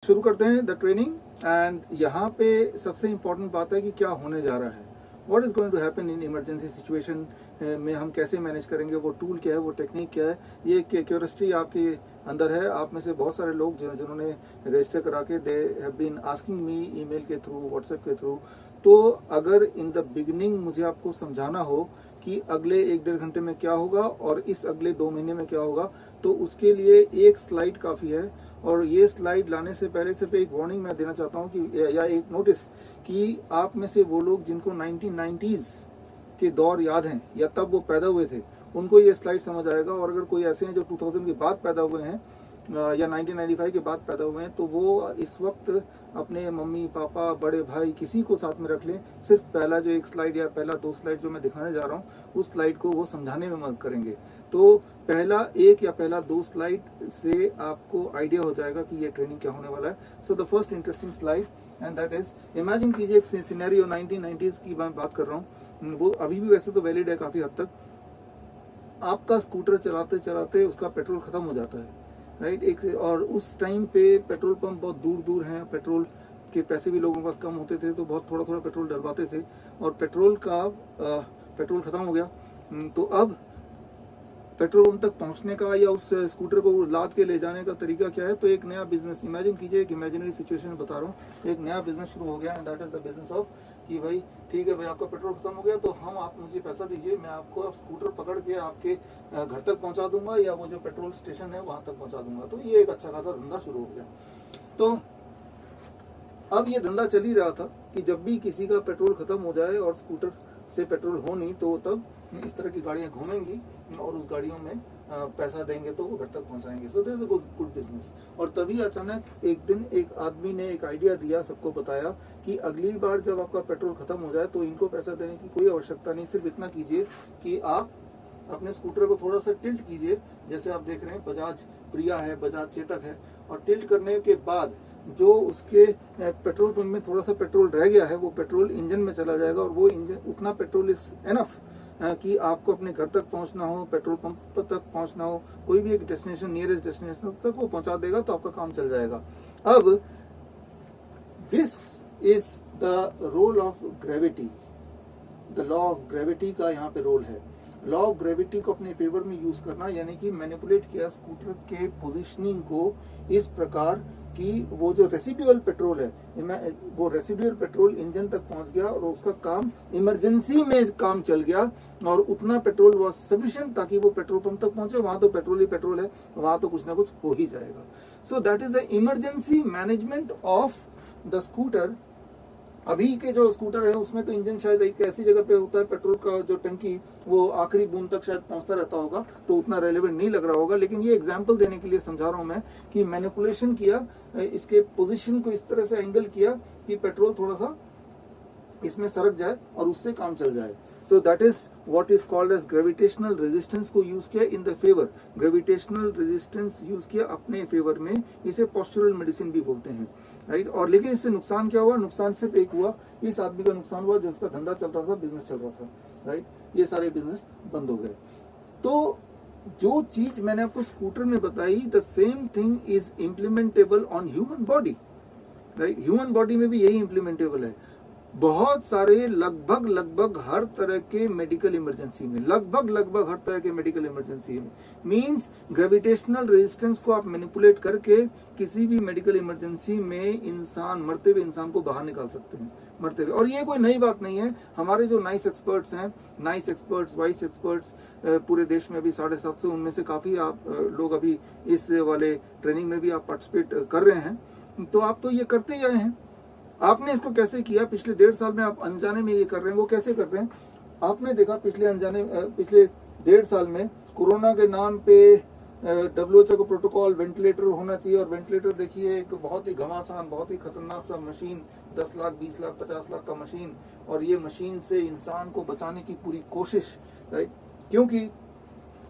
शुरू करते हैं द ट्रेनिंग। एंड यहाँ पे सबसे इम्पोर्टेंट बात है कि क्या होने जा रहा है, what is going to happen in emergency situation में हम कैसे मैनेज करेंगे, वो टूल क्या है, वो टेक्निक क्या है। ये क्यूरियोसिटी आपके अंदर है। आप में से बहुत सारे लोग जिन्होंने रजिस्टर करा के they have been asking me email के थ्रू, व्हाट्सएप के थ्रू। तो अगर इन द बिगिनिंग मुझे आपको समझाना हो कि अगले 1-1.5 घंटे में क्या होगा और इस अगले 2 महीने में क्या होगा, तो उसके लिए एक स्लाइड काफ़ी है। और ये स्लाइड लाने से पहले सिर्फ एक वार्निंग मैं देना चाहता हूँ कि या एक नोटिस कि आप में से वो लोग जिनको 1990s के दौर याद हैं या तब वो पैदा हुए थे, उनको ये स्लाइड समझ आएगा। और अगर कोई ऐसे हैं जो 2000 के बाद पैदा हुए हैं या 1995 के बाद पैदा हुए हैं, तो वो इस वक्त अपने मम्मी पापा बड़े भाई किसी को साथ में रख लें। सिर्फ पहला जो एक स्लाइड या पहला 2 स्लाइड जो मैं दिखाने जा रहा हूँ, उस स्लाइड को वो समझाने में मदद करेंगे। तो पहला 1 या पहला 2 स्लाइड से आपको आइडिया हो जाएगा कि ये ट्रेनिंग क्या होने वाला है। So the first interesting slide and that is, imagine कीजिए एक सिनेरियो 1990s की मैं बात कर रहा हूँ, वो अभी भी वैसे तो वैलिड है काफ़ी हद तक। आपका स्कूटर चलाते चलाते उसका पेट्रोल खत्म हो जाता है, राइट। और उस टाइम पे पेट्रोल पंप बहुत दूर दूर हैं, पेट्रोल के पैसे भी लोगों के पास कम होते थे, तो बहुत थोड़ा थोड़ा पेट्रोल डलवाते थे और पेट्रोल खत्म हो गया। तो अब पेट्रोल पंप तक पहुंचने का या उस स्कूटर को लाद के ले जाने का तरीका क्या है। तो एक नया बिजनेस इमेजिन कीजिए, एक इमेजिनरी सिचुएशन बता रहा हूँ, एक नया बिजनेस शुरू हो गया and that is the business of कि भाई ठीक है भाई, आपका पेट्रोल खत्म हो गया तो आप मुझे पैसा दीजिए, मैं आपको अब स्कूटर पकड़ के आपके घर तक पहुंचा दूंगा या वो जो पेट्रोल स्टेशन है वहां तक पहुंचा दूंगा। तो ये एक अच्छा खासा धंधा शुरू हो गया। तो अब ये धंधा चल ही रहा था कि जब भी किसी का पेट्रोल खत्म हो जाए और स्कूटर से पेट्रोल हो नहीं, तो तब इस तरह की गाड़ियां घूमेंगी और उस गाड़ियों में पैसा देंगे तो वो घर तक पहुंचाएंगे। सो this is a good business. और तभी अचानक एक दिन एक आदमी ने एक आइडिया दिया, सबको बताया कि अगली बार जब आपका पेट्रोल खत्म हो जाए तो इनको पैसा देने की कोई आवश्यकता नहीं, सिर्फ इतना कीजिए कि आप अपने स्कूटर को थोड़ा सा टिल्ट कीजिए, जैसे आप देख रहे हैं बजाज प्रिया है, बजाज चेतक है, और टिल्ट करने के बाद जो उसके पेट्रोल पंप में थोड़ा सा पेट्रोल रह गया है वो पेट्रोल इंजन में चला जाएगा। और वो इंजन उतना पेट्रोल इज एनफ कि आपको अपने घर तक पहुंचना हो, पेट्रोल पंप तक पहुंचना हो, कोई भी एक डेस्टिनेशन, नियरेस्ट डेस्टिनेशन तक वो पहुंचा देगा, तो आपका काम चल जाएगा। अब this is the role of gravity, the law of gravity का यहाँ पे रोल है। लॉ ऑफ ग्रेविटी को अपने फेवर में यूज करना, यानी कि मैनिपुलेट किया स्कूटर के पोजीशनिंग को इस प्रकार कि वो जो रेसिडुअल पेट्रोल है, वो रेसिडुअल पेट्रोल इंजन तक पहुंच गया और उसका काम इमरजेंसी में काम चल गया और उतना पेट्रोल वॉज सफिशिएंट ताकि वो पेट्रोल पंप तक पहुंचे। वहां तो पेट्रोल ही पेट्रोल है, वहां तो कुछ ना कुछ हो ही जाएगा। सो that is the emergency management of the scooter. अभी के जो स्कूटर है उसमें तो इंजन शायद एक ऐसी जगह पे होता है, पेट्रोल का जो टंकी वो आखिरी बूंद तक शायद पहुंचता रहता होगा, तो उतना रेलेवेंट नहीं लग रहा होगा। लेकिन ये एग्जांपल देने के लिए समझा रहा हूं मैं कि मैनिपुलेशन किया, इसके पोजीशन को इस तरह से एंगल किया कि पेट्रोल थोड़ा सा इसमें सरक जाए और उससे काम चल जाए। So that is what is called as gravitational resistance को यूज किया in the favour. Gravitational resistance use किया अपने फेवर में, इसे पोस्चरल मेडिसिन भी बोलते हैं, राइट। और लेकिन इससे नुकसान क्या हुआ? नुकसान सिर्फ एक हुआ, इस आदमी का नुकसान हुआ जिसका धंधा चल रहा था, बिजनेस चल रहा था, राइट। ये सारे बिजनेस बंद हो गए। तो जो चीज मैंने आपको स्कूटर में बताई, the same thing is implementable on human body, right. Human body में भी यही इम्प्लीमेंटेबल है। बहुत सारे लगभग हर तरह के मेडिकल इमरजेंसी में, लगभग हर तरह के मेडिकल इमरजेंसी में मींस ग्रेविटेशनल रेजिस्टेंस को आप मैनिपुलेट करके किसी भी मेडिकल इमरजेंसी में इंसान, मरते हुए इंसान को बाहर निकाल सकते हैं, मरते हुए। और ये कोई नई बात नहीं है। हमारे जो नाइस एक्सपर्ट्स हैं, नाइस एक्सपर्ट्स, वाइस एक्सपर्ट्स पूरे देश में अभी 750, उनमें से काफी आप लोग अभी इस वाले ट्रेनिंग में भी आप पार्टिसिपेट कर रहे हैं। तो आप तो ये करते ही आए हैं। आपने इसको कैसे किया? पिछले 1.5 साल में आप अनजाने में ये कर रहे हैं। वो कैसे कर रहे हैं? आपने देखा पिछले 1.5 साल में कोरोना के नाम पे WHO का प्रोटोकॉल वेंटिलेटर होना चाहिए, और वेंटिलेटर देखिए एक बहुत ही घमासान, बहुत ही खतरनाक सा मशीन, 10 लाख, 20 लाख, 50 लाख का मशीन, और ये मशीन से इंसान को बचाने की पूरी कोशिश, राइट। क्योंकि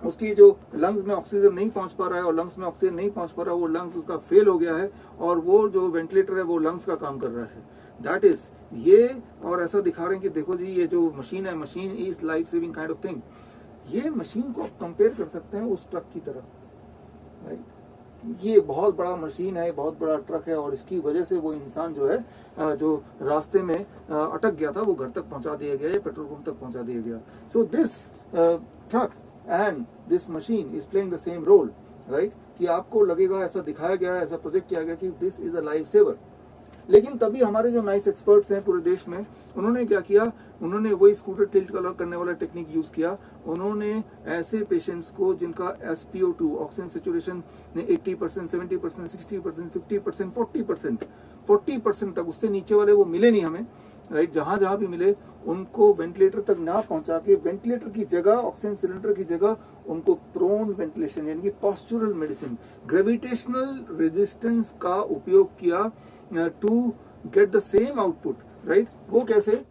उसकी जो लंग्स में ऑक्सीजन नहीं पहुंच पा रहा है, और लंग्स में ऑक्सीजन नहीं पहुंच पा रहा है, वो लंग्स उसका फेल हो गया है, और वो जो वेंटिलेटर है वो लंग्स का काम कर रहा है। दैट इज ये, और ऐसा दिखा रहे हैं कि देखो जी ये जो मशीन है, machine is life saving kind of thing. ये मशीन को आप कंपेयर कर सकते हैं उस ट्रक की तरह, राइट। ये बहुत बड़ा मशीन है, बहुत बड़ा ट्रक है, और इसकी वजह से वो इंसान जो है जो रास्ते में अटक गया था वो घर तक पहुंचा दिया गया, या पेट्रोल पंप तक पहुंचा दिया गया. So this truck and this machine is playing the same role, right. कि आपको लगेगा, ऐसा दिखाया गया है, ऐसा प्रोजेक्ट किया गया कि this is a life saver. लेकिन तभी हमारे जो नाइस एक्सपर्ट्स हैं पूरे देश में, उन्होंने क्या किया, उन्होंने वही स्कूटर टिल्ट करने वाला टेक्निक यूज किया. उन्होंने ऐसे पेशेंट्स को जिनका SpO2 ऑक्सीजन सेचुरेशन ने 80%, 70%, 60%, 50%, 40% तक, उससे नीचे वाले वो मिले नहीं हमें, राइट. जहां भी मिले उनको वेंटिलेटर तक ना पहुंचा के, वेंटिलेटर की जगह, ऑक्सीजन सिलेंडर की जगह उनको प्रोन वेंटिलेशन यानी कि पॉस्चरल मेडिसिन, ग्रेविटेशनल रेजिस्टेंस का उपयोग किया to get the same output, right. वो कैसे?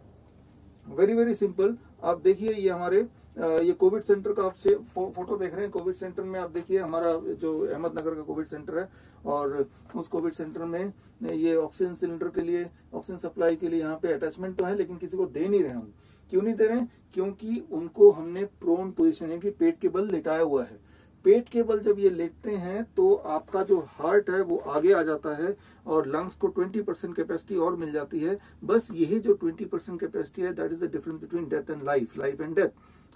Very very simple. आप देखिए, ये हमारे ये कोविड सेंटर का आप फोटो देख रहे हैं. कोविड सेंटर में आप देखिए, हमारा जो अहमदनगर का कोविड सेंटर है, और उस कोविड सेंटर में ये ऑक्सीजन सिलेंडर के लिए, ऑक्सीजन सप्लाई के लिए यहाँ पे अटैचमेंट तो है, लेकिन किसी को दे नहीं रहे हम. क्यों नहीं दे रहे हैं? क्योंकि उनको हमने प्रोन पोजिशन यानी कि पेट के बल लिटाया हुआ है. पेट के बल जब ये लेटते हैं तो आपका जो हार्ट है वो आगे आ जाता है, और लंग्स को 20% कैपेसिटी और मिल जाती है. बस यही जो 20% कैपेसिटी है, that is the difference between death and life, life and death,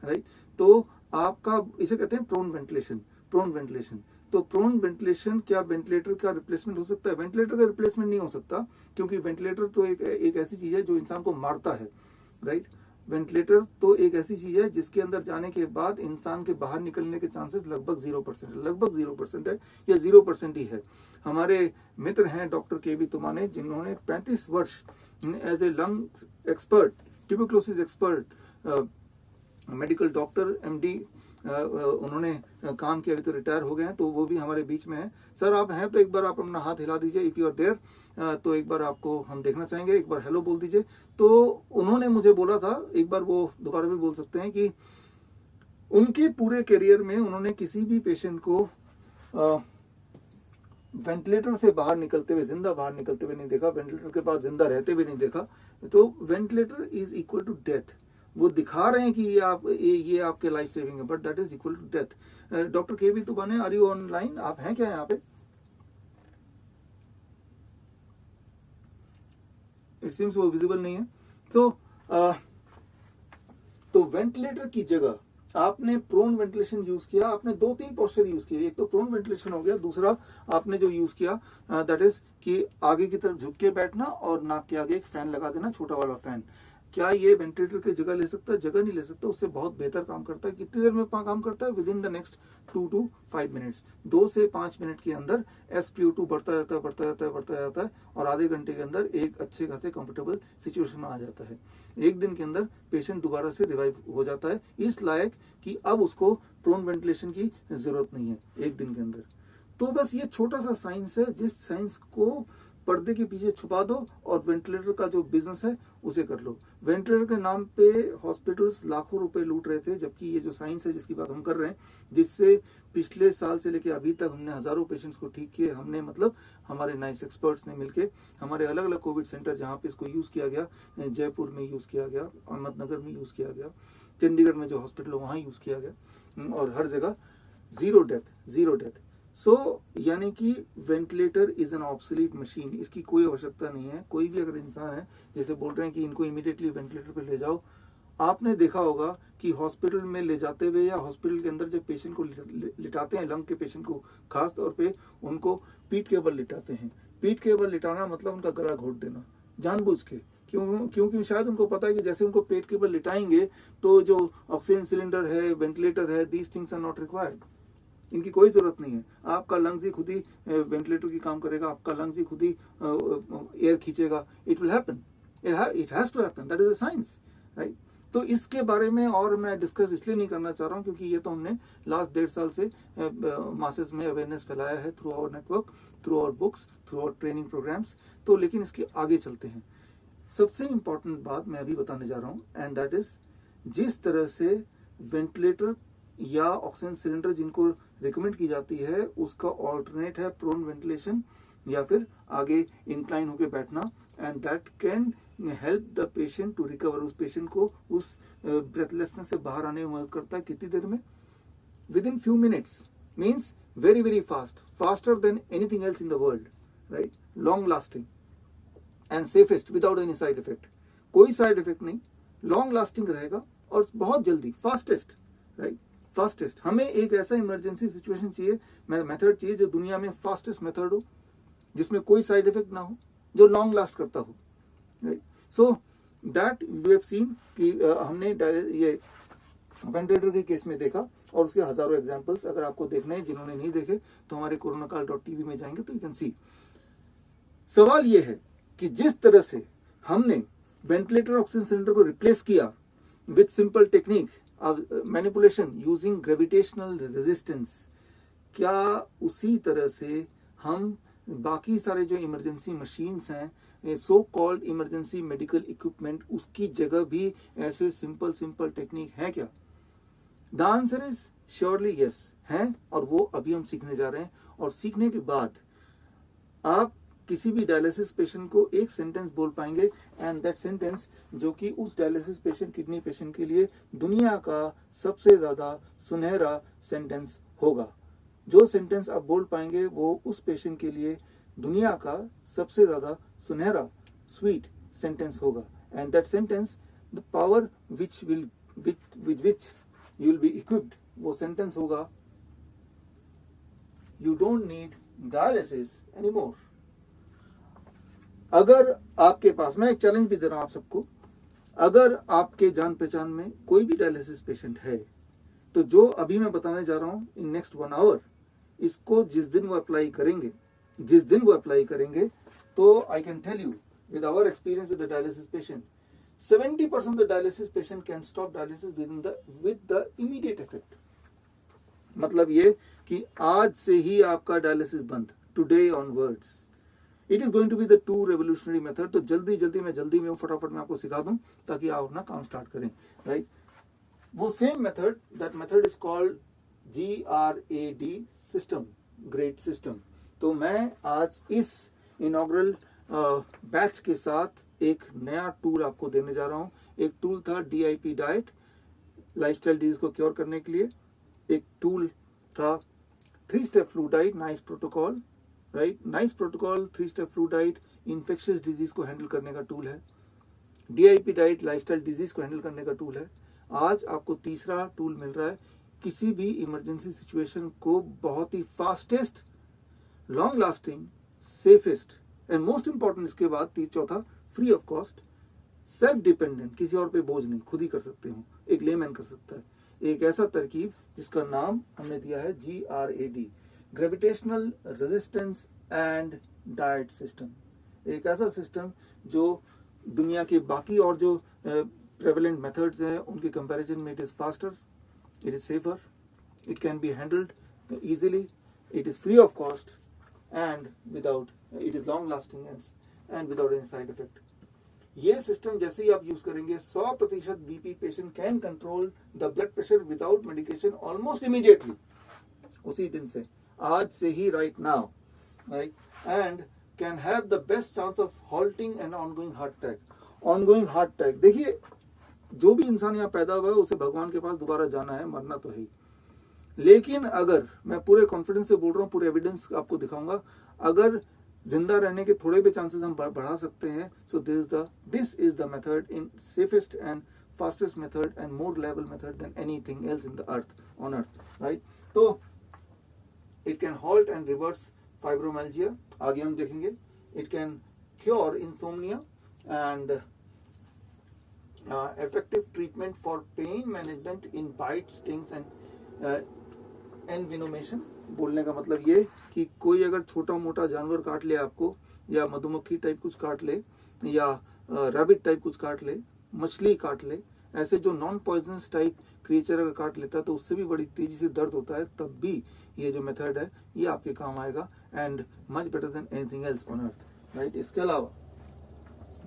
right. तो आपका, इसे कहते हैं प्रोन वेंटिलेशन. प्रोन वेंटिलेशन, तो प्रोन वेंटिलेशन क्या वेंटिलेटर का रिप्लेसमेंट हो सकता है? वेंटिलेटर का रिप्लेसमेंट नहीं हो सकता, क्योंकि वेंटिलेटर तो एक ऐसी चीज है जो इंसान को मारता है, राइट. वेंटिलेटर तो एक ऐसी चीज है जिसके अंदर जाने के बाद इंसान के बाहर निकलने के चांसेस लगभग 0% है, या 0% ही है. हमारे मित्र हैं डॉक्टर KV तुमाने, जिन्होंने 35 वर्ष as a lung expert, tuberculosis expert, medical doctor, MD, उन्होंने काम किया. अभी तो रिटायर हो गए हैं, तो वो भी हमारे बीच में है. सर आप हैं तो एक बार आप अपना हाथ हिला दीजिए, इफ यू आर देयर, तो एक बार आपको हम देखना चाहेंगे, एक बार हेलो बोल दीजिए. तो उन्होंने मुझे बोला था, एक बार वो दोबारा भी बोल सकते हैं, कि उनके पूरे करियर में उन्होंने किसी भी पेशेंट को वेंटिलेटर से बाहर निकलते हुए, जिंदा बाहर निकलते हुए नहीं देखा, वेंटिलेटर के पास जिंदा रहते हुए नहीं देखा. तो ventilator is equal to death. वो दिखा रहे हैं कि ये आपके लाइफ सेविंग है, but that is equal to death. Doctor KV Tumane, are you online? आप हैं क्या यहाँ पे? इट सीम्स वो विजिबल नहीं है. तो वेंटिलेटर की जगह आपने प्रोन वेंटिलेशन यूज किया. आपने 2-3 पोस्चर यूज किए. एक तो प्रोन वेंटिलेशन हो गया, दूसरा आपने जो यूज किया दैट इज कि आगे की तरफ झुक के बैठना और नाक के आगे एक फैन लगा देना, छोटा वाला फैन. क्या ये वेंटिलेटर की जगह ले सकता है? जगह नहीं ले सकता. उससे बहुत बेहतर काम करता है. कितनी देर में काम करता है? With in the next 2 to 5 minutes. 2 से 5 मिनट के अंदर SpO2 बढ़ता जाता है, और आधे घंटे के अंदर एक अच्छे खासे कंफर्टेबल सिचुएशन में आ जाता है. एक दिन के अंदर पेशेंट दोबारा से रिवाइव हो जाता है, इस लायक कि अब उसको प्रोन वेंटिलेशन की जरूरत नहीं है एक दिन के अंदर. तो बस ये छोटा सा साइंस है, जिस साइंस को पर्दे के पीछे छुपा दो और वेंटिलेटर का जो बिजनेस है उसे कर लो. वेंटिलेटर के नाम पे हॉस्पिटल्स लाखों रुपए लूट रहे थे, जबकि ये जो साइंस है जिसकी बात हम कर रहे हैं, जिससे पिछले साल से लेके अभी तक हमने हजारों पेशेंट्स को ठीक किए. हमने, मतलब हमारे नाइस एक्सपर्ट्स ने मिलके, हमारे अलग अलग कोविड सेंटर जहाँ पे इसको यूज किया गया, जयपुर में यूज किया गया, अहमदनगर में यूज किया गया, चंडीगढ़ में जो हॉस्पिटल है वहाँ यूज किया गया, और हर जगह जीरो डेथ. सो यानी कि ventilator is an obsolete machine. इसकी कोई आवश्यकता नहीं है. कोई भी अगर इंसान है, जैसे बोल रहे हैं कि इनको इमीडिएटली वेंटिलेटर पे ले जाओ, आपने देखा होगा कि हॉस्पिटल में ले जाते हुए या हॉस्पिटल के अंदर जब पेशेंट को लिटाते हैं, लंग के पेशेंट को खास तौर पे, उनको पीठ के बल लिटाते हैं. पीठ के बल लिटाना मतलब उनका गला घोट देना जानबूझ के. क्योंकि शायद उनको पता है कि जैसे उनको पेट के बल लिटाएंगे तो जो ऑक्सीजन सिलेंडर है, वेंटिलेटर है, these things are not required. इनकी कोई जरूरत नहीं है. आपका लंग्स ही खुद ही वेंटिलेटर की काम करेगा, आपका लंग्स ही खुद ही एयर खींचेगा. It will happen, it has to happen, that is a science, right. तो इसके बारे में और मैं डिस्कस इसलिए नहीं करना चाह रहा हूँ क्योंकि ये तो हमने लास्ट 1.5 साल से मासेस में अवेयरनेस फैलाया है, through our network, through our books, through our training programs. तो लेकिन इसके आगे चलते हैं. सबसे इंपॉर्टेंट बात मैं अभी बताने जा रहा हूँ, एंड दैट इज जिस तरह से वेंटिलेटर या ऑक्सीजन सिलेंडर जिनको रिकमेंड की जाती है, उसका ऑल्टरनेट है प्रोन वेंटिलेशन या फिर आगे इंक्लाइन होकर बैठना, and that can help the patient to recover. उस पेशेंट को उस ब्रेथलेसनेस से बाहर आने में मदद करता है. कितनी देर में? With in few minutes, means very very fast. faster than anything else in the world, right? Long lasting and safest without any side effect. कोई साइड इफेक्ट नहीं, लॉन्ग लास्टिंग रहेगा और बहुत जल्दी, फास्टेस्ट, राइट? फास्टेस्ट. हमें एक ऐसा emergency situation चाहिए, मेथड चाहिए जो दुनिया में फास्टेस्ट मेथड हो, जिसमें कोई साइड इफेक्ट ना हो, जो लॉन्ग लास्ट करता हो, right? So that you have seen कि हमने ये वेंटिलेटर के केस में देखा, और उसके हजारों एग्जांपल्स अगर आपको देखने हैं, जिन्होंने नहीं देखे तो हमारे कोरोनाकाल.tv में जाएंगे तो यू कैन सी. सवाल ये है कि जिस तरह से हमने वेंटिलेटर ऑक्सीजन सिलेंडर को रिप्लेस किया with simple technique manipulation using gravitational resistance, क्या उसी तरह से हम बाकी सारे जो इमरजेंसी मशीन्स हैं, so called emergency medical equipment, उसकी जगह भी ऐसे सिंपल टेक्निक है क्या? The answer is surely yes है, और वो अभी हम सीखने जा रहे हैं. और सीखने के बाद आप किसी भी डायलिसिस पेशेंट को एक सेंटेंस बोल पाएंगे, एंड दैट सेंटेंस जो कि उस डायलिसिस पेशेंट, किडनी पेशेंट के लिए दुनिया का सबसे ज्यादा सुनहरा सेंटेंस होगा. जो सेंटेंस आप बोल पाएंगे वो उस पेशेंट के लिए दुनिया का सबसे ज्यादा सुनहरा स्वीट सेंटेंस होगा. And that sentence, the power which will with which you will be equipped, वो सेंटेंस होगा, you don't need dialysis anymore. अगर आपके पास, मैं एक चैलेंज भी दे रहा हूं आप सबको, अगर आपके जान पहचान में कोई भी डायलिसिस पेशेंट है, तो जो अभी मैं बताने जा रहा हूं इन नेक्स्ट 1 आवर, इसको जिस दिन वो अप्लाई करेंगे, तो I can tell you with our experience with the dialysis patient, 70% of the dialysis patient can stop dialysis with the immediate effect. मतलब ये कि आज से ही आपका डायलिसिस बंद, today onwards. It is going to be the 2 revolutionary method. तो जल्दी में फटाफट में आपको सिखा दूं ताकि आप अपना काम स्टार्ट करें, राइट? वो same method, that method is called GRAD system, grade system. तो मैं आज इस इनॉग्रल बैच के साथ एक नया टूल आपको देने जा रहा हूं. एक टूल था DIP डाइट, लाइफस्टाइल डिजीज को क्योर करने के लिए. एक टूल था 3-step flu diet, nice protocol, right? Nice protocol, 3-step flu diet infectious disease को हैंडल करने का टूल है. DIP डाइट लाइफस्टाइल डिजीज को हैंडल करने का टूल है. आज आपको तीसरा टूल मिल रहा है, किसी भी इमरजेंसी सिचुएशन को बहुत ही fastest, long lasting, safest and most important, इसके बाद चौथा, free of cost, self dependent, किसी और पे बोझ नहीं, खुद ही कर सकते हो, एक लेमैन कर सकता है. एक ऐसा तरकीब जिसका नाम हमने दिया है GRAD, gravitational resistance and diet system. एक ऐसा सिस्टम जो दुनिया के बाकी और जो प्रेवलेंट मेथड्स हैं उनके कंपैरिजन में it is faster, it is safer, it can be handled easily, it is free of cost, and it is long lasting and without any side effect. ये सिस्टम जैसे ही आप यूज करेंगे, 100% BP patient can control the blood pressure without medication almost immediately, उसी दिन से, आज से ही, right now, right? And can have the best chance of halting and ongoing heart attack. देखिए, जो भी इंसान यहाँ पैदा हुआ है उसे भगवान के पास दोबारा जाना है, मरना तो है ही. लेकिन अगर, मैं पूरे कॉन्फिडेंस से बोल रहा हूँ, पूरे एविडेंस आपको दिखाऊंगा, अगर जिंदा रहने के थोड़े भी चांसेस हम बढ़ा सकते हैं, so this is the method in safest and fastest method and more reliable method than anything else in the earth, on earth, right? तो it can halt and reverse fibromyalgia, आगे हम देखेंगे. It can cure insomnia and effective treatment for pain management in bites, stings and envenomation. बोलने का मतलब ये कि कोई अगर छोटा मोटा जानवर काट ले आपको, या मधुमक्खी टाइप कुछ काट ले, या रैबिट टाइप कुछ काट ले, मछली काट ले, ऐसे जो नॉन पॉइजनस टाइप क्रिएचर अगर काट लेता है तो उससे भी बड़ी तेजी से दर्द होता है, तब भी ये जो मेथड है ये आपके काम आएगा, and much better than anything else on earth, right? इसके अलावा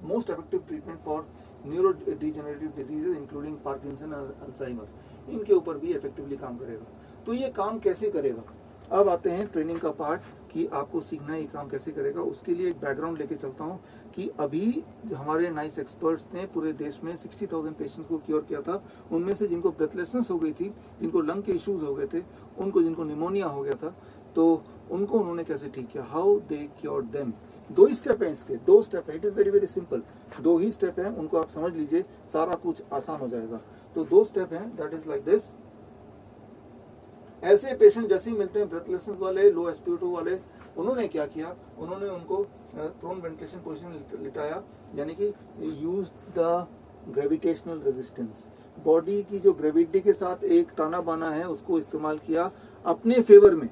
most effective treatment for neurodegenerative diseases including Parkinson और अल्जाइमर, इनके ऊपर भी इफेक्टिवली काम करेगा. तो ये काम कैसे करेगा? अब आते हैं ट्रेनिंग का पार्ट, कि आपको सीखना है ये काम कैसे करेगा. उसके लिए एक बैकग्राउंड लेके चलता हूँ कि अभी हमारे नाइस एक्सपर्ट्स ने पूरे देश में 60,000 पेशेंट्स को क्योर किया था. उनमें से जिनको ब्रेथलेसनेस हो गई थी, जिनको लंग के इश्यूज हो गए थे, जिनको निमोनिया हो गया था, तो उनको उन्होंने कैसे ठीक किया, हाउ दे क्योर देम। दो ही स्टेप है इसके, दो स्टेप है, it is very very simple, दो ही स्टेप है, उनको आप समझ लीजिए, सारा कुछ आसान हो जाएगा। तो दो स्टेप है, दैट इज लाइक दिस। ऐसे पेशेंट जैसे ही मिलते हैं ब्रेथलेसनेस वाले, लो SpO2 वाले, उन्होंने क्या किया, उन्होंने उनको प्रोन वेंटिलेशन पोजीशन में लिटाया, यानी कि use the gravitational resistance, body की जो ग्रेविटी के साथ एक ताना बाना है उसको इस्तेमाल किया अपने फेवर में,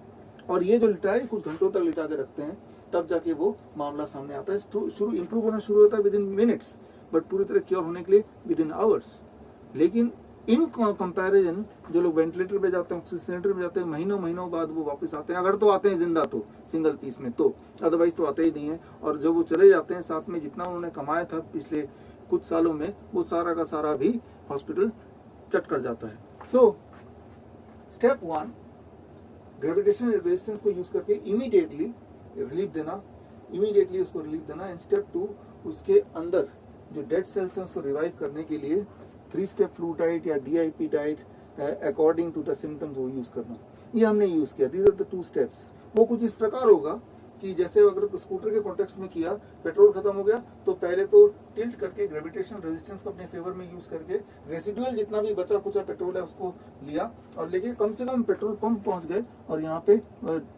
और ये जो लिटाए कुछ घंटों तक लिटा के रखते हैं, तब जाके वो मामला सामने आता है। शुरू इंप्रूव होना शुरू होता है विद इन मिनट्स, बट पूरी तरह क्योर होने के लिए विद इन आवर्स। लेकिन इन कंपैरिजन जो लोग वेंटिलेटर पे जाते हैं, ऑक्सीजनेटर में जाते हैं, महीनों महीनों बाद वो वापस आते हैं, अगर तो आते हैं जिंदा तो सिंगल पीस में, तो अदरवाइज तो आते ही नहीं है। और जब वो चले जाते हैं, साथ में जितना उन्होंने कमाया था पिछले कुछ सालों में, वो सारा का सारा भी हॉस्पिटल चट कर जाता है। सो स्टेप 1, ग्रेविटेशनल रेजिस्टेंस को यूज करके इमीडिएटली रिलीफ देना, इमीडिएटली उसको रिलीफ देना। एंड स्टेप 2, उसके अंदर जो डेड सेल्स हैं उसको रिवाइव करने के लिए 3 स्टेप फ्लू डाइट या DIP diet according to the symptoms वो यूज करना, ये हमने यूज किया। These are the 2 steps. वो कुछ इस प्रकार होगा कि जैसे अगर स्कूटर के कॉन्टेक्स्ट में किया, पेट्रोल खत्म हो गया तो पहले तो टिल्ट करके ग्रेविटेशनल रेजिस्टेंस को अपने फेवर में यूज करके रेसिडुअल जितना भी बचा कुचा पेट्रोल है उसको लिया और लेके कम से कम पेट्रोल पंप पहुंच गए, और यहाँ पे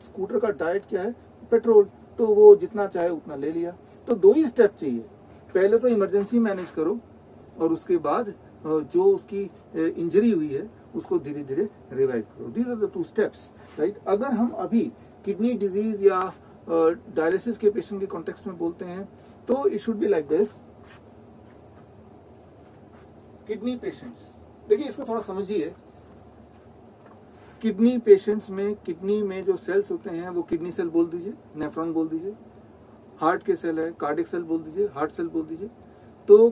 स्कूटर का डाइट क्या है, पेट्रोल, तो वो जितना चाहे उतना ले लिया। तो 2 ही स्टेप चाहिए, पहले तो इमरजेंसी मैनेज करो और उसके बाद जो उसकी इंजरी हुई है उसको धीरे धीरे रिवाइव करो। These are the 2 steps, right. अगर हम अभी किडनी डिजीज या डायलिसिस के पेशेंट के कॉन्टेक्स्ट में बोलते हैं तो it should be like this. Kidney patients, देखिए इसको थोड़ा समझिए। किडनी पेशेंट्स में, किडनी में जो सेल्स होते हैं वो किडनी सेल बोल दीजिए, नेफ्रॉन बोल दीजिए, हार्ट के सेल है कार्डियक सेल बोल दीजिए, हार्ट सेल बोल दीजिए। तो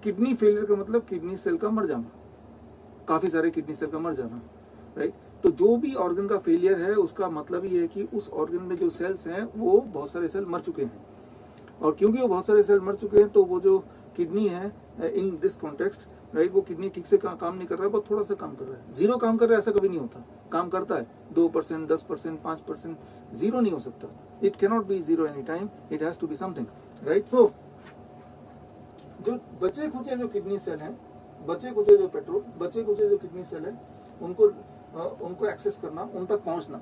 किडनी फेलियर का मतलब किडनी सेल का मर जाना, काफी सारे किडनी सेल का मर जाना, राइट। तो जो भी ऑर्गन का फेलियर है उसका मतलब ये है कि उस ऑर्गन में जो सेल्स हैं वो बहुत सारे सेल मर चुके हैं, और क्योंकि वो बहुत सारे सेल मर चुके हैं तो वो जो किडनी है इन दिस कॉन्टेक्स्ट, राइट, वो किडनी ठीक से काम नहीं कर रहा है, बहुत थोड़ा सा काम कर रहा है। जीरो काम कर रहा है ऐसा कभी नहीं होता, काम करता है 2%, 10%, 5%, जीरो नहीं हो सकता। It cannot be zero any time, it has to be something, right. So जो बचे खुचे जो किडनी सेल हैं, बचे खुचे जो पेट्रोल, बचे खुचे जो किडनी सेल है, उनको एक्सेस करना, उन तक पहुंचना,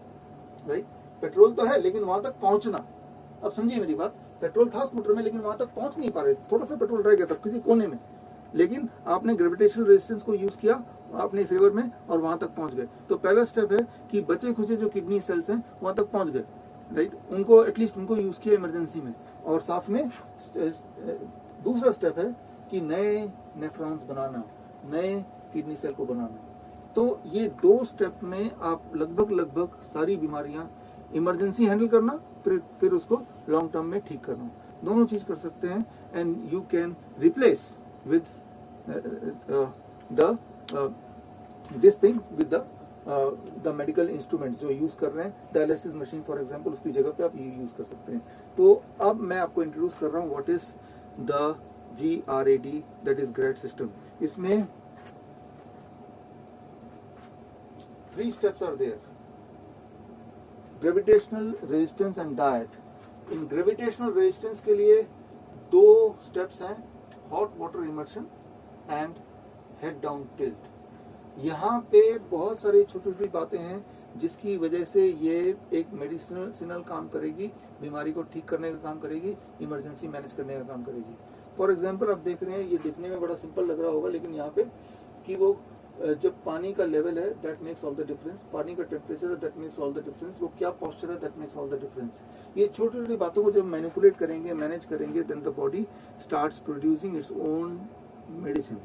राइट। पेट्रोल तो है लेकिन वहां तक पहुंचना। अब समझिए मेरी बात, पेट्रोल था स्कूटर में लेकिन वहां तक पहुंच नहीं पा रहे, थोड़ा सा पेट्रोल रह गया था किसी कोने में, लेकिन आपने ग्रेविटेशनल रेजिस्टेंस को यूज किया अपने फेवर में और वहां तक पहुंच गए। तो पहला स्टेप है कि बचे खुचे जो किडनी सेल्स हैं वहां तक पहुंच गए, राइट, उनको एटलीस्ट उनको यूज किया इमरजेंसी में। और साथ में दूसरा स्टेप है कि नए नेफ्रॉन्स बनाना, नए किडनी सेल को बनाना। तो ये 2 स्टेप में आप लगभग सारी बीमारियां इमरजेंसी हैंडल करना, फिर उसको लॉन्ग टर्म में ठीक करना, दोनों चीज कर सकते हैं। And you can replace with this thing with the medical instruments जो यूज कर रहे हैं, डायलिसिस मशीन फॉर एग्जांपल, उसकी जगह पे आप ये यूज कर सकते हैं। तो अब मैं आपको इंट्रोड्यूस कर रहा हूँ what is the GRAD, that is GRAD system. इसमें 3 steps are there: gravitational resistance and diet. इन ग्रेविटेशनल रेजिस्टेंस के लिए 2 स्टेप्स हैं, hot water immersion and head down tilt. यहाँ पे बहुत सारी छोटी छोटी बातें हैं जिसकी वजह से ये एक मेडिसिनल काम करेगी, बीमारी को ठीक करने का काम करेगी, इमरजेंसी मैनेज करने का काम करेगी। फॉर एग्जाम्पल आप देख रहे हैं, ये दिखने में बड़ा सिंपल लग रहा होगा, लेकिन यहाँ पे कि वो जब पानी का लेवल है that makes all the difference, पानी का टेम्परेचर है that makes all the difference, वो क्या पोस्चर है that makes all the difference. ये छोटी छोटी बातों को जब मैनिपुलेट करेंगे, मैनेज करेंगे, then the body starts producing its own medicine,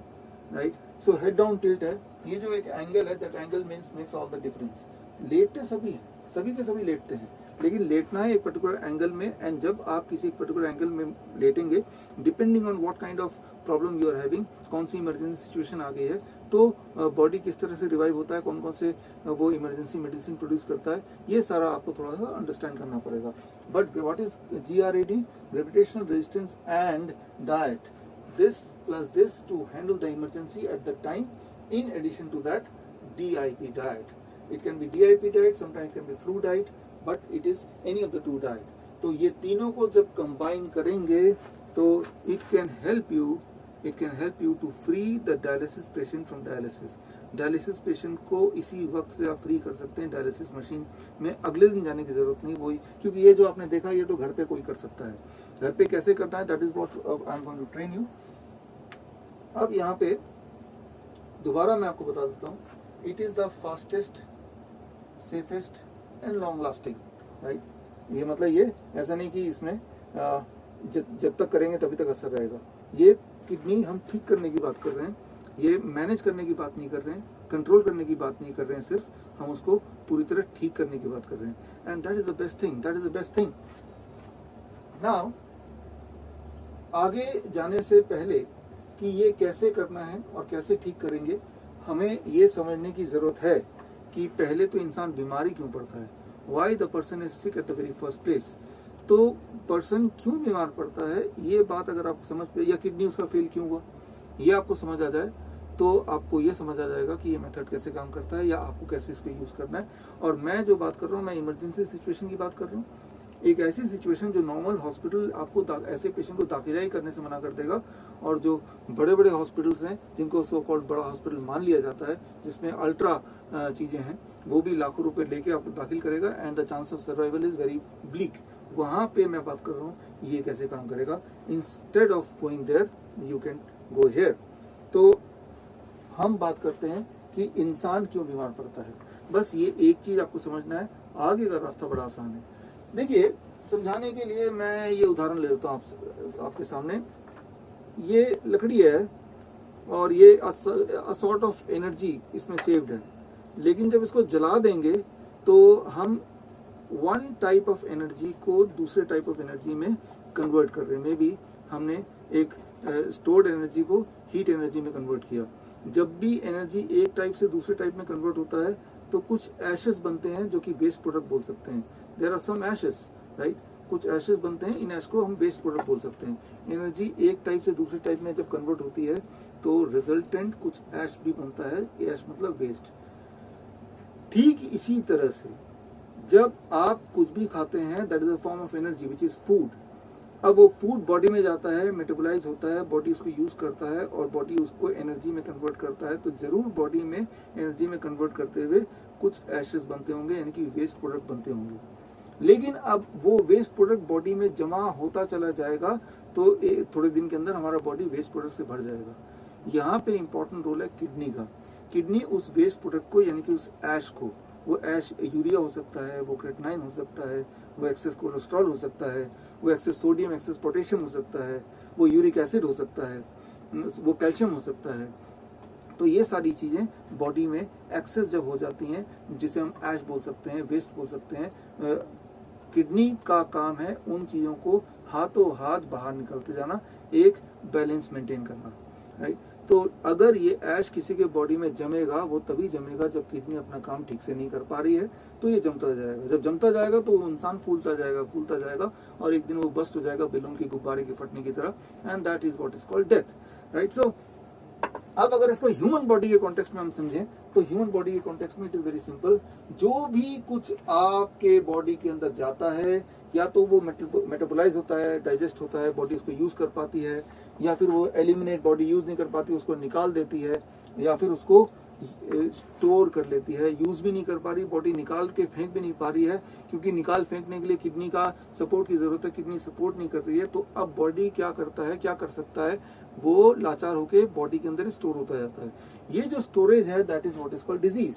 right. So head down tilt है, ये जो एक एंगल है that angle means makes all the difference. लेटते सभी के सभी लेटते हैं, लेकिन लेटना है एक पर्टिकुलर एंगल में, एंड जब आप किसी एक पर्टिकुलर एंगल में लेटेंगे, depending on what kind of problem you are having, कौन सी इमरजेंसी सिचुएशन आ गई है, तो बॉडी किस तरह से रिवाइव होता है, कौन कौन से वो इमरजेंसी मेडिसिन प्रोड्यूस करता है, ये सारा आपको थोड़ा सा अंडरस्टैंड करना पड़ेगा। But what is GRAD, gravitational resistance and diet, this plus this to handle the emergency at the time. In addition to that, DIP diet. It can be DIP diet, sometimes it can be flu diet. but it is any of the two died. तो ये तीनों को जब combine करेंगे तो it can help you to free the dialysis patient from dialysis. Dialysis patient को इसी वक्त से आप फ्री कर सकते हैं डायलिसिस मशीन में, अगले दिन जाने की जरूरत नहीं, वही, क्योंकि ये जो आपने देखा ये तो घर पे कोई कर सकता है। घर पे कैसे करना है, that is what I am going to train you. अब यहाँ पे दोबारा मैं आपको बता देता हूँ, it is the fastest, safest and long lasting, right. ये मतलब ये ऐसा नहीं कि इसमें जब तक करेंगे तभी तक असर रहेगा। ये किडनी हम ठीक करने की बात कर रहे हैं, ये मैनेज करने की बात नहीं कर रहे हैं, कंट्रोल करने की बात नहीं कर रहे हैं, सिर्फ हम उसको पूरी तरह ठीक करने की बात कर रहे हैं। And that is the best thing, that is the best thing. Now आगे जाने से पहले कि ये कैसे करना है और कैसे ठीक करेंगे, हमें ये समझने की जरूरत है कि पहले तो इंसान बीमारी क्यों पड़ता है, why the person is sick at the very first place. तो पर्सन क्यों बीमार पड़ता है, ये बात अगर आप समझ पे, या किडनी उसका फेल क्यों हुआ, ये आपको समझ आ जाए तो आपको ये समझ आ जाएगा कि ये मेथड कैसे काम करता है या आपको कैसे इसको यूज करना है। और मैं जो बात कर रहा हूँ, मैं इमरजेंसी सिचुएशन की बात कर रहा हूँ, एक ऐसी सिचुएशन जो नॉर्मल हॉस्पिटल आपको ऐसे पेशेंट को दाखिला ही करने से मना कर देगा, और जो बड़े बड़े हॉस्पिटल्स हैं जिनको सो कॉल्ड बड़ा हॉस्पिटल मान लिया जाता है, जिसमें अल्ट्रा चीजें हैं, वो भी लाखों रुपए लेके आपको दाखिल करेगा and the chance of survival is very bleak. वहां पे मैं बात कर रहा हूँ ये कैसे काम करेगा। Instead of going there you can go here. तो हम बात करते हैं कि इंसान क्यों बीमार पड़ता है, बस ये एक चीज आपको समझना है, आगे का रास्ता बड़ा आसान है। देखिए, समझाने के लिए मैं ये उदाहरण ले लेता हूँ आपके सामने। ये लकड़ी है और ये सॉर्ट ऑफ एनर्जी इसमें सेव्ड है, लेकिन जब इसको जला देंगे तो हम वन टाइप ऑफ एनर्जी को दूसरे टाइप ऑफ एनर्जी में कन्वर्ट कर रहे हैं। मे बी हमने एक स्टोर्ड एनर्जी को हीट एनर्जी में कन्वर्ट किया। जब भी एनर्जी एक टाइप से दूसरे टाइप में कन्वर्ट होता है तो कुछ एशेस बनते हैं जो कि वेस्ट प्रोडक्ट बोल सकते हैं। There are some ashes, right, कुछ एशेस बनते हैं, इन एश को हम वेस्ट प्रोडक्ट बोल सकते हैं। एनर्जी एक टाइप से दूसरे टाइप में जब कन्वर्ट होती है तो रिजल्टेंट कुछ एश भी बनता है, एश मतलब वेस्ट। ठीक इसी तरह से जब आप कुछ भी खाते हैं, that is a form of energy which is food. अब वो फूड बॉडी में जाता है, मेटाबोलाइज होता है, बॉडी उसको यूज करता है और बॉडी उसको एनर्जी में कन्वर्ट करता है। तो जरूर बॉडी में एनर्जी में कन्वर्ट करते हुए कुछ एशेस बनते होंगे, यानी कि वेस्ट प्रोडक्ट बनते होंगे। लेकिन अब वो वेस्ट प्रोडक्ट बॉडी में जमा होता चला जाएगा तो थोड़े दिन के अंदर हमारा बॉडी वेस्ट प्रोडक्ट से भर जाएगा। यहाँ पे इंपॉर्टेंट रोल है किडनी का। किडनी उस वेस्ट प्रोडक्ट को, यानी कि उस ऐश को, वो ऐश यूरिया हो सकता है, वो क्रेटनाइन हो सकता है, वो एक्सेस कोलेस्ट्रॉल हो सकता है, वो एक्सेस सोडियम, एक्सेस पोटेशियम हो सकता है, वो यूरिक एसिड हो सकता है, वो कैल्शियम हो सकता है। तो ये सारी चीजें बॉडी में एक्सेस जब हो जाती हैं, जिसे हम ऐश बोल सकते हैं, वेस्ट बोल सकते हैं, किडनी का काम है उन चीजों को हाथों हाथ बाहर निकलते जाना, एक बैलेंस मेंटेन करना, राइट। तो अगर ये ऐश किसी के बॉडी में जमेगा, वो तभी जमेगा जब किडनी अपना काम ठीक से नहीं कर पा रही है, तो ये जमता जाएगा। जब जमता जाएगा तो वो इंसान फूलता जाएगा और एक दिन वो बस्ट हो जाएगा बैलून के गुब्बारे के फटने की तरह, and that is what is called death, right. So अब अगर इसको ह्यूमन बॉडी के कॉन्टेक्स्ट में हम समझें तो ह्यूमन बॉडी के कॉन्टेक्स्ट में इट इज वेरी सिंपल। जो भी कुछ आपके बॉडी के अंदर जाता है, या तो वो मेटाबोलाइज होता है, डाइजेस्ट होता है, बॉडी उसको यूज कर पाती है, या फिर वो एलिमिनेट, बॉडी यूज नहीं कर पाती, उसको निकाल देती है, या फिर उसको स्टोर कर लेती है। यूज भी नहीं कर पा रही बॉडी, निकाल के फेंक भी नहीं पा रही है, क्योंकि निकाल फेंकने के लिए किडनी का सपोर्ट की जरूरत है, किडनी सपोर्ट नहीं कर रही है। तो अब बॉडी क्या करता है, क्या कर सकता है, वो लाचार होके बॉडी के अंदर स्टोर होता जाता है। ये जो स्टोरेज है, that is what is called disease.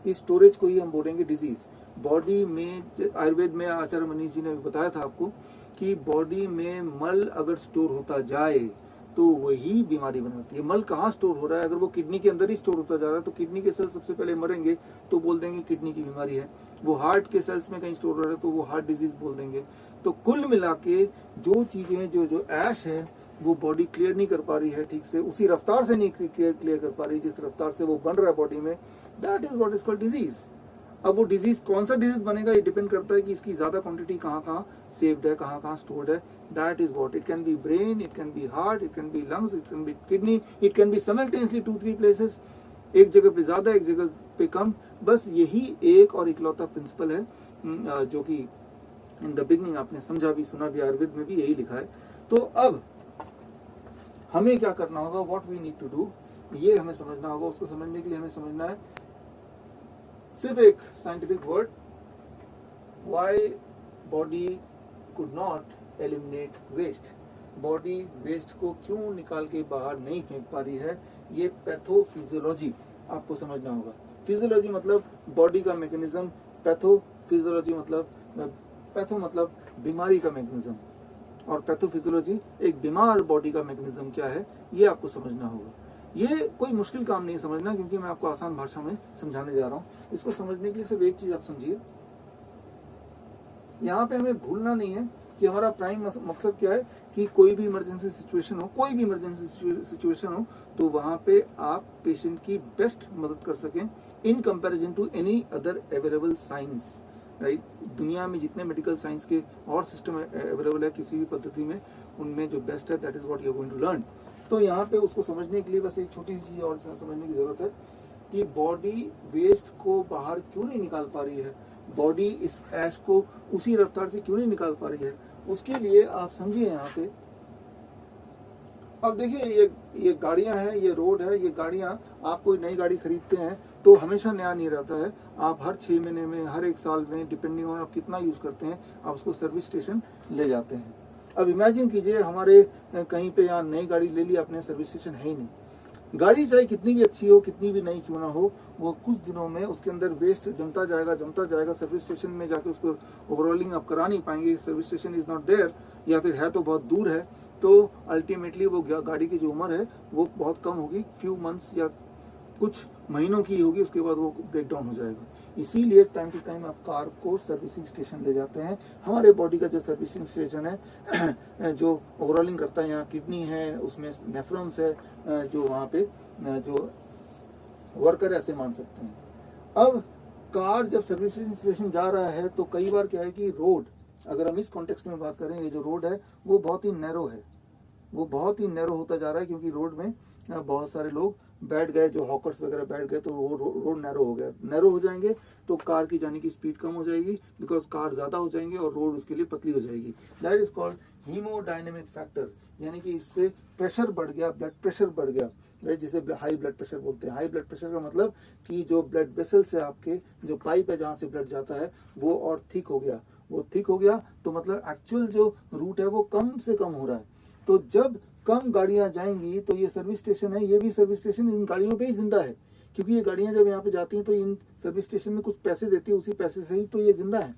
इस स्टोरेज को ही हम बोलेंगे डिजीज। बॉडी में, आयुर्वेद में आचार्य मनीष जी ने बताया था आपको कि बॉडी में मल अगर स्टोर होता जाए तो वही बीमारी बनाती है। मल कहाँ स्टोर हो रहा है, अगर वो किडनी के अंदर ही स्टोर होता जा रहा है तो किडनी के सेल सबसे पहले मरेंगे, तो बोल देंगे किडनी की बीमारी है। वो हार्ट के सेल्स में कहीं स्टोर हो रहा है तो वो हार्ट डिजीज बोल देंगे। तो कुल मिला के जो चीजें, जो ऐश है, वो बॉडी क्लियर नहीं कर पा रही है ठीक से, उसी रफ्तार से नहीं क्लियर कर पा रही जिस रफ्तार से वो बन रहा है बॉडी में, that is what is called disease. अब वो डिजीज कौन सा डिजीज बनेगा, ये डिपेंड करता है कि इसकी ज्यादा क्वांटिटी कहाँ कहाँ सेव्ड है, कहाँ कहाँ स्टोर्ड है। That is what, it can be brain, it can be heart, it can be lungs, it can be kidney, it can be simultaneously 2-3 places, एक जगह पे ज्यादा, एक जगह पे कम। बस यही एक और इकलौता प्रिंसिपल है जो कि इन द बिगनिंग आपने समझा भी सुना भी, आयुर्वेद में भी यही लिखा है। तो अब हमें क्या करना होगा, what we need to do, ये हमें समझना होगा। उसको समझने के लिए हमें समझना है सिर्फ एक scientific word, why body could not eliminate waste. Body waste को क्यों निकाल के बाहर नहीं फेंक पा रही है, ये पैथोफिजियोलॉजी आपको समझना होगा। फिजियोलॉजी मतलब बॉडी का मैकेनिज्म, पैथोफिजियोलॉजी मतलब पैथो मतलब बीमारी का मैकेनिज्म, और पैथोफिजियोलॉजी एक बीमार बॉडी का मैकेनिज्म क्या है, ये आपको समझना होगा। ये कोई मुश्किल काम नहीं समझना, क्योंकि मैं आपको आसान भाषा में समझाने जा रहा हूँ। इसको समझने के लिए सिर्फ एक चीज आप समझिए, यहाँ पे हमें भूलना नहीं है कि हमारा प्राइम मकसद क्या है कि कोई भी इमरजेंसी सिचुएशन हो, कोई भी इमरजेंसी सिचुएशन हो, तो वहां पे आप पेशेंट की बेस्ट मदद कर सकें in comparison to any other available science, right. दुनिया में जितने मेडिकल साइंस के और सिस्टम अवेलेबल है किसी भी पद्धति में, उनमें जो बेस्ट है that is what you are going to learn. तो यहाँ पे उसको समझने के लिए बस एक छोटी सी चीज और समझने की जरूरत है कि बॉडी वेस्ट को बाहर क्यों नहीं निकाल पा रही है, बॉडी इस ऐश को उसी रफ्तार से क्यों नहीं निकाल पा रही है। उसके लिए आप समझिए यहाँ पे, अब देखिए ये गाड़ियां हैं, ये रोड है, ये गाड़ियां, आप कोई नई गाड़ी खरीदते हैं तो हमेशा नया नहीं रहता है। आप हर 6 महीने में, हर 1 साल में, डिपेंडिंग ऑन आप कितना यूज करते हैं, आप उसको सर्विस स्टेशन ले जाते हैं। अब इमेजिन कीजिए हमारे कहीं पे यहाँ नई गाड़ी ले ली आपने, सर्विस स्टेशन है ही नहीं। गाड़ी चाहे कितनी भी अच्छी हो, कितनी भी नई क्यों ना हो, वो कुछ दिनों में उसके अंदर वेस्ट जमता जाएगा। सर्विस स्टेशन में जाके उसको ओवरऑलिंग आप करा नहीं पाएंगे, service station is not there, या फिर है तो बहुत दूर है, तो अल्टीमेटली वो गाड़ी की जो उम्र है वो बहुत कम होगी, फ्यू मंथ्स या कुछ महीनों की होगी, उसके बाद वो ब्रेक डाउन हो जाएगा। इसीलिए टाइम टू टाइम आप कार को सर्विसिंग स्टेशन ले जाते हैं। हमारे बॉडी का जो सर्विसिंग स्टेशन है जो ओवरऑलिंग करता है, यहाँ किडनी है, उसमें नेफ्रॉन्स है, जो वहाँ पे जो वर्कर ऐसे मान सकते हैं। अब कार जब सर्विसिंग स्टेशन जा रहा है तो कई बार क्या है कि रोड, अगर हम इस कॉन्टेक्स्ट में बात करें, ये जो रोड है वो बहुत ही नैरो है, वो बहुत ही नैरो होता जा रहा है, क्योंकि रोड में बहुत सारे लोग बैठ गए, जो हॉकर्स वगैरह बैठ गए, तो वो रोड नैरो हो गया। नैरो हो जाएंगे तो कार की जाने की स्पीड कम हो जाएगी, बिकॉज कार ज्यादा हो जाएंगे और रोड उसके लिए पतली हो जाएगी। That is called haemodynamic factor, यानी कि इससे प्रेशर बढ़ गया, ब्लड प्रेशर बढ़ गया, राइट, जिसे हाई ब्लड प्रेशर बोलते हैं। हाई ब्लड प्रेशर का मतलब कि जो ब्लड वेसल्स है, आपके जो पाइप है जहाँ से ब्लड जाता है, वो और थिक हो गया। वो थिक हो गया तो मतलब एक्चुअल जो रूट है वो कम से कम हो रहा है। तो जब कम गाड़ियां जाएंगी तो ये सर्विस स्टेशन है, ये भी सर्विस स्टेशन इन गाड़ियों पे ही जिंदा है, क्योंकि ये गाड़ियां जब यहाँ पे जाती हैं तो इन सर्विस स्टेशन में कुछ पैसे देती है, उसी पैसे से ही तो ये जिंदा है।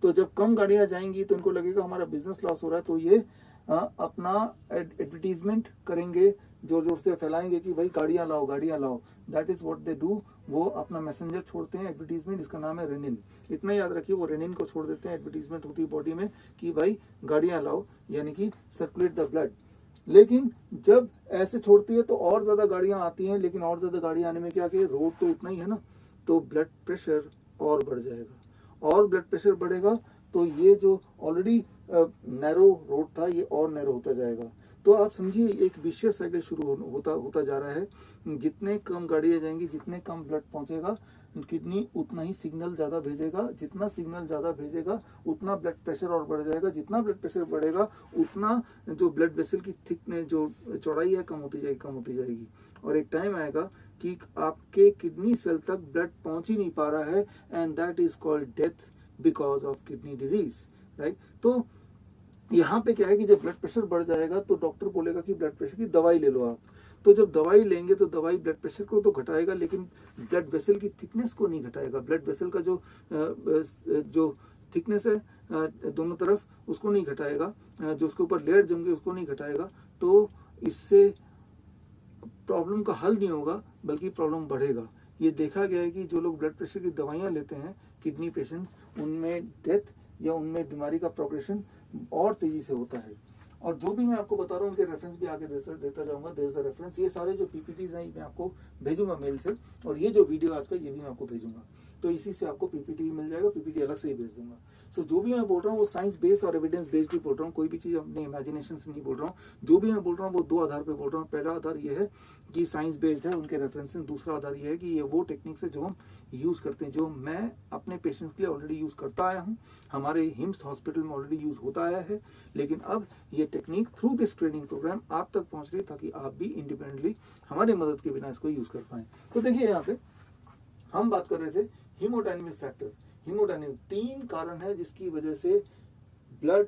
तो जब कम गाड़ियां जाएंगी तो इनको लगेगा हमारा बिजनेस लॉस हो रहा है, तो ये अपना एडवर्टीजमेंट करेंगे, जोर जोर से फैलाएंगे कि भाई गाड़ियां लाओ, गाड़ियां लाओ। That is what they do. वो अपना मैसेंजर छोड़ते हैं, एडवर्टीजमेंट, इसका नाम है रेनिन। इतना याद रखिए, वो रेनिन को छोड़ देते हैं, एडवर्टीजमेंट होती है बॉडी में कि भाई गाड़ियां लाओ, यानी कि सर्कुलेट द ब्लड। लेकिन जब ऐसे छोड़ती है तो और ज्यादा गाड़ियां आती हैं, लेकिन और ज्यादा गाड़ियां आने में क्या कि रोड तो उतना ही है ना, तो ब्लड प्रेशर और बढ़ जाएगा, और ब्लड प्रेशर बढ़ेगा तो ये जो ऑलरेडी नैरो रोड था ये और नैरो होता जाएगा। तो आप समझिए एक विशियस साइकिल शुरू होता जा रहा है। जितने कम गाड़ियां जाएंगी, जितने कम ब्लड पहुंचेगा, किडनी उतना ही सिग्नल ज्यादा भेजेगा, जितना सिग्नल ज्यादा भेजेगा उतना ब्लड प्रेशर और बढ़ जाएगा, जितना ब्लड प्रेशर बढ़ेगा उतना जो ब्लड वेसल की थिकनेस, जो चौड़ाई है, कम होती जाएगी। और एक टाइम आएगा कि आपके किडनी सेल तक ब्लड पहुंच ही नहीं पा रहा है, and that is called death because of kidney disease, right. तो यहाँ पे क्या है कि जब ब्लड प्रेशर बढ़ जाएगा तो डॉक्टर बोलेगा कि ब्लड प्रेशर की दवाई ले लो आप। तो जब दवाई लेंगे तो दवाई ब्लड प्रेशर को तो घटाएगा, लेकिन ब्लड वेसल की थिकनेस को नहीं घटाएगा। ब्लड वेसल का जो थिकनेस है दोनों तरफ, उसको नहीं घटाएगा, जो उसके ऊपर लेयर जम गई उसको नहीं घटाएगा। तो इससे प्रॉब्लम का हल नहीं होगा, बल्कि प्रॉब्लम बढ़ेगा। ये देखा गया है कि जो लोग ब्लड प्रेशर की दवाइयाँ लेते हैं, किडनी पेशेंट्स, उनमें डेथ या उनमें बीमारी का प्रोग्रेशन और तेजी से होता है। और जो भी मैं आपको बता रहा हूँ उनके रेफरेंस भी आगे देता जाऊंगा। There is a reference. ये सारे जो पीपीटीज हैं मैं आपको भेजूंगा मेल से, और ये जो वीडियो आज का ये भी मैं आपको भेजूंगा। तो इसी से आपको पीपीटी भी मिल जाएगा, पीपीटी अलग से ही भेज दूंगा। सो जो भी मैं बोल रहा हूँ वो साइंस बेस्ड और एविडेंस बेस्ड ही बोल रहा हूँ, कोई भी चीज़ अपने इमेजिनेशन से नहीं बोल रहा हूँ। जो भी मैं बोल रहा हूँ वो दो आधार पे बोल रहा हूँ। पहला आधार ये है कि साइंस बेस्ड है, उनके रेफरेंस। दूसरा आधार ये है कि ये वो टेक्निक्स है जो हम यूज़ करते हैं, जो मैं अपने पेशेंट्स के लिए ऑलरेडी यूज़ करता आया हूँ, हमारे हिम्स हॉस्पिटल में ऑलरेडी यूज़ होता आया है, लेकिन अब ये technique through this training program आप तक पहुँच रही है ताकि आप भी इंडिपेंडेंटली हमारे मदद के बिना इसको यूज़ कर पाएँ। तो देखिए यहाँ पे हम बात कर रहे थे हीमोडायनेमिक फैक्टर। हीमोडायनेमिक 3 कारण है जिसकी वजह से ब्लड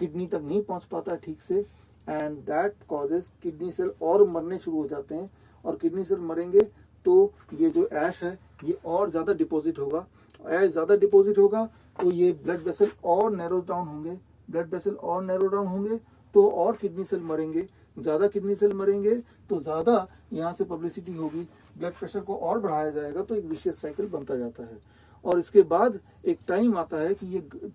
किडनी तक नहीं पहुंच पाता ठीक से, and that causes kidney cell और मरने शुरू हो जाते हैं, और किडनी सेल मरेंगे तो ये जो ऐश है ये और ज़्यादा डिपॉजिट होगा, ऐश ज़्यादा डिपॉजिट होगा तो ये ब्लड वेसल और नैरो डाउन होंगे, ब्लड वेसल और नैरो डाउन होंगे तो और किडनी सेल मरेंगे, ज़्यादा किडनी सेल मरेंगे तो ज़्यादा यहाँ से पब्लिसिटी होगी, ब्लड प्रेशर को और बढ़ाया जाएगा, तो एक विशेष साइकिल बनता जाता है। और इसके बाद एक टाइम आता है कि ये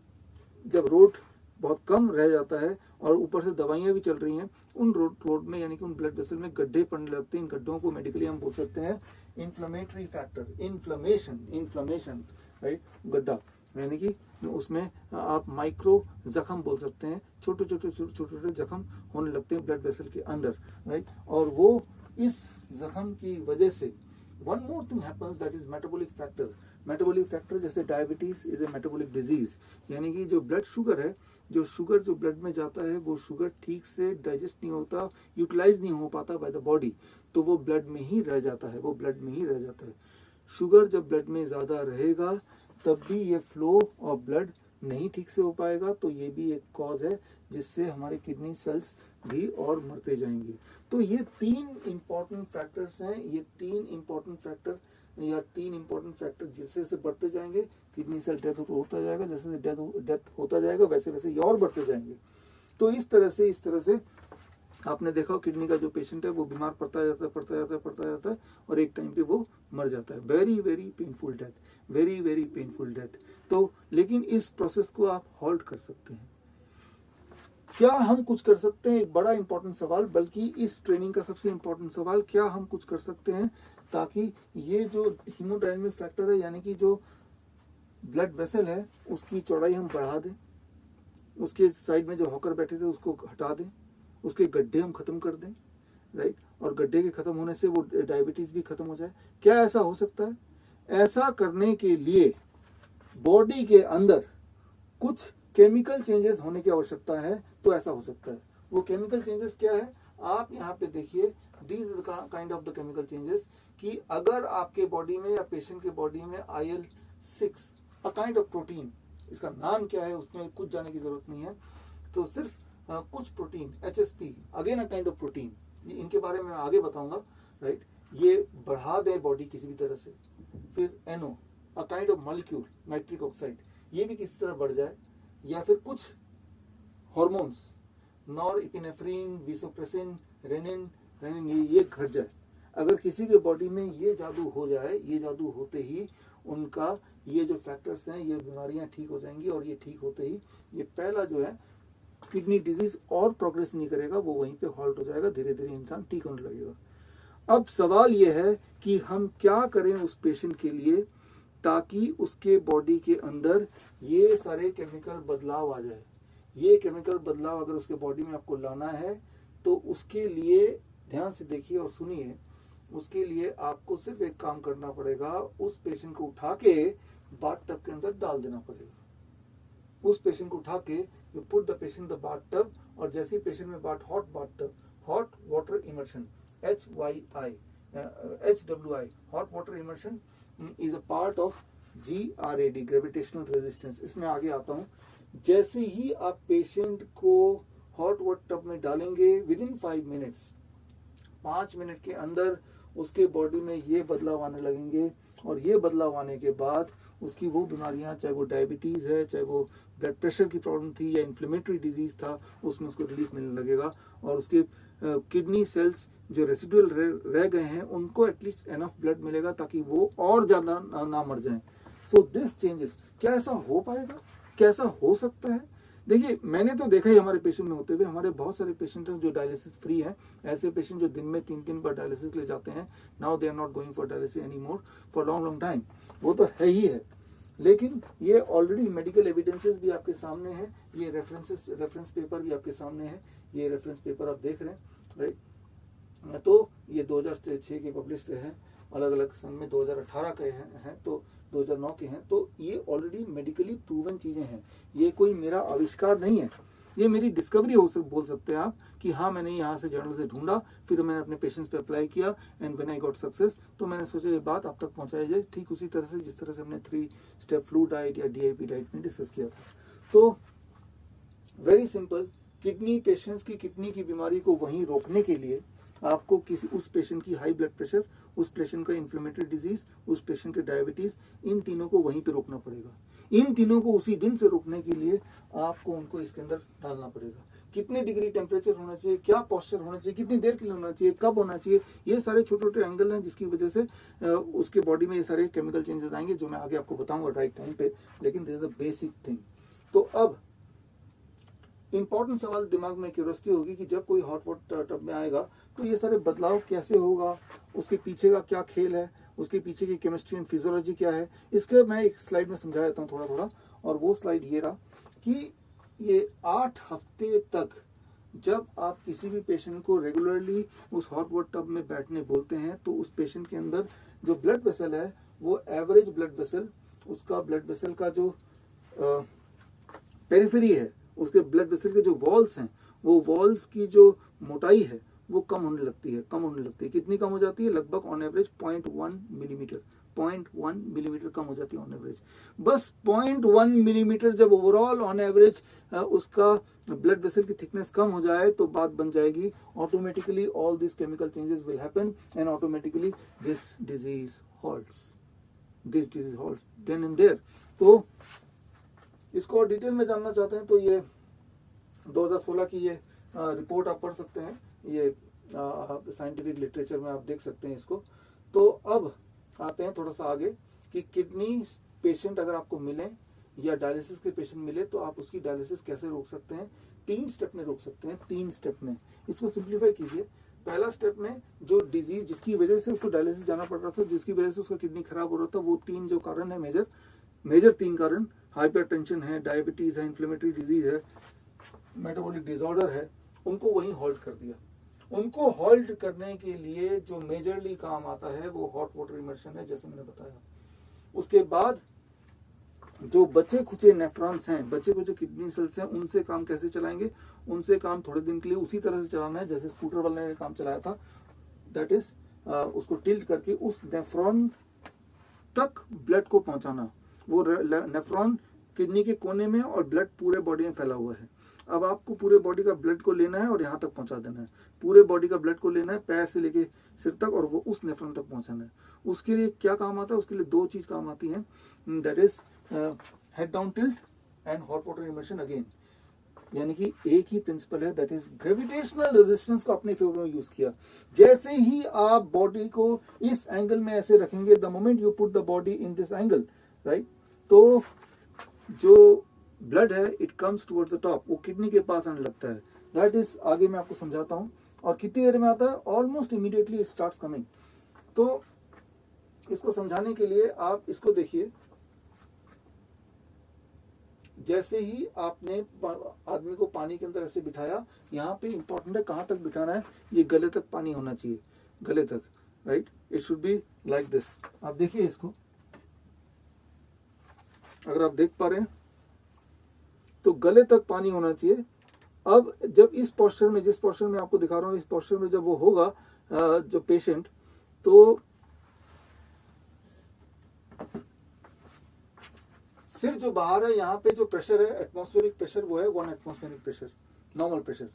जब रोड बहुत कम रह जाता है और ऊपर से दवाइयाँ भी चल रही हैं, उन रोड में यानी कि उन ब्लड वेसल में गड्ढे पड़ने लगते हैं। इन गड्ढों को मेडिकली हम बोल सकते हैं इन्फ्लेमेटरी फैक्टर, इन्फ्लेमेशन राइट, गड्ढा यानी कि उसमें आप माइक्रो जख्म बोल सकते हैं, छोटे छोटे जख्म होने लगते हैं ब्लड वेसल के अंदर राइट। और वो इस जख्म की वजह से one more thing happens, that is metabolic factor. Metabolic factor जैसे diabetes is a metabolic disease, यानी कि जो ब्लड शुगर है, जो शुगर जो ब्लड में जाता है वो शुगर ठीक से डाइजेस्ट नहीं होता, यूटिलाइज नहीं हो पाता बाय द बॉडी, तो वो ब्लड में ही रह जाता है, वो ब्लड में ही रह जाता है। शुगर जब ब्लड में ज़्यादा रहेगा तब भी ये फ्लो ऑफ ब्लड नहीं ठीक से हो पाएगा, तो ये भी एक कॉज है जिससे हमारे किडनी सेल्स भी और मरते जाएंगे। तो ये 3 इम्पॉर्टेंट फैक्टर्स हैं, ये 3 इम्पॉर्टेंट फैक्टर या 3 इम्पॉर्टेंट फैक्टर जैसे जैसे बढ़ते जाएंगे किडनी सेल डेथ होता जाएगा, जैसे जैसे डेथ होता जाएगा वैसे वैसे ये और बढ़ते जाएंगे। तो इस तरह से आपने देखा किडनी का जो पेशेंट है वो बीमार पड़ता जाता है और एक टाइम पे वो मर जाता है। Very very painful death, very very painful death. तो लेकिन इस प्रोसेस को आप हॉल्ट कर सकते हैं। क्या हम कुछ कर सकते हैं? एक बड़ा इंपॉर्टेंट सवाल, बल्कि इस ट्रेनिंग का सबसे इंपॉर्टेंट सवाल, क्या हम कुछ कर सकते हैं ताकि ये जो हीमोडायनेमिक फैक्टर है यानी कि जो ब्लड वेसल है उसकी चौड़ाई हम बढ़ा दें, उसके साइड में जो हॉकर बैठे थे उसको हटा दें, उसके गड्ढे हम खत्म कर दें राइट, और गड्ढे के खत्म होने से वो डायबिटीज भी खत्म हो जाए। क्या ऐसा हो सकता है? ऐसा करने के लिए बॉडी के अंदर कुछ केमिकल चेंजेस होने की आवश्यकता है, तो ऐसा हो सकता है। वो केमिकल चेंजेस क्या है आप यहाँ पे देखिए, these kind of the chemical changes, कि अगर आपके बॉडी में या पेशेंट के बॉडी में IL-6 a kind of protein, इसका नाम क्या है उसमें कुछ जाने की जरूरत नहीं है, तो सिर्फ कुछ protein HSP again a kind of protein, इनके बारे में आगे बताऊंगा राइट, ये बढ़ा दे बॉडी किसी भी तरह से। फिर NO a kind of molecule nitric oxide, ये भी किसी तरह बढ़ जाए, या फिर कुछ हॉर्मोन्स नॉरएपिनेफ्रिन, विसोप्रेसिन, रेनिन ये घट जाए। अगर किसी के बॉडी में ये जादू हो जाए, ये जादू होते ही उनका ये जो फैक्टर्स हैं ये बीमारियां ठीक हो जाएंगी, और ये ठीक होते ही ये पहला जो है किडनी डिजीज और प्रोग्रेस नहीं करेगा, वो वहीं पे हॉल्ट हो जाएगा, धीरे धीरे इंसान ठीक होने लगेगा। अब सवाल ये है कि हम क्या करें उस पेशेंट के लिए ताकि उसके बॉडी के अंदर ये सारे केमिकल बदलाव आ जाए। ये केमिकल बदलाव अगर उसके बॉडी में आपको लाना है तो उसके लिए ध्यान से देखिए और सुनिए, उसके लिए आपको सिर्फ एक काम करना पड़ेगा, उस पेशेंट को उठा के बाथ टब के अंदर डाल देना पड़ेगा। उस पेशेंट को उठा के you put the patient the bath tub, और जैसे ही पेशेंट में hot bath tub, hot water immersion, HWI, hot water immersion is a part of GRAD, gravitational resistance. इसमें आगे आता हूँ। जैसे ही आप पेशेंट को हॉट वाटर टब में डालेंगे, विद इन 5 मिनट्स, 5 मिनट के अंदर उसके बॉडी में ये बदलाव आने लगेंगे, और ये बदलाव आने के बाद उसकी वो बीमारियां, चाहे वो डायबिटीज है, चाहे वो ब्लड प्रेशर की प्रॉब्लम थी या इन्फ्लेमेटरी डिजीज था, उसमें उसको रिलीफ मिलने लगेगा, और उसके किडनी सेल्स जो रेसिडुअल रह गए हैं उनको एटलीस्ट एनफ ब्लड मिलेगा ताकि वो और ज्यादा ना मर जाएं। सो दिस चेंजेस, क्या ऐसा हो पाएगा? क्या ऐसा हो सकता है? देखिए मैंने तो देखा ही हमारे पेशेंट में होते हुए, हमारे बहुत सारे पेशेंट हैं जो डायलिसिस फ्री हैं, ऐसे पेशेंट जो दिन में 3-3 बार डायलिसिस के लिए जाते हैं, now they are not going for dialysis any more for long long time, वो तो है ही है। लेकिन ये ऑलरेडी मेडिकल एविडेंसेस भी आपके सामने हैं, ये रेफरेंस पेपर भी आपके सामने है, ये रेफरेंस पेपर आप देख रहे हैं, राइट। तो ये 2006 के पब्लिश्ड हैं, अलग अलग सन में 2018 के हैं तो 2009 के हैं, तो ये ऑलरेडी मेडिकली प्रूवन चीज़ें हैं, ये कोई मेरा आविष्कार नहीं है, ये मेरी डिस्कवरी बोल सकते हैं आप कि हाँ मैंने यहाँ से जर्नल से ढूंढा, फिर मैंने अपने पेशेंट्स पे अप्लाई किया and when I got success, तो मैंने सोचा ये बात आप तक पहुँचाई जाए, ठीक उसी तरह से जिस तरह से हमने 3 स्टेप फ्लू डाइट या DIP डाइट में डिस्कस किया था। तो वेरी सिंपल, किडनी पेशेंट्स की किडनी की बीमारी को वहीं रोकने के लिए आपको किसी उस पेशेंट की हाई ब्लड प्रेशर, उस पेशेंट का इन्फ्लेमेटरी डिजीज, उस पेशेंट के डायबिटीज, इन तीनों को वहीं पे रोकना पड़ेगा। इन तीनों को उसी दिन से रोकने के लिए आपको उनको इसके अंदर डालना पड़ेगा। कितनी डिग्री टेम्परेचर होना चाहिए, क्या पोस्चर होना चाहिए, कितनी देर के लिए होना चाहिए, कब होना चाहिए, ये सारे छोटे छोटे एंगल हैं जिसकी वजह से उसके बॉडी में ये सारे केमिकल चेंजेस आएंगे जो मैं आगे आपको बताऊंगा राइट टाइम पे, लेकिन this is the basic thing. तो अब इंपॉर्टेंट सवाल दिमाग में क्यूरियोसिटी होगी कि जब कोई हॉट वाटर टब में आएगा तो ये सारे बदलाव कैसे होगा, उसके पीछे का क्या खेल है, उसके पीछे की केमिस्ट्री एंड फिजियोलॉजी क्या है, इसके मैं एक स्लाइड में समझा देता हूँ थोड़ा थोड़ा। और वो स्लाइड ये रहा कि ये 8 हफ्ते तक जब आप किसी भी पेशेंट को रेगुलरली उस हॉट वाटर टब में बैठने बोलते हैं तो उस पेशेंट के अंदर जो ब्लड वेसल है वो एवरेज ब्लड वेसल, उसका ब्लड वेसल का जो पेरिफेरी है, उसके ब्लड वेसल के जो वॉल्स हैं, वो वॉल्स की जो मोटाई है वो कम होने लगती है। कितनी कम हो जाती है? लगभग ऑन एवरेज 0.1 मिलीमीटर, 0.1 मिलीमीटर कम हो जाती है ऑन एवरेज। बस 0.1 मिलीमीटर जब ओवरऑल ऑन एवरेज उसका ब्लड वेसल की थिकनेस कम हो जाए तो बात बन जाएगी, automatically all this chemical changes will happen and automatically this disease halts then and there. तो इसको और डिटेल में जानना चाहते हैं तो ये 2016 की ये रिपोर्ट आप पढ़ सकते हैं, ये साइंटिफिक लिटरेचर में आप देख सकते हैं इसको। तो अब आते हैं थोड़ा सा आगे कि किडनी पेशेंट अगर आपको मिले या डायलिसिस के पेशेंट मिले तो आप उसकी डायलिसिस कैसे रोक सकते हैं। 3 स्टेप में रोक सकते हैं, 3 स्टेप में। इसको सिंप्लीफाई कीजिए। पहला स्टेप में जो डिजीज जिसकी वजह से उसको डायलिसिस जाना पड़ रहा था, जिसकी वजह से उसका किडनी खराब हो रहा था, वो 3 जो कारण है मेजर 3 कारण, हाइपरटेंशन है, डायबिटीज है, इन्फ्लेमेटरी डिजीज है, मेटाबॉलिक डिसऑर्डर है, उनको वहीं होल्ड कर दिया। उनको होल्ड करने के लिए जो मेजरली काम आता है वो हॉट वाटर इमर्शन है, जैसे मैंने बताया। उसके बाद जो बचे खुचे नेफ्रॉन्स हैं, बचे खुचे किडनी सेल्स हैं, उनसे काम कैसे चलाएंगे? उनसे काम थोड़े दिन के लिए उसी तरह से चलाना है जैसे स्कूटर वाले ने काम चलाया था, दैट इज उसको टिल्ट करके उस नेफ्रॉन तक ब्लड को पहुंचाना। वो नेफ्रॉन किडनी के कोने में और ब्लड पूरे बॉडी में फैला हुआ है। अब आपको पूरे बॉडी का ब्लड को लेना है और यहाँ तक पहुंचा देना है। पूरे बॉडी का ब्लड को लेना है पैर से लेके सिर तक और वो उस नेफ्रॉन तक पहुंचाना है। उसके लिए क्या काम आता है? उसके लिए 2 चीज काम आती हैं, that is head down tilt and hot water immersion again. यानी कि एक ही प्रिंसिपल है, दैट इज ग्रेविटेशनल रेजिस्टेंस को अपने फेवर में यूज किया। जैसे ही आप बॉडी को इस एंगल में ऐसे रखेंगे, the moment you put the body in this angle, right, तो जो ब्लड है it comes towards the top, वो किडनी के पास आने लगता है। दैट इज, आगे मैं आपको समझाता हूँ। और कितनी देर में आता है? Almost immediately it starts coming. तो इसको समझाने के लिए आप इसको देखिए। जैसे ही आपने आदमी को पानी के अंदर ऐसे बिठाया, यहाँ पे इंपॉर्टेंट है कहाँ तक बिठाना है, ये गले तक पानी होना चाहिए, गले तक, right, it should be like this. आप देखिए इसको, अगर आप देख पा रहे हैं तो गले तक पानी होना चाहिए। अब जब इस पोस्चर में, जिस पोस्चर में आपको दिखा रहा हूं, इस पोस्चर में जब वो होगा जो पेशेंट, तो सिर जो बाहर है, यहाँ पे जो प्रेशर है एटमॉस्फेरिक प्रेशर, वो है 1 एटमॉस्फेरिक प्रेशर, नॉर्मल प्रेशर।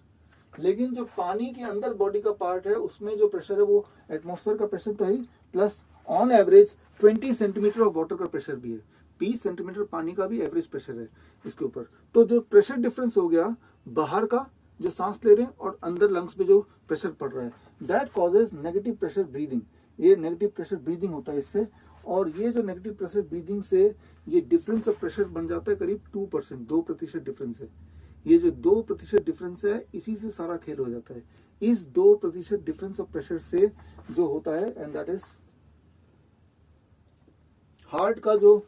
लेकिन जो पानी के अंदर बॉडी का पार्ट है उसमें जो प्रेशर है वो एटमॉस्फेयर का प्रेशर तो है, plus on average 20 centimetre of water का प्रेशर भी है। 20 सेंटीमीटर पानी का भी एवरेज प्रेशर है इसके ऊपर। तो जो प्रेशर डिफरेंस हो गया बाहर का, जो सांस ले रहे हैं, और अंदर लंग्स पे जो प्रेशर पड़ रहा है, that causes negative pressure breathing. ये नेगेटिव प्रेशर ब्रीदिंग होता है इससे, और ये जो नेगेटिव प्रेशर ब्रीदिंग से ये डिफरेंस ऑफ प्रेशर बन जाता है करीब 2%, 2% डिफरेंस है। ये जो 2% डिफरेंस है, इसी से सारा खेल हो जाता है। इस 2% डिफरेंस ऑफ प्रेशर से जो होता है, एंड दैट इज हार्ट का जो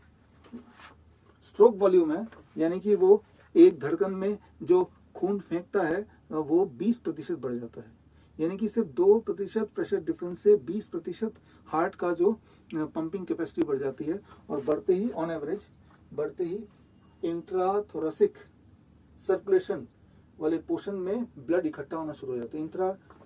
स्ट्रोक वॉल्यूम है, यानी कि वो एक धड़कन में जो खून फेंकता है वो 20% बढ़ जाता है। यानी कि सिर्फ 2% प्रेशर डिफरेंस से 20% हार्ट का जो पंपिंग कैपेसिटी बढ़ जाती है, और बढ़ते ही ऑन एवरेज बढ़ते ही इंट्राथोरेसिक सर्कुलेशन वाले पोर्शन में ब्लड इकट्ठा होना शुरू हो जाता है।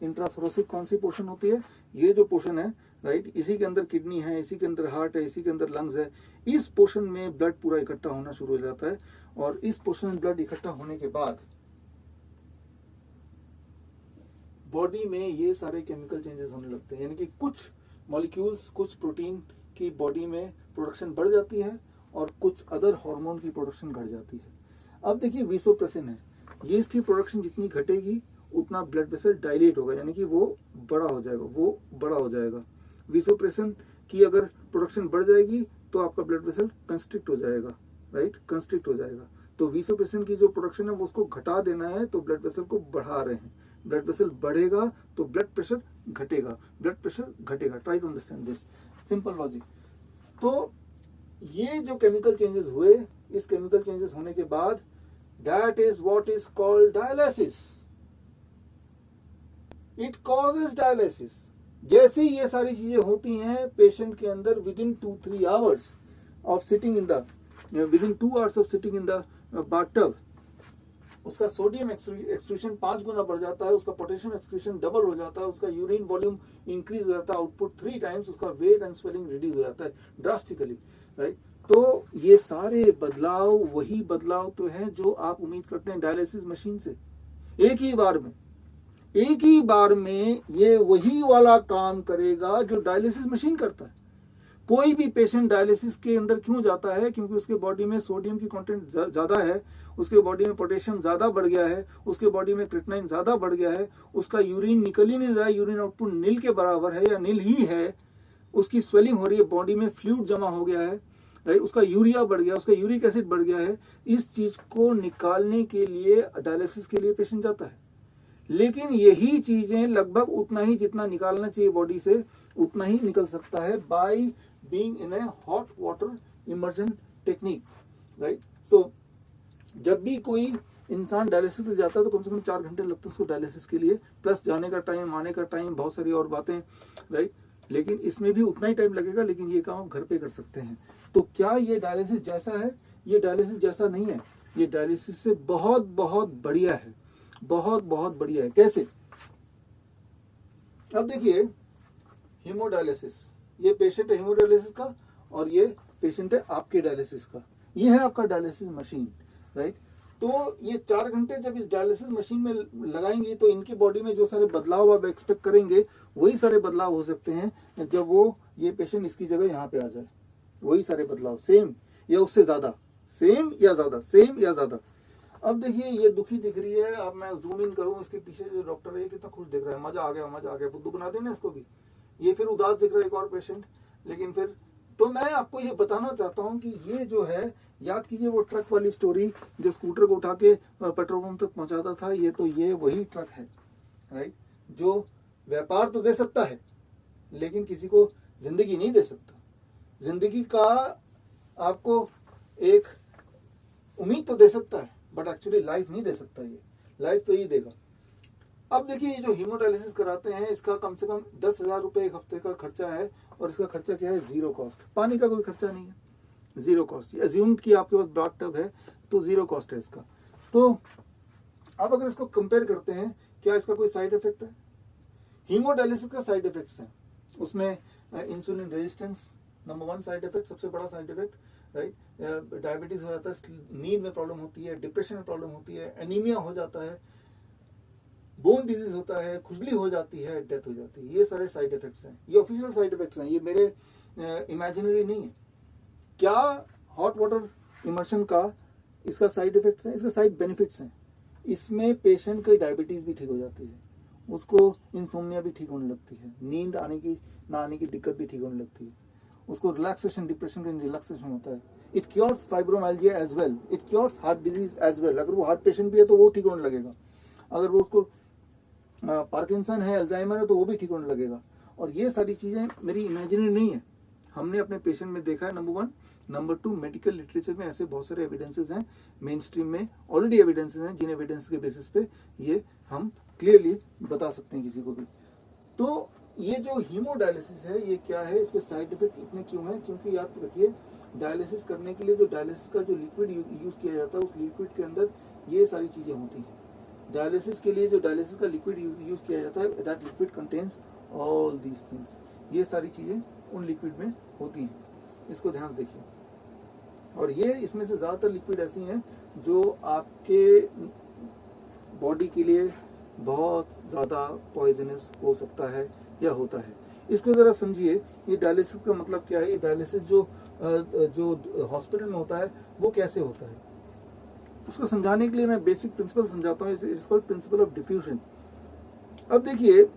इंट्राथोरेसिक कौन सी पोर्शन होती है? ये जो पोर्शन है, राइट, इसी के अंदर किडनी है, इसी के अंदर हार्ट है, इसी के अंदर लंग्स है। इस पोर्शन में ब्लड पूरा इकट्ठा होना शुरू हो जाता है, और इस पोर्शन में ब्लड इकट्ठा होने के बाद बॉडी में ये सारे केमिकल चेंजेस होने लगते हैं। यानी कि कुछ मॉलिक्यूल्स, कुछ प्रोटीन की बॉडी में प्रोडक्शन बढ़ जाती है, और कुछ अदर हार्मोन की प्रोडक्शन घट जाती है। अब देखिए वीसोप्रेसिन है, ये इसकी प्रोडक्शन जितनी घटेगी उतना ब्लड वेसल डायलेट होगा, यानी कि वो बड़ा हो जाएगा। वीसोप्रेसिन की अगर प्रोडक्शन बढ़ जाएगी तो आपका ब्लड वेसल कंस्ट्रिक्ट हो जाएगा, राइट, कंस्ट्रिक्ट हो जाएगा। तो वीसोप्रेसिन की जो प्रोडक्शन है वो उसको घटा देना है, तो ब्लड वेसल को बढ़ा रहे हैं। ब्लड वेसल बढ़ेगा तो ब्लड प्रेशर घटेगा, ब्लड प्रेशर घटेगा। Try to understand this simple logic. तो ये जो केमिकल चेंजेस हुए, इस केमिकल चेंजेस होने के बाद that is what is called dialysis. It causes dialysis. जैसे ये सारी चीजें होती हैं पेशेंट के अंदर, within 2-3 hours of sitting in the within 2 hours of sitting in the bathtub, उसका सोडियम एक्सक्रीशन 5 गुना बढ़ जाता है, उसका पोटेशियम एक्सक्रीशन डबल हो जाता है, उसका यूरिन वॉल्यूम इंक्रीज हो जाता है, आउटपुट 3 टाइम्स, उसका वेट एंड स्वेलिंग रिड्यूस हो जाता है ड्रास्टिकली, राइट। तो ये सारे बदलाव वही बदलाव तो हैं जो आप उम्मीद करते हैं डायलिसिस मशीन से। एक ही बार में ये वही वाला काम करेगा जो डायलिसिस मशीन करता है। कोई भी पेशेंट डायलिसिस के अंदर क्यों जाता है? क्योंकि उसके बॉडी में सोडियम की कंटेंट ज्यादा है, उसके बॉडी में पोटेशियम ज्यादा बढ़ गया है, उसके बॉडी में क्रिएटिनिन ज्यादा बढ़ गया है, उसका यूरिन निकल ही नहीं रहा है, यूरिन आउटपुट नील के बराबर है या नील ही है, उसकी स्वेलिंग हो रही है, बॉडी में फ्लूइड जमा हो गया है, राइट, उसका यूरिया बढ़ गया, उसका यूरिक एसिड बढ़ गया है। इस चीज को निकालने के लिए डायलिसिस के लिए पेशेंट जाता है। लेकिन यही चीजें लगभग उतना ही जितना निकालना चाहिए बॉडी से, उतना ही निकल सकता है by being in a hot water immersion technique, right. So जब भी कोई इंसान डायलिसिस के जाता है तो कम से कम 4 घंटे लगते हैं उसको डायलिसिस के लिए, प्लस जाने का टाइम, आने का टाइम, बहुत सारी और बातें, राइट। लेकिन इसमें भी उतना ही टाइम लगेगा, लेकिन ये काम आप घर पे कर सकते हैं। तो क्या ये डायलिसिस जैसा है? ये डायलिसिस जैसा नहीं है, ये डायलिसिस से बहुत बहुत बढ़िया है, बहुत बहुत बढ़िया है। कैसे? अब देखिए, हीमोडायलिसिस, ये पेशेंट है हीमोडायलिसिस का, और ये पेशेंट है आपके डायलिसिस का। ये है आपका डायलिसिस मशीन, राइट। तो ये 4 घंटे जब इस डायलिसिस मशीन में लगाएंगे तो इनकी बॉडी में जो सारे बदलाव आप एक्सपेक्ट करेंगे वही सारे बदलाव हो सकते हैं जब वो ये पेशेंट इसकी जगह यहाँ पे आ जाए। वही सारे बदलाव, सेम या उससे ज्यादा, सेम या ज्यादा, सेम या ज्यादा। अब देखिए ये दुखी दिख रही है, अब मैं जूम इन करूं, इसके पीछे जो डॉक्टर है कितना खुश दिख रहा है, मजा आ गया, मजा आ गया, बुद्धू बना देना इसको भी। ये फिर उदास दिख रहा है एक और पेशेंट। लेकिन फिर तो मैं आपको ये बताना चाहता हूँ कि ये जो है, याद कीजिए वो ट्रक वाली स्टोरी जो स्कूटर को उठा के पेट्रोल पंप तक पहुंचाता था, ये वही ट्रक है, राइट, जो व्यापार तो दे सकता है लेकिन किसी को जिंदगी नहीं दे सकता। जिंदगी का आपको एक उम्मीद तो दे सकता है, बट एक्चुअली लाइफ नहीं दे सकता। ये लाइफ तो ये देगा। अब देखिए, ये जो हीमोडायलिसिस कराते हैं इसका कम से कम 10,000 रुपए एक हफ्ते का खर्चा है, और इसका खर्चा क्या है? 0 कॉस्ट। पानी का कोई खर्चा नहीं है, 0 कॉस्ट। एज्यूम कि आपके पास बाथटब है तो 0 कॉस्ट है इसका। तो अब अगर इसको कंपेयर करते हैं, क्या इसका कोई साइड इफेक्ट है? हीमोडायलिसिस का साइड इफेक्ट्स हैं, उसमें insulin resistance number 1 side effect, सबसे बड़ा साइड इफेक्ट, राइट। डायबिटीज हो जाता है, नींद में प्रॉब्लम होती है, डिप्रेशन में प्रॉब्लम होती है, एनीमिया हो जाता है, बोन डिजीज होता है, खुजली हो जाती है, डेथ हो जाती है। ये सारे साइड इफेक्ट्स हैं, ये ऑफिशियल साइड इफेक्ट्स हैं, ये मेरे इमेजिनरी नहीं है। क्या हॉट वाटर इमर्शन का इसका साइड इफेक्ट्स हैं? इसका साइड बेनिफिट्स हैं। इसमें पेशेंट की डायबिटीज भी ठीक हो जाती है, उसको इंसोम्निया भी ठीक होने लगती है, नींद आने की ना आने की दिक्कत भी ठीक होने लगती है, उसको रिलैक्सेशन, डिप्रेशन का रिलैक्सेशन होता है, it cures fibromyalgia as well, it cures heart disease as well. अगर वो हार्ट पेशेंट भी है तो वो ठीक होने लगेगा, अगर वो उसको पार्किंसन है, अल्जाइमर है, तो वो भी ठीक होने लगेगा। और ये सारी चीज़ें मेरी इमेजिनरी नहीं है, हमने अपने पेशेंट में देखा है, number one. Number two, medical literature में ऐसे बहुत सारे एविडेंसेस हैं, मेन स्ट्रीम में ऑलरेडी एविडेंसेस हैं, जिन एविडेंस के बेसिस पे ये हम क्लियरली बता सकते हैं किसी को भी। तो ये जो हीमोडायलिसिस है ये क्या है, इसके साइड इफेक्ट इतने क्यों हैं? क्योंकि याद रखिए, डायलिसिस करने के लिए जो डायलिसिस का जो लिक्विड यूज किया जाता है, उस लिक्विड के अंदर ये सारी चीज़ें होती हैं। डायलिसिस के लिए जो डायलिसिस का लिक्विड यूज किया जाता है, that liquid contains all these things, ये सारी चीज़ें उन लिक्विड में होती हैं, इसको ध्यान से देखिए। और ये इसमें से ज़्यादातर लिक्विड ऐसी हैं जो आपके बॉडी के लिए बहुत ज़्यादा पॉइजनस हो सकता है या होता है। इसको ज़रा समझिए, ये डायलिसिस का मतलब क्या है, ये डायलिसिस जो हॉस्पिटल में होता है वो कैसे होता है, उसको समझाने के लिए मैं बेसिक प्रिंसिपल समझाता हूँ। It's called principle of diffusion. अब देखिए,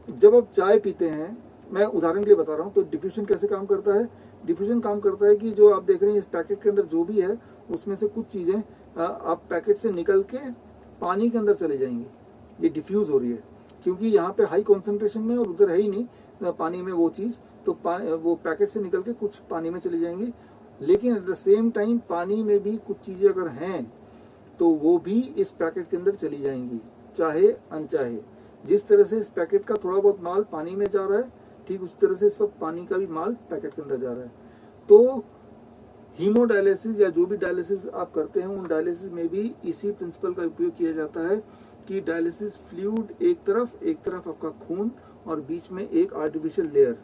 जब आप चाय पीते हैं, मैं उदाहरण के लिए बता रहा हूँ, तो डिफ्यूजन कैसे काम करता है। डिफ्यूजन काम करता है कि जो आप देख रहे हैं इस पैकेट के अंदर जो भी है, उसमें से कुछ चीज़ें आप पैकेट से निकल के पानी के अंदर चले जाएंगी, ये डिफ्यूज़ हो रही है, क्योंकि यहाँ पे हाई कॉन्सेंट्रेशन में और उधर है ही नहीं पानी में वो चीज़, तो वो पैकेट से निकल के कुछ पानी में चली जाएंगी। लेकिन एट द सेम टाइम पानी में भी कुछ चीज़ें अगर हैं तो वो भी इस पैकेट के अंदर चली जाएंगी, चाहे अनचाहे। जिस तरह से इस पैकेट का थोड़ा बहुत माल पानी में जा रहा है, ठीक उस तरह से इस वक्त पानी का भी माल पैकेट के अंदर जा रहा है। तो हीमोडायलिसिस या जो भी डायलिसिस आप करते हैं, उन डायलिसिस में भी इसी प्रिंसिपल का उपयोग किया जाता है कि डायलिसिस फ्लूइड एक तरफ आपका खून और बीच में एक आर्टिफिशियल लेयर,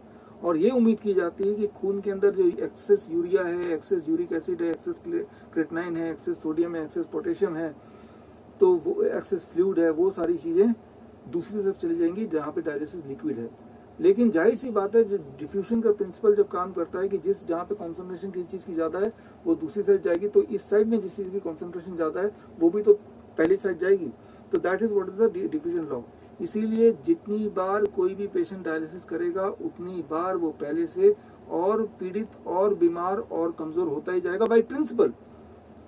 और ये उम्मीद की जाती है कि खून के अंदर जो एक्सेस यूरिया है, एक्सेस यूरिक एसिड है, एक्सेस क्रेटनाइन है, एक्सेस सोडियम है, एक्सेस पोटेशियम है, तो वो एक्सेस फ्लूइड है, वो सारी चीज़ें दूसरी तरफ चली जाएंगी जहाँ पे डायलिसिस लिक्विड है। लेकिन जाहिर सी बात है, जो डिफ्यूजन का प्रिंसिपल जब काम करता है कि जिस जहाँ पे कॉन्सेंट्रेशन किसी चीज़ की ज़्यादा है वो दूसरी साइड जाएगी, तो इस साइड में जिस चीज़ की कॉन्सेंट्रेशन ज़्यादा है वो भी तो पहली साइड जाएगी। तो that is what is the diffusion law. इसीलिए जितनी बार कोई भी पेशेंट डायलिसिस करेगा, उतनी बार वो पहले से और पीड़ित और बीमार और कमज़ोर होता ही जाएगा by principle.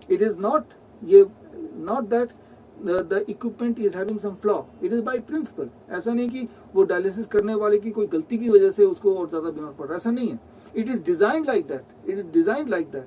It is not that the equipment is having some flaw, it is by principle। ऐसा नहीं कि वो डायलिसिस करने वाले की कोई गलती की वजह से उसको और ज़्यादा बीमार पड़ रहा है, ऐसा नहीं है। It is design like that,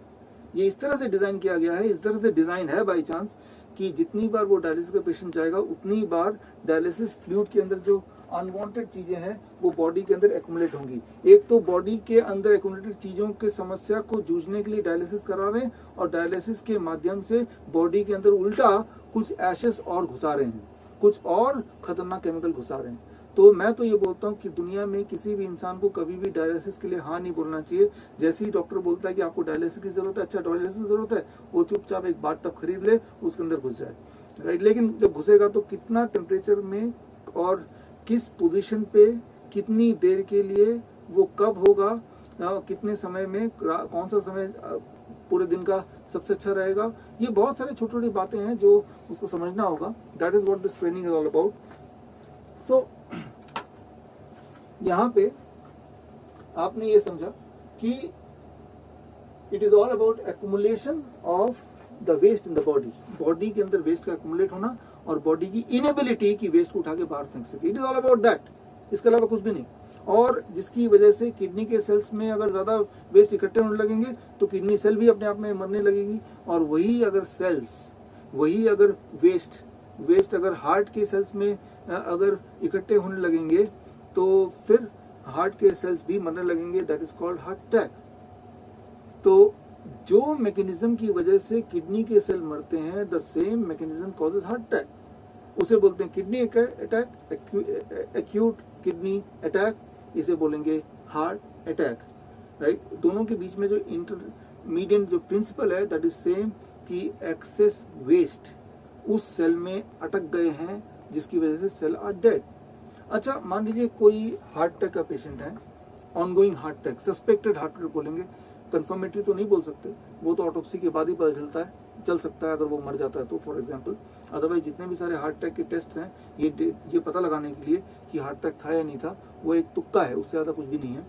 ये इस तरह से डिज़ाइन किया गया है, इस तरह से डिज़ाइन है बाई चांस कि जितनी बार वो डायलिसिस का पेशेंट जाएगा, उतनी बार डायलिसिस फ्लूइड के अंदर जो अनवांटेड चीज़ें हैं वो बॉडी के अंदर एक्यूमुलेट होंगी। एक तो बॉडी के अंदर एक्यूमुलेटेड चीज़ों के समस्या को जूझने के लिए डायलिसिस करा रहे हैं, और डायलिसिस के माध्यम से बॉडी के अंदर उल्टा कुछ एशेस और घुसा रहे हैं, कुछ और खतरनाक केमिकल घुसा रहे हैं। तो मैं तो ये बोलता हूँ कि दुनिया में किसी भी इंसान को कभी भी डायलिसिस के लिए हाँ नहीं बोलना चाहिए। जैसे ही डॉक्टर बोलता है कि आपको डायलिसिस की जरूरत है, अच्छा डायलिसिस की जरूरत है, वो चुपचाप एक बाथ टब खरीद ले, उसके अंदर घुस जाए, राइट। लेकिन जब घुसेगा तो कितना टेम्परेचर में और किस पोजीशन पे, कितनी देर के लिए, वो कब होगा, कितने समय में, कौन सा समय पूरे दिन का सबसे अच्छा रहेगा, ये बहुत सारे छोटी छोटी बातें हैं जो उसको समझना होगा। That is what this training is all about. So यहाँ पे आपने ये समझा कि it is all about accumulation of the waste in the body, body के अंदर वेस्ट का एक्युमुलेट होना और बॉडी की इनेबिलिटी की वेस्ट को उठा के बाहर फेंक सके। It is all about that, इसके अलावा कुछ भी नहीं। और जिसकी वजह से किडनी के सेल्स में अगर ज़्यादा वेस्ट इकट्ठे होने लगेंगे तो किडनी सेल भी अपने आप में मरने लगेगी, और वही अगर सेल्स, वही अगर वेस्ट अगर हार्ट के सेल्स में अगर इकट्ठे होने लगेंगे तो फिर हार्ट के सेल्स भी मरने लगेंगे। That is called heart attack. तो जो मैकेनिज्म की वजह से किडनी के सेल मरते हैं, the same mechanism causes heart attack. उसे बोलते हैं kidney attack, acute kidney attack, इसे बोलेंगे हार्ट अटैक, राइट। दोनों के बीच में जो इंटरमीडिएट जो प्रिंसिपल है, दैट इज सेम कि एक्सेस वेस्ट उस सेल में अटक गए हैं, जिसकी वजह से सेल आर डेड। अच्छा, मान लीजिए कोई हार्ट अटैक का पेशेंट है, ongoing heart attack, suspected heart attack बोलेंगे, कंफर्मेटरी तो नहीं बोल सकते, वो तो ऑटोप्सी के बाद ही पता चल सकता है अगर वो मर जाता है तो, फॉर एग्जांपल। अदरवाइज जितने भी सारे हार्ट अटैक के टेस्ट हैं, ये पता लगाने के लिए कि हार्ट अटैक था या नहीं था, वो एक तुक्का है, उससे ज़्यादा कुछ भी नहीं है।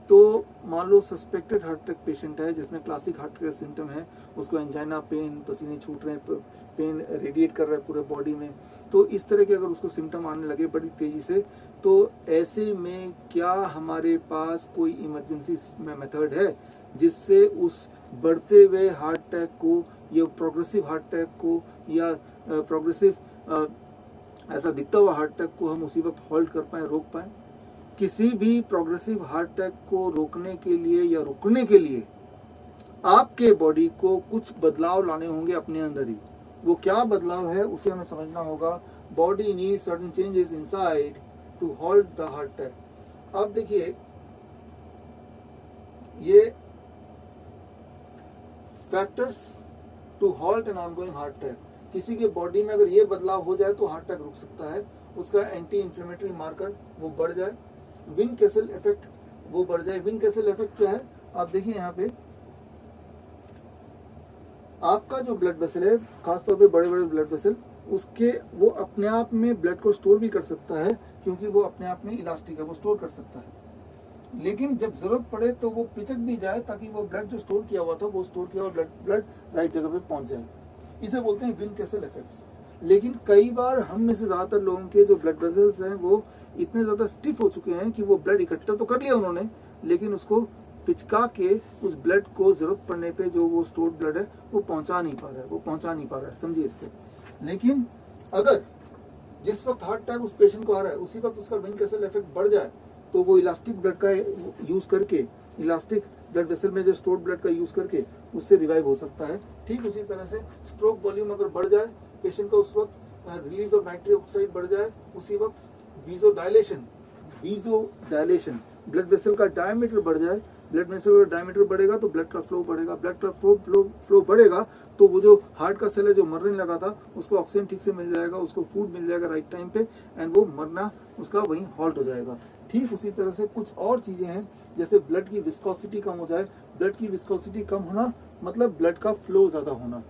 तो मान लो सस्पेक्टेड हार्ट अटैक पेशेंट है जिसमें क्लासिक हार्ट का सिम्टम है, उसको एंजाइना, पेन, पसीने छूट रहे हैं, पेन रेडिएट कर रहा है पूरे बॉडी में, तो इस तरह के अगर उसको सिम्टम आने लगे बड़ी तेजी से, तो ऐसे में क्या हमारे पास कोई इमरजेंसी मेथड है जिससे उस बढ़ते हुए हार्ट अटैक को या प्रोग्रेसिव हार्ट अटैक को या प्रोग्रेसिव ऐसा दिखता हुआ हार्ट अटैक को हम उसी वक्त होल्ड कर पाए, रोक पाए? किसी भी प्रोग्रेसिव हार्ट अटैक को रोकने के लिए या रुकने के लिए आपके बॉडी को कुछ बदलाव लाने होंगे अपने अंदर ही। वो क्या बदलाव है उसे हमें समझना होगा। Body need certain changes inside to hold the heart attack. अब देखिए ये factors to halt an ongoing heart attack, किसी के बॉडी में अगर ये बदलाव हो जाए तो हार्ट अटैक रुक सकता है। उसका एंटी इंफ्लेमेटरी मार्कर वो बढ़ जाए, विन कैसल इफेक्ट वो बढ़ जाए। विन कैसल इफेक्ट क्या है? आप देखिए यहाँ पे आपका जो ब्लड वेसल है, खासतौर पे बड़े बड़े ब्लड वेसल, उसके वो अपने आप में ब्लड को स्टोर भी कर सकता है क्योंकि वो अपने आप में इलास्टिक है, वो स्टोर कर सकता है। लेकिन जब जरूरत पड़े तो वो पिचक भी जाए ताकि वो ब्लड जो स्टोर किया हुआ था वो स्टोर किया हुआ ब्लड राइट जगह पे पहुंच जाए। इसे बोलते हैं विन कैसल इफेक्ट्स। लेकिन कई बार हम में से ज्यादातर लोगों के जो ब्लड वेसल्स हैं वो इतने ज्यादा स्टिफ हो चुके हैं कि वो ब्लड इकट्ठा तो कर लिया उन्होंने, लेकिन उसको पिचका के उस ब्लड को जरूरत पड़ने पे जो वो स्टोर्ड ब्लड है वो पहुंचा नहीं पा रहा है, समझिए इसको। लेकिन अगर जिस वक्त हार्ट अटैक उस पेशेंट को आ रहा है उसी वक्त उसका विन कैसल इफेक्ट बढ़ जाए तो वो इलास्टिक ब्लड का यूज करके, इलास्टिक ब्लड वेसल में जो स्टोर्ड ब्लड का यूज करके उससे रिवाइव हो सकता है। ठीक उसी तरह से स्ट्रोक वॉल्यूम अगर बढ़ जाए पेशेंट का, उस वक्त रिलीज ऑफ नाइट्रिक ऑक्साइड बढ़ जाए, उसी वक्त वीजो डायलेशन ब्लड वेसल का डायमीटर बढ़ जाए, ब्लड वेसल का डायमीटर बढ़ेगा तो ब्लड का फ्लो बढ़ेगा, ब्लड का फ्लो बढ़ेगा तो वो जो हार्ट का सेल है जो मरने लगा था उसको ऑक्सीजन ठीक से मिल जाएगा, उसको फूड मिल जाएगा राइट टाइम पे, एंड वो मरना उसका वहीं हॉल्ट हो जाएगा। ठीक उसी तरह से कुछ और चीजें हैं, जैसे ब्लड की विस्कोसिटी कम हो जाए। ब्लड की विस्कोसिटी कम होना मतलब ब्लड का फ्लो ज्यादा होना,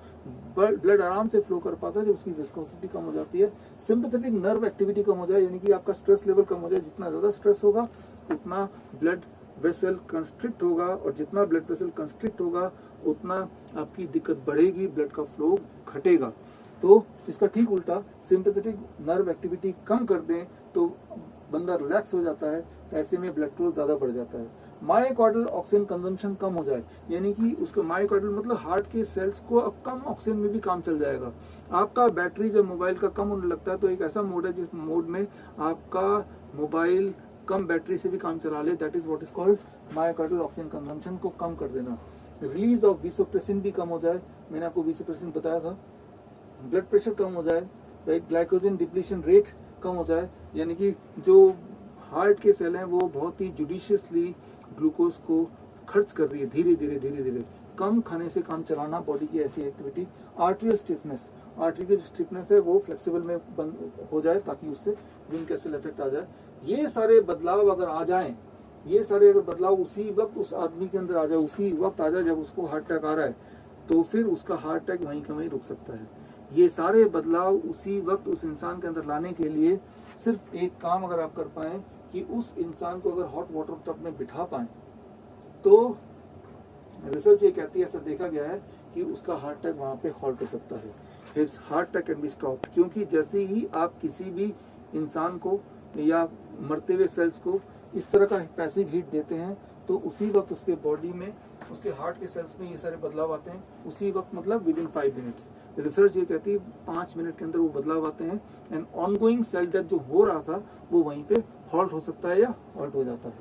ब्लड आराम से फ्लो कर पाता है जब उसकी विस्कोसिटी कम हो जाती है। सिंपैथेटिक नर्व एक्टिविटी कम हो जाए, यानी कि आपका स्ट्रेस लेवल कम हो जाए। जितना ज्यादा स्ट्रेस होगा उतना ब्लड वेसल कंस्ट्रिक्ट होगा, और जितना ब्लड वेसल कंस्ट्रिक्ट होगा उतना आपकी दिक्कत बढ़ेगी, ब्लड का फ्लो घटेगा। तो इसका ठीक उल्टा, सिंपैथेटिक नर्व एक्टिविटी कम कर दें तो बंदा रिलैक्स हो जाता है, तो ऐसे में ब्लड फ्लो ज्यादा बढ़ जाता है। मायोकार्डियल ऑक्सीजन कंजम्पशन कम हो जाए, यानी कि उसका मायोकार्डियल मतलब हार्ट के सेल्स को अब कम ऑक्सीजन में भी काम चल जाएगा। आपका बैटरी जब मोबाइल का कम होने लगता है तो एक ऐसा मोड है जिस मोड में आपका मोबाइल कम बैटरी से भी काम चला ले, that is what is called myocardial oxygen consumption को कम कर देना। रिलीज ऑफ वीसोप्रेसिन भी कम हो जाए, मैंने आपको वीसोप्रेसिन बताया था। ब्लड प्रेशर कम हो जाए, राइट, ग्लाइकोजन डिप्लीशन रेट कम हो जाए, यानी कि जो हार्ट के सेल हैं वो बहुत ही जुडिशियसली ग्लूकोज को खर्च कर रही है, धीरे धीरे कम खाने से काम चलाना बॉडी की ऐसी एक्टिविटी। आर्टरियल स्टिफनेस, आर्टरी की जो स्टिफनेस है वो फ्लेक्सिबल में बंद हो जाए ताकि उससे विन कैसल इफेक्ट आ जाए। ये सारे बदलाव अगर आ जाएं, ये सारे अगर बदलाव उसी वक्त उस आदमी के अंदर आ जाए, उसी वक्त आ जाए जब उसको हार्ट अटैक आ रहा है, तो फिर उसका हार्ट अटैक वहीं का वहीं रुक सकता है। ये सारे बदलाव उसी वक्त उस इंसान के अंदर लाने के लिए सिर्फ एक काम अगर आप कर पाए कि उस इंसान को अगर हॉट वाटर टब में बिठा पाए, तो रिसर्च ये कहती है, ऐसा देखा गया है कि उसका हार्ट अटैक वहां पे हॉल्ट हो सकता है। His heart attack can be stopped, क्योंकि जैसे ही आप किसी भी इंसान को या मरते हुए सेल्स को इस तरह का पैसिव हीट देते हैं तो उसी वक्त उसके बॉडी में, उसके हार्ट के सेल्स में ये सारे बदलाव आते हैं उसी वक्त, मतलब विद इन 5 मिनट्स। रिसर्च ये कहती है 5 मिनट के अंदर वो बदलाव आते हैं, एंड ऑनगोइंग सेल डेथ जो हो रहा था वो वहीं पे हॉल्ट हो सकता है या हॉल्ट हो जाता है।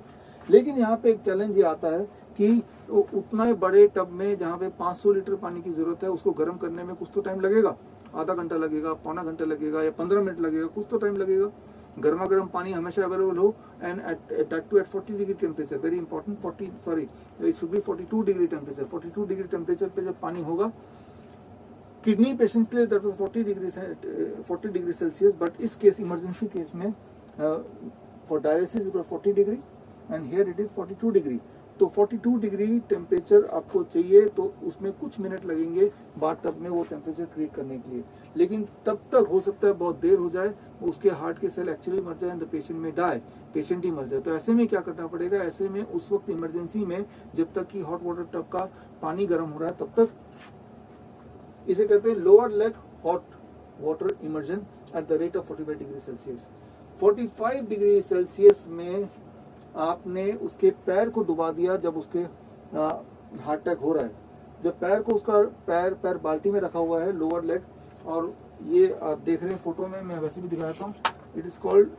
लेकिन यहाँ पे एक चैलेंज ये आता है कि उतना बड़े टब में जहाँ पे 500 लीटर पानी की जरूरत है उसको गर्म करने में कुछ तो टाइम लगेगा, आधा घंटा लगेगा, पौना घंटा लगेगा या 15 मिनट लगेगा, कुछ तो टाइम लगेगा। गर्मा गर्म पानी हमेशा अवेलेबल हो, and that too at 40 degree temperature, very important, 42 degree temperature. 42 degree temperature पे जब पानी होगा, किडनी पेशेंट्स के लिए that was 40 degree celsius, but इस केस, इमरजेंसी केस में for dialysis 40 degree, and here it is 42 degree. तो 42 डिग्री टेम्परेचर आपको चाहिए, तो उसमें कुछ मिनट लगेंगे बाथ टब में वो टेम्परेचर क्रिएट करने के लिए। लेकिन तब तक हो सकता है बहुत देर हो जाए, उसके हार्ट के सेल एक्चुअली मर जाए एंड द पेशेंट में डाई, पेशेंट ही मर जाए। तो ऐसे में क्या करना पड़ेगा, ऐसे में उस वक्त इमरजेंसी में जब तक कि हॉट वाटर टब का पानी गर्म हो रहा है तब तक, इसे कहते हैं lower leg hot water immersion at the rate of 45 degree Celsius. 45 degree Celsius में आपने उसके पैर को डुबा दिया जब उसके हार्ट अटैक हो रहा है। जब पैर को, उसका पैर बाल्टी में रखा हुआ है, लोअर लेग, और ये आप देख रहे हैं फोटो में, मैं वैसे भी दिखाता हूँ। It is called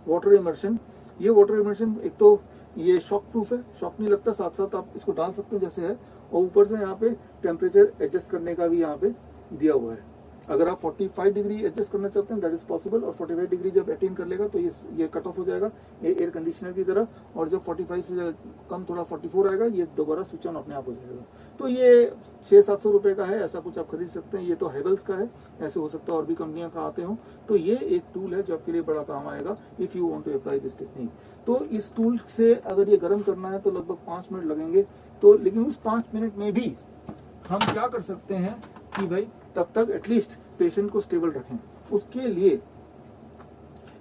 water immersion. ये वाटर इमर्शन एक तो ये शॉक प्रूफ है, शॉक नहीं लगता, साथ साथ आप इसको डाल सकते हैं जैसे है, और ऊपर से यहाँ पे टेम्परेचर एडजस्ट करने का भी यहाँ पे दिया हुआ है। अगर आप 45 डिग्री एडजस्ट करना चाहते हैं दैट इज पॉसिबल, और 45 डिग्री जब अटेन कर लेगा तो ये कट ऑफ हो जाएगा एयर कंडीशनर की तरह, और जब 45 से कम थोड़ा 44 आएगा ये दोबारा स्विच ऑन अपने आप हो जाएगा। तो ये 600-700 रुपए का है, ऐसा कुछ आप खरीद सकते हैं। ये तो हेवल्स का है, ऐसे हो सकता है और भी कंपनियां का आते हो। तो ये एक टूल है जो आपके लिए बड़ा काम आएगा if you want to apply this technique. तो इस टूल से अगर ये गर्म करना है तो लगभग 5 मिनट लगेंगे। तो लेकिन उस 5 मिनट में भी हम क्या कर सकते हैं कि भाई तब तक एटलीस्ट पेशेंट को स्टेबल रखें। उसके लिए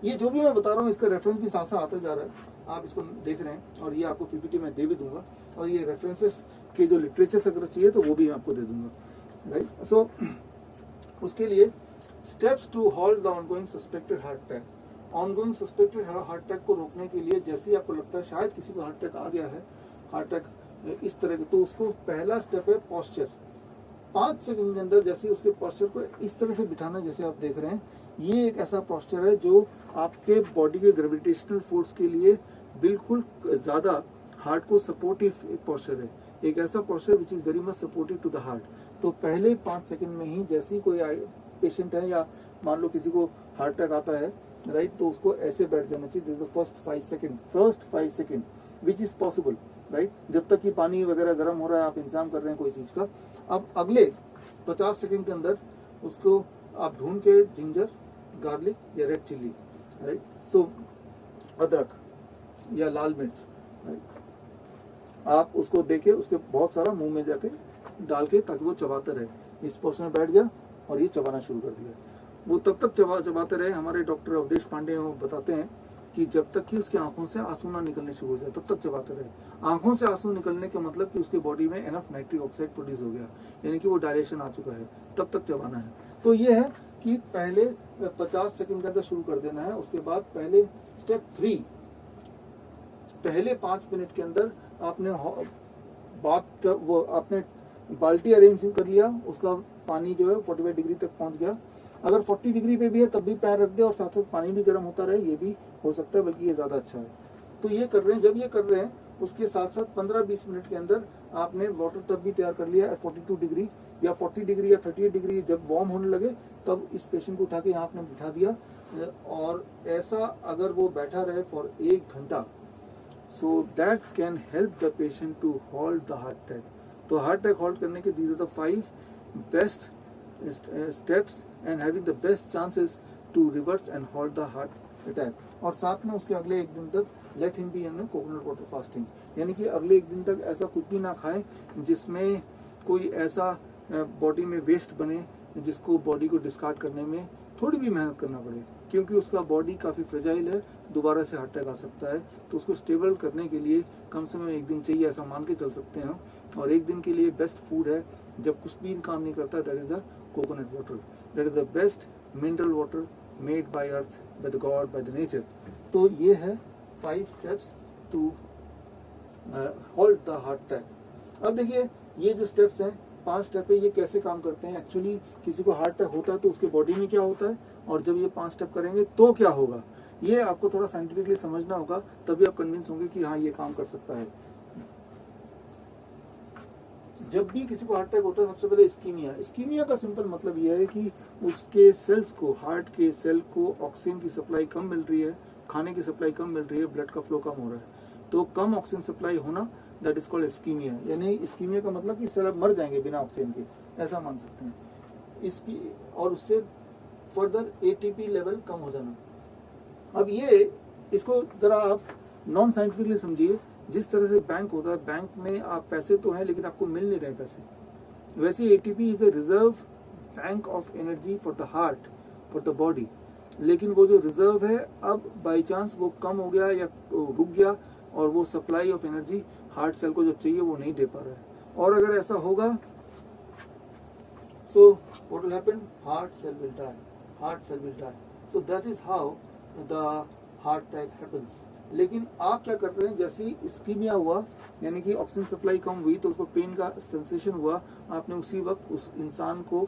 ये जो भी मैं बता रहा हूँ इसका रेफरेंस भी साथ साथ आता जा रहा है, आप इसको देख रहे हैं, और ये आपको पीपीटी में दे भी दूंगा, और ये रेफरेंसेस के जो लिटरेचर अगर चाहिए तो वो भी मैं आपको दे दूंगा, राइट। सो उसके लिए steps to halt the ongoing suspected heart attack. Ongoing suspected heart attack को रोकने के लिए जैसे ही आपको लगता है शायद किसी को हार्ट अटैक आ गया है, हार्ट अटैक इस तरह के, तो उसको पहला स्टेप है पॉस्चर। 5 सेकंड के अंदर जैसे उसके पॉस्चर को इस तरह से बिठाना, जैसे आप देख रहे हैं, ये एक ऐसा पॉस्चर है जो आपके बॉडी के ग्रेविटेशनल फोर्स के लिए बिल्कुल ज्यादा हार्ट को सपोर्टिव पॉस्चर है, एक ऐसा posture which is very much supportive to the heart. तो पहले 5 सेकंड में ही जैसे ही कोई पेशेंट है या मान लो किसी को हार्ट अटैक आता है, राइट, तो उसको ऐसे बैठ जाना चाहिए। This is the first 5 second which is possible, right, जब तक कि पानी वगैरह गर्म हो रहा है, आप इंतजाम कर रहे हैं कोई चीज का। अब अगले 50 सेकंड के अंदर उसको आप ढूंढ के जिंजर, गार्लिक या रेड चिल्ली, राइट, सो अदरक या लाल मिर्च, राइट, आप उसको देके उसके बहुत सारा मुंह में जाके डाल के, ताकि वो चबाता रहे। इस पोर्शन में बैठ गया और ये चबाना शुरू कर दिया, वो तब तक चबाते रहे। हमारे डॉक्टर अवधेश पांडे बताते हैं कि जब तक कि उसकी आंखों से आंसू ना निकलने शुरू हो जाए तब तक चबाते रहे। आंखों से आंसू निकलने का मतलब कि उसके बॉडी में एनफ नाइट्रिक ऑक्साइड प्रोड्यूस हो गया, यानी कि वो डायलेशन आ चुका है, तब तक चबाना है। तो ये है कि पहले 50 सेकंड के अंदर शुरू कर देना है। उसके बाद पहले स्टेप 3, पहले 5 मिनट के अंदर आपने वो आपने बाल्टी अरेंज कर लिया, उसका पानी जो है 45 डिग्री तक पहुंच गया। अगर 40 डिग्री पे भी है तब भी पैर रख दे और साथ साथ पानी भी गर्म होता रहे, ये भी हो सकता है, बल्कि ये ज्यादा अच्छा है। तो ये कर रहे हैं, जब ये कर रहे हैं उसके साथ साथ 15-20 मिनट के अंदर आपने वाटर टब भी तैयार कर लिया 42 डिग्री या 40 डिग्री या 38 डिग्री। जब वार्म होने लगे तब इस पेशेंट को उठा के यहाँ आपने बिठा दिया, और ऐसा अगर वो बैठा रहे फॉर 1 घंटा, so that can help the patient to hold the heart attack. तो हार्ट अटैक होल्ड करने के these are the 5 best steps and having the best chances to reverse and hold the heart attack। और साथ में उसके अगले 1 दिन तक let him be in a coconut water fasting, यानी कि अगले 1 दिन तक ऐसा कुछ भी ना खाएं जिसमें कोई ऐसा बॉडी में वेस्ट बने जिसको बॉडी को डिस्कार्ड करने में थोड़ी भी मेहनत करना पड़े, क्योंकि उसका बॉडी काफ़ी फ्रेजाइल है, दोबारा से हार्ट अटैक आ सकता है। तो उसको स्टेबल करने के लिए कम से कम 1 दिन चाहिए, ऐसा मान के चल सकते हैं। और 1 दिन के लिए बेस्ट फूड है जब कुछ भी काम नहीं करता, that is the coconut water, that is the best mineral water made by earth, by the god, by the nature. तो ये है 5 steps to hold the heart attack. अब देखिए ये जो स्टेप्स हैं, 5 स्टेप है, ये कैसे काम करते हैं। एक्चुअली किसी को हार्ट अटैक होता है तो उसके बॉडी में क्या होता है, और जब ये 5 स्टेप करेंगे तो क्या होगा, ये आपको थोड़ा साइंटिफिकली समझना होगा, तभी आप कन्विंस होंगे कि हाँ ये काम कर सकता है। जब भी किसी को हार्ट अटैक होता है सबसे पहले इस्कीमिया का सिंपल मतलब यह है कि उसके सेल्स को, हार्ट के सेल को ऑक्सीजन की सप्लाई कम मिल रही है, खाने की सप्लाई कम मिल रही है, ब्लड का फ्लो कम हो रहा है। तो कम ऑक्सीजन सप्लाई होना, दैट इज कॉल्ड इस्कीमिया। यानी इस्कीमिया का मतलब कि सेल मर जाएंगे बिना ऑक्सीजन के, ऐसा मान सकते हैं इसकी। और उससे फर्दर एटीपी लेवल कम हो जाना। अब ये इसको जरा आप नॉन साइंटिफिकली समझिए जिस तरह से बैंक होता है, बैंक में आप पैसे तो हैं लेकिन आपको मिल नहीं रहे पैसे, वैसे ATP is a reserve bank of energy for the heart, for the body. लेकिन वो जो रिजर्व है अब बाई चांस वो कम हो गया या रुक गया और वो supply of energy heart cell को जब चाहिए वो नहीं दे पा रहा है। और अगर ऐसा होगा so what will happen, heart cell will die, heart cell will die, so that is how the heart attack happens। लेकिन आप क्या कर रहे हैं, जैसे ही इस्कीमिया हुआ यानी कि ऑक्सीजन सप्लाई कम हुई तो उसको पेन का सेंसेशन हुआ, आपने उसी वक्त उस इंसान को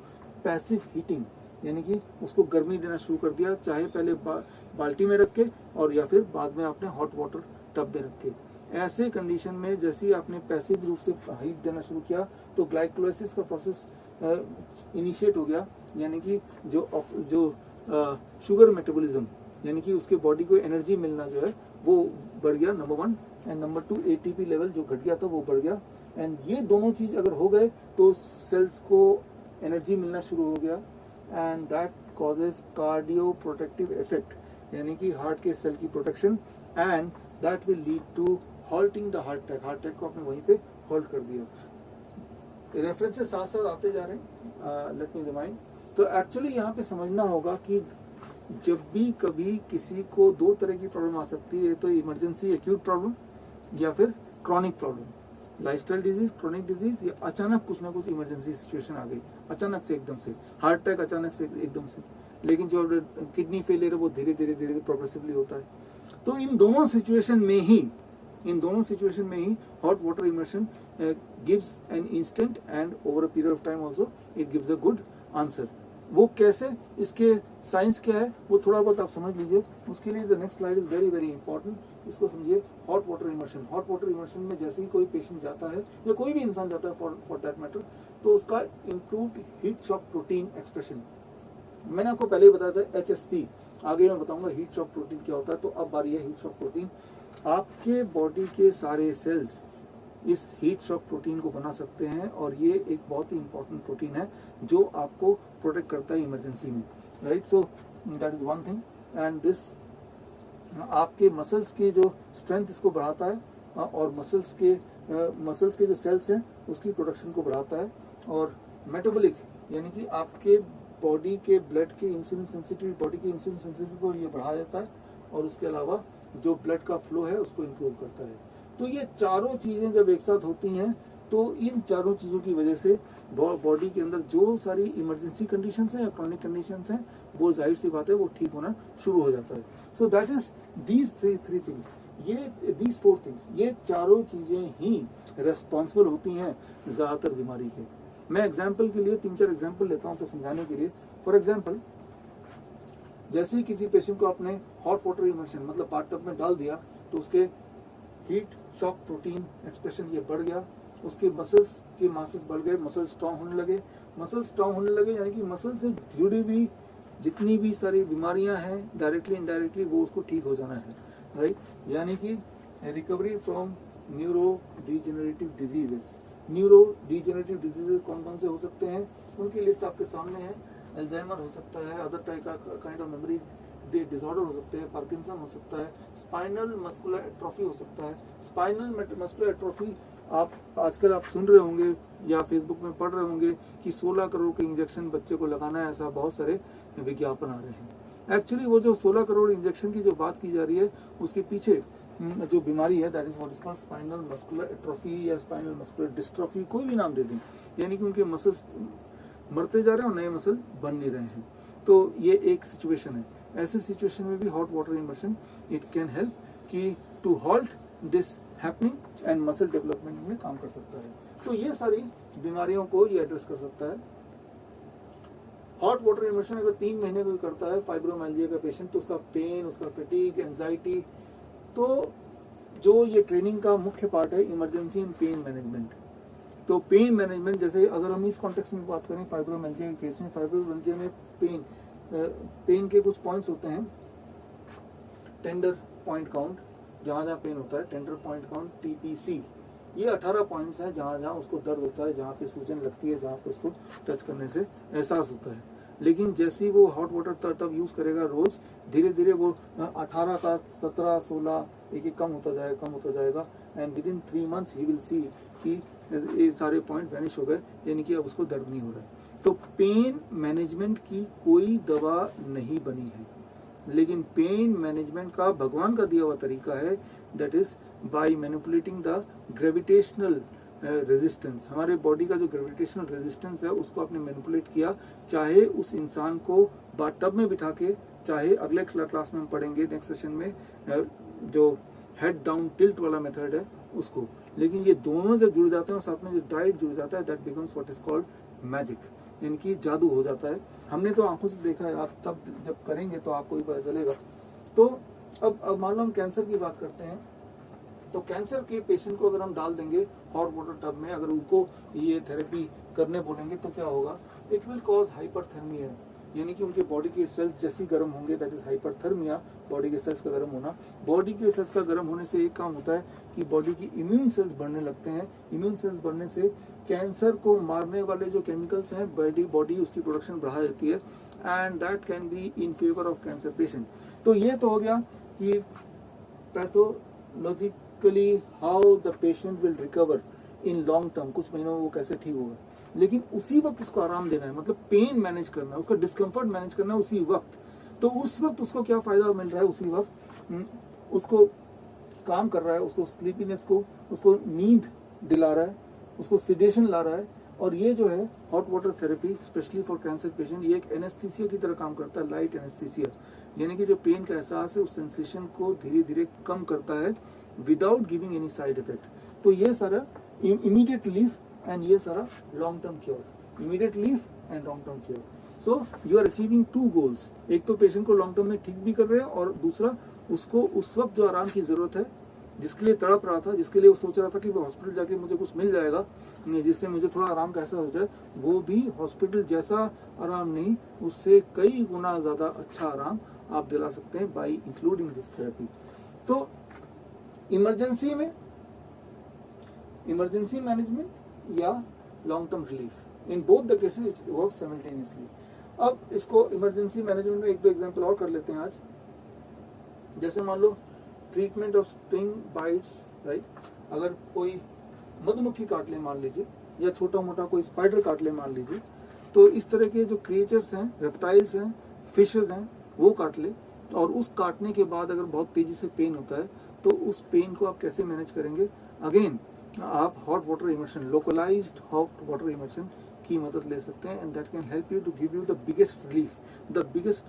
पैसिव हीटिंग यानी कि उसको गर्मी देना शुरू कर दिया, चाहे पहले बाल्टी में रख के और या फिर बाद में आपने हॉट वाटर टब में रख के। ऐसे कंडीशन में जैसे ही आपने पैसिव रूप से हीट देना शुरू किया तो ग्लाइकोलाइसिस का प्रोसेस इनिशिएट हो गया, यानी कि जो शुगर मेटाबॉलिज्म यानी कि उसके बॉडी को एनर्जी मिलना जो है वो बढ़ गया, number 1, and number 2 ATP level जो घट गया था वो बढ़ गया। एंड ये दोनों चीज अगर हो गए तो सेल्स को एनर्जी मिलना शुरू हो गया, and that causes cardio protective effect यानी कि हार्ट के सेल की protection, and that will lead to halting the heart attack. Heart attack को आपने वहीं पे हॉल्ट कर दिया। रेफरेंसेस साथ साथ आते जा रहे हैं, लेट मी रिमाइंड। तो एक्चुअली यहाँ पे समझना होगा कि जब भी कभी किसी को दो तरह की प्रॉब्लम आ सकती है, तो इमरजेंसी एक्यूट प्रॉब्लम या फिर chronic problem, lifestyle disease, chronic disease, या अचानक कुछ ना कुछ इमरजेंसी सिचुएशन आ गई, अचानक से एकदम से हार्ट अटैक, अचानक से एकदम से। लेकिन जो किडनी फेलियर है वो धीरे धीरे प्रोग्रेसिवली होता है। तो इन दोनों सिचुएशन में ही hot water immersion gives an instant and over a period of time also it gives a good answer। वो कैसे, इसके साइंस क्या है वो थोड़ा बहुत आप समझ लीजिए। उसके लिए the next slide is very very important, इसको समझिए। Hot water immersion, hot water immersion में जैसे ही कोई पेशेंट जाता है या कोई भी इंसान जाता है फॉर दैट मैटर, तो उसका improved heat shock protein expression, मैंने आपको पहले ही बताया था HSP, आगे मैं बताऊंगा हीट शॉक प्रोटीन क्या होता है। तो अब बारी है हीट शॉक प्रोटीन। आपके बॉडी के सारे सेल्स इस हीट शॉक प्रोटीन को बना सकते हैं, और ये एक बहुत ही इंपॉर्टेंट प्रोटीन है जो आपको प्रोटेक्ट करता है इमरजेंसी में, right. So that is one thing, and this आपके मसल्स की जो स्ट्रेंथ इसको बढ़ाता है, और मसल्स के जो सेल्स हैं उसकी प्रोडक्शन को बढ़ाता है, और मेटाबॉलिक यानी कि आपके बॉडी के ब्लड के इंसुलिन सेंसिटिव, बॉडी की इंसुलिन सेंसिटिव को ये बढ़ा देता है, और उसके अलावा जो ब्लड का फ्लो है उसको इम्प्रूव करता है। तो ये चारों चीजें जब एक साथ होती हैं तो इन चारों चीजों की वजह से बॉडी के अंदर जो सारी इमरजेंसी कंडीशंस हैं या क्रॉनिक कंडीशंस हैं वो जाहिर सी बात है वो ठीक होना शुरू हो जाता है। सो that is these three things, these 4 things, ये चारों चीजें ही रेस्पॉन्सिबल होती हैं ज्यादातर बीमारी के। मैं एग्जाम्पल के लिए 3-4 एग्जाम्पल लेता हूँ तो समझाने के लिए। फॉर एग्जाम्पल, जैसे ही किसी पेशेंट को आपने हॉट वाटर इमर्शन मतलब बाथटब में डाल दिया तो उसके हीट शॉक प्रोटीन एक्सप्रेशन ये बढ़ गया, उसके मसल्स के मासेस बढ़ गए, मसल स्ट्रांग होने लगे, यानी कि मसल से जुड़ी हुई जितनी भी सारी बीमारियां हैं डायरेक्टली इनडायरेक्टली वो उसको ठीक हो जाना है, राइट। यानी कि recovery from neuro degenerative diseases. Neuro degenerative diseases कौन कौन से हो सकते हैं, उनकी लिस्ट आपके सामने है। अल्जाइमर हो सकता है, अदर टाइप का काइंड ऑफ मेमोरी डिसऑर्डर हो सकते हैं, पार्किंसन हो सकता है, स्पाइनल मस्कुलर एट्रोफी हो सकता है। स्पाइनल मस्कुलर एट्रोफी आप आजकल आप सुन रहे होंगे या फेसबुक में पढ़ रहे होंगे कि 16 करोड़ के इंजेक्शन बच्चे को लगाना है, ऐसा बहुत सारे विज्ञापन आ रहे हैं। एक्चुअली वो जो 16 करोड़ इंजेक्शन की जो बात की जा रही है उसके पीछे जो बीमारी है that is what is called spinal muscular atrophy या स्पाइनल मस्कुलर डिस्ट्रॉफी, कोई भी नाम दे दें, यानी कि उनके मसल्स मरते जा रहे हैं और नए मसल बन नहीं रहे हैं। तो ये एक सिचुएशन है। ऐसे सिचुएशन में भी hot water immersion it can help कि to halt this happening and muscle development में काम कर सकता है। तो ये सारी बीमारियों को ये एड्रेस कर सकता है। हॉट वाटर इमर्शन अगर 3 महीने कोई करता है फाइब्रोमाइल्जिया का पेशेंट, तो उसका पेन, उसका फैटीग, एंजाइटी, तो जो ये ट्रेनिंग का मुख्य पार्ट है इमरजेंसी एंड पेन मैनेजमेंट। तो पेन मैनेजमेंट, जैसे अगर हम इस कॉन्टेक्स्ट में बात करें फाइब्रोमाइल्जिया के केस में, फाइब्रोमाइल्जिया में पेन के कुछ पॉइंट्स होते हैं। टेंडर पॉइंट काउंट, जहाँ जहाँ पेन होता है, टेंडर पॉइंट काउंट TPC, ये 18 पॉइंट्स हैं जहाँ जहाँ उसको दर्द होता है, जहाँ पे सूजन लगती है, जहाँ पे उसको टच करने से एहसास होता है। लेकिन जैसे ही वो हॉट वाटर तब यूज करेगा रोज, धीरे धीरे वो 18 का 17, 16 एक एक कम होता जाएगा and with in 3 months he will see कि ये सारे पॉइंट वैनिश हो गए, यानी कि अब उसको दर्द नहीं हो रहा है। तो पेन मैनेजमेंट की कोई दवा नहीं बनी है, लेकिन पेन मैनेजमेंट का भगवान का दिया हुआ तरीका है, that is by manipulating the gravitational resistance. हमारे बॉडी का जो ग्रेविटेशनल रेजिस्टेंस है उसको आपने मैनिपुलेट किया, चाहे उस इंसान को बाथटब में बिठा के, चाहे अगले क्लास में हम पढ़ेंगे नेक्स्ट सेशन में जो हेड डाउन टिल्ट वाला मेथड है उसको, लेकिन ये दोनों जब जुड़ जाते हैं और साथ में जो डाइट जुड़ जाता है, that becomes what is called magic, यानी कि जादू हो जाता है। हमने तो आंखों से देखा है, आप तब जब करेंगे तो आपको भी पता चलेगा। तो अब मान लो हम कैंसर की बात करते हैं, तो कैंसर के पेशेंट को अगर हम डाल देंगे हॉट वाटर टब में, अगर उनको ये थेरेपी करने बोलेंगे तो क्या होगा, इट विल कॉज हाइपरथर्मिया, यानी कि उनके बॉडी के सेल्स जैसे गर्म होंगे, दैट इज हाइपरथर्मिया, बॉडी के सेल्स का गर्म होना। बॉडी के सेल्स का गर्म होने से एक काम होता है कि बॉडी की इम्यून सेल्स बढ़ने लगते हैं। इम्यून सेल्स बढ़ने से कैंसर को मारने वाले जो केमिकल्स हैं बॉडी उसकी प्रोडक्शन बढ़ा देती है, and that can be in favour of cancer patient. तो ये तो हो गया कि pathologically how the patient will recover in long term, कुछ महीनों में वो कैसे ठीक होगा। लेकिन उसी वक्त उसको आराम देना है, मतलब पेन मैनेज करना है, उसका डिस्कम्फर्ट मैनेज करना है उसी वक्त। तो उस वक्त उसको क्या फायदा मिल रहा है, उसी वक्त उसको काम कर रहा है, उसको स्लीपीनेस को, उसको नींद दिला रहा है, उसको सिडेशन ला रहा है। और ये जो है hot water therapy specially for cancer patient, ये एक एनेस्थीसिया की तरह काम करता है, लाइट एनेस्थीसिया, यानी कि जो पेन का एहसास है उस सेंसेशन को धीरे धीरे कम करता है without giving any side effect. तो ये सारा इमीडिएट रिलीफ एंड ये सारा long term cure, immediate relief and long term cure. So you are achieving 2 goals, एक तो पेशेंट को लॉन्ग टर्म में ठीक भी कर रहे हैं, और दूसरा उसको उस वक्त जो आराम की जरूरत है, जिसके लिए तड़प रहा था, जिसके लिए वो सोच रहा था कि वो हॉस्पिटल जाके मुझे कुछ मिल जाएगा जिससे मुझे थोड़ा आराम का एहसास हो जाए, वो भी हॉस्पिटल जैसा आराम नहीं, उससे कई गुना ज्यादा अच्छा आराम आप दिला सकते हैं बाय इंक्लूडिंग दिस थेरेपी। तो इमरजेंसी में इमरजेंसी मैनेजमेंट या long term relief, in both the cases it works simultaneously. अब इसको इमरजेंसी मैनेजमेंट में 1-2 एग्जांपल और कर लेते हैं आज। जैसे मान लो treatment of sting bites, right, अगर कोई मधुमक्खी काट ले मान लीजिए, या छोटा मोटा कोई स्पाइडर काट ले मान लीजिए, तो इस तरह के जो क्रिएचर्स हैं, रेप्टाइल्स हैं, फिशेज हैं, वो काट ले, और उस काटने के बाद अगर बहुत तेजी से पेन होता है तो उस पेन को आप कैसे मैनेज करेंगे। अगेन आप hot water immersion, localized hot water immersion की मदद ले सकते हैं, and that can help you to give you the biggest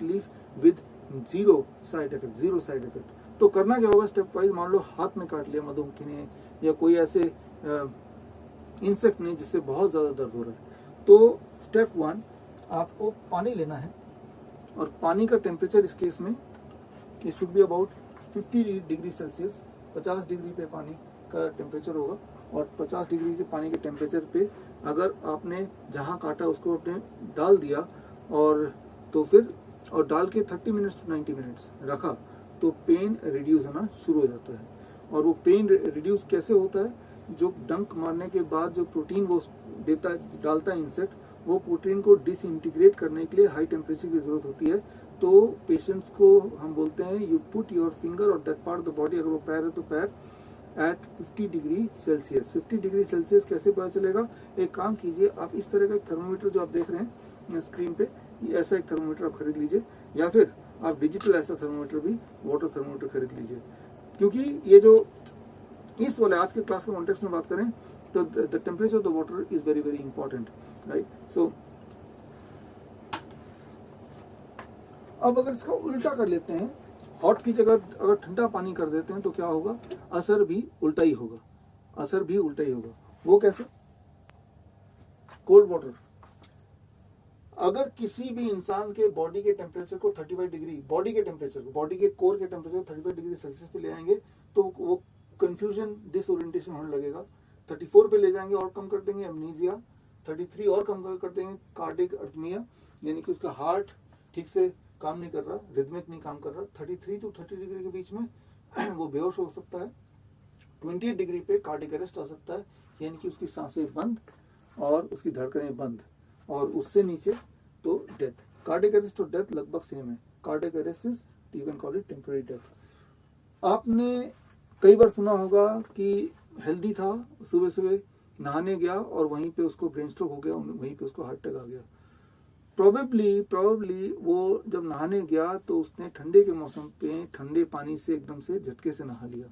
relief with zero side effect. तो करना क्या होगा, स्टेप वाइज, मान लो हाथ में काट लिया मधुमक्खी ने, या कोई ऐसे इंसेक्ट ने जिससे बहुत ज्यादा दर्द हो रहा है, तो स्टेप 1 आपको पानी लेना है, और पानी का टेम्परेचर इस केस में it should be about 50 degree celsius, 50 degree पे पानी का टेम्परेचर होगा, और 50 डिग्री के पानी के टेम्परेचर पे अगर आपने जहाँ काटा उसको आपने डाल दिया, और तो फिर और डाल के 30 मिनट्स टू 90 मिनट्स रखा, तो पेन रिड्यूस होना शुरू हो जाता है। और वो पेन रिड्यूस कैसे होता है, जो डंक मारने के बाद जो प्रोटीन वो डालता है इंसेक्ट, वो प्रोटीन को डिसइंटीग्रेट करने के लिए हाई टेम्परेचर की जरूरत होती है। तो पेशेंट्स को हम बोलते हैं यू पुट योर फिंगर और that part of the body, अगर वो पैर है तो पैर, at 50 degree celsius. 50 degree celsius कैसे पता चलेगा, एक काम कीजिए, आप इस तरह का एक थर्मोमीटर जो आप देख रहे हैं स्क्रीन पे, ऐसा एक थर्मोमीटर आप खरीद लीजिए, या फिर आप डिजिटल ऐसा थर्मोमीटर भी, वाटर थर्मोमीटर खरीद लीजिए। क्योंकि ये जो इस वाले आज के क्लास के कॉन्टेक्स्ट में बात करें तो the temperature of the water is very very important, right. So अब अगर इसका उल्टा कर लेते हैं, हॉट की जगह अगर ठंडा पानी कर देते हैं तो क्या होगा, असर भी उल्टा ही होगा। वो कैसे, कोल्ड वाटर, अगर किसी भी इंसान के बॉडी के टेम्परेचर को 35 डिग्री, बॉडी के कोर के टेम्परेचर 35 डिग्री सेल्सियस पे ले आएंगे तो वो कंफ्यूजन, डिसओरिएंटेशन होने लगेगा। 34 पे ले जाएंगे और कम कर देंगे, एमनीजिया। 33 और कम कर देंगे, कार्डिक अर्टमिया, यानी कि उसका हार्ट ठीक से काम नहीं कर रहा, रिदमिक नहीं काम कर रहा। 33 to 30 डिग्री के बीच में वो बेहोश हो सकता है। 28 डिग्री पे कार्डिक अरेस्ट आ सकता है, यानी कि उसकी सांसें बंद और उसकी धड़कनें बंद, और उससे नीचे तो डेथ। कार्डिक अरेस्ट और डेथ लगभग सेम है। Cardiac arrest is, you can call it temporary death. आपने कई बार सुना होगा कि हेल्दी था, सुबह सुबह नहाने गया और वहीं पे उसको ब्रेन स्ट्रोक हो गया, वहीं पे उसको हार्ट अटैक आ गया। प्रोबेबली वो जब नहाने गया तो उसने ठंडे के मौसम पे ठंडे पानी से एकदम से झटके से नहा लिया,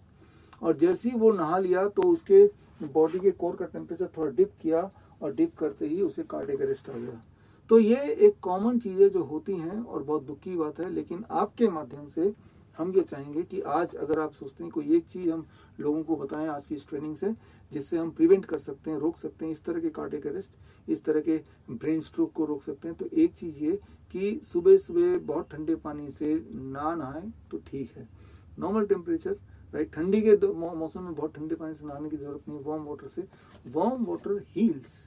और जैसे ही वो नहा लिया तो उसके बॉडी के कोर का टेम्परेचर थोड़ा डिप किया, और डिप करते ही उसे कार्डियक अरेस्ट आ गया। तो ये एक कॉमन चीज़ें जो होती हैं और बहुत दुख की बात है, लेकिन आपके माध्यम से हम ये चाहेंगे कि आज अगर आप सोचते हैं कोई एक चीज़ हम लोगों को बताएं आज की इस ट्रेनिंग से, जिससे हम प्रिवेंट कर सकते हैं, रोक सकते हैं इस तरह के कार्डियक अरेस्ट, इस तरह के ब्रेन स्ट्रोक को रोक सकते हैं, तो एक चीज़ ये कि सुबह सुबह बहुत ठंडे पानी से ना नहाएं तो ठीक है। नॉर्मल टेम्परेचर, राइट, ठंडी के मौसम में बहुत ठंडे पानी से नहाने की जरूरत नहीं, वार्म वाटर से। Warm water heels,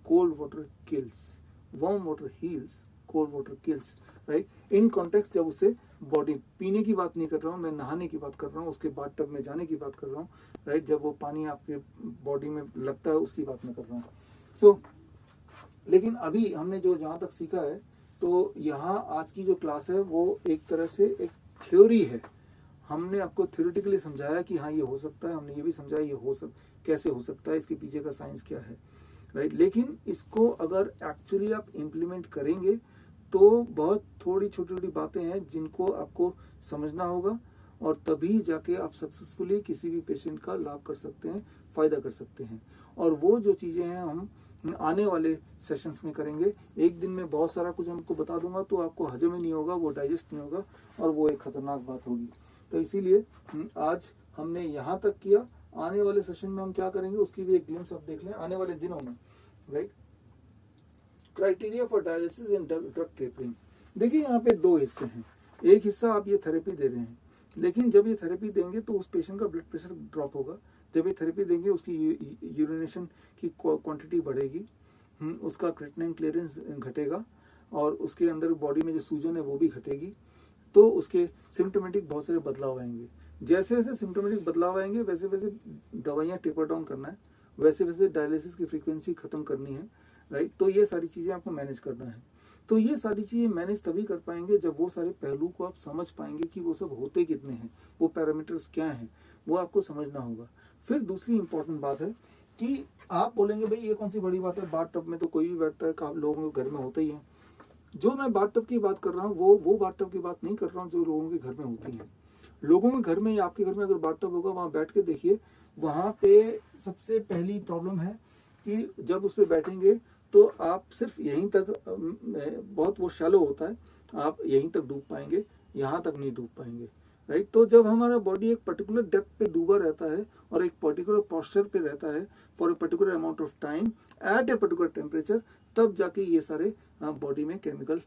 cold water kills. Warm water heels, cold water kills, right. In context जब उसे बॉडी, पीने की बात नहीं कर रहा हूँ मैं, नहाने की बात कर रहा हूँ, उसके बाद टब में जाने की बात कर रहा हूँ, राइट, जब वो पानी आपके बॉडी में लगता है उसकी बात मैं कर रहा हूँ। सो लेकिन अभी हमने जो जहाँ तक सीखा है, तो यहाँ आज की जो क्लास है वो एक तरह से एक थ्योरी है। हमने आपको थ्योरेटिकली समझाया कि हाँ ये हो सकता है, हमने ये भी समझाया ये कैसे हो सकता है, इसके पीछे का साइंस क्या है, राइट। लेकिन इसको अगर एक्चुअली आप इम्प्लीमेंट करेंगे तो बहुत थोड़ी छोटी छोटी बातें हैं जिनको आपको समझना होगा, और तभी जाके आप सक्सेसफुली किसी भी पेशेंट का लाभ कर सकते हैं, फायदा कर सकते हैं। और वो जो चीज़ें हैं हम आने वाले सेशंस में करेंगे। एक दिन में बहुत सारा कुछ हमको बता दूंगा तो आपको हजम ही नहीं होगा, वो डाइजेस्ट नहीं होगा, और वो एक खतरनाक बात होगी। तो इसीलिए आज हमने यहाँ तक किया। आने वाले सेशन में हम क्या करेंगे उसकी भी एक ग्लिम्स आप देख लें आने वाले दिनों में, right. Criteria for dialysis and drug tapering. देखिए यहाँ पे दो हिस्से हैं। एक हिस्सा आप ये थेरेपी दे रहे हैं, लेकिन जब ये थेरेपी देंगे तो उस पेशेंट का ब्लड प्रेशर ड्रॉप होगा। जब ये थेरेपी देंगे उसकी यूरिनेशन की क्वांटिटी बढ़ेगी, उसका क्रिएटिनिन क्लियरेंस घटेगा, और उसके अंदर बॉडी में जो सूजन है वो भी घटेगी। तो उसके सिम्टोमेटिक बहुत सारे बदलाव आएंगे। जैसे जैसे सिम्टोमेटिक बदलाव आएंगे वैसे वैसे दवाइयाँ टेपर डाउन करना है, वैसे वैसे डायलिसिस की फ्रीक्वेंसी खत्म करनी है, राइट। तो ये सारी चीज़ें आपको मैनेज करना है। तो ये सारी चीज़ें मैनेज तभी कर पाएंगे जब वो सारे पहलू को आप समझ पाएंगे कि वो सब होते कितने हैं, वो पैरामीटर्स क्या हैं, वो आपको समझना होगा। फिर दूसरी इंपॉर्टेंट बात है कि आप बोलेंगे भाई ये कौन सी बड़ी बात है, बाथ टब में तो कोई भी बैठता है, आप लोगों के घर में होता ही है। जो मैं बाथ टब की बात कर रहा हूँ वो बाथ टब की बात नहीं कर रहा हूँ जो लोगों के घर में होती है। लोगों के घर में या आपके घर में अगर बाथ टब होगा, वहाँ बैठ के देखिए, वहाँ पे सबसे पहली प्रॉब्लम है कि जब उस पर बैठेंगे तो आप सिर्फ यहीं तक, बहुत वो शैलो होता है, आप यहीं तक डूब पाएंगे, यहाँ तक नहीं डूब पाएंगे, राइट। तो जब हमारा बॉडी एक पर्टिकुलर डेप्थ पे डूबा रहता है और एक पर्टिकुलर पोस्चर पे रहता है for a particular amount of time at a particular temperature, तब जाके ये सारे बॉडी में केमिकल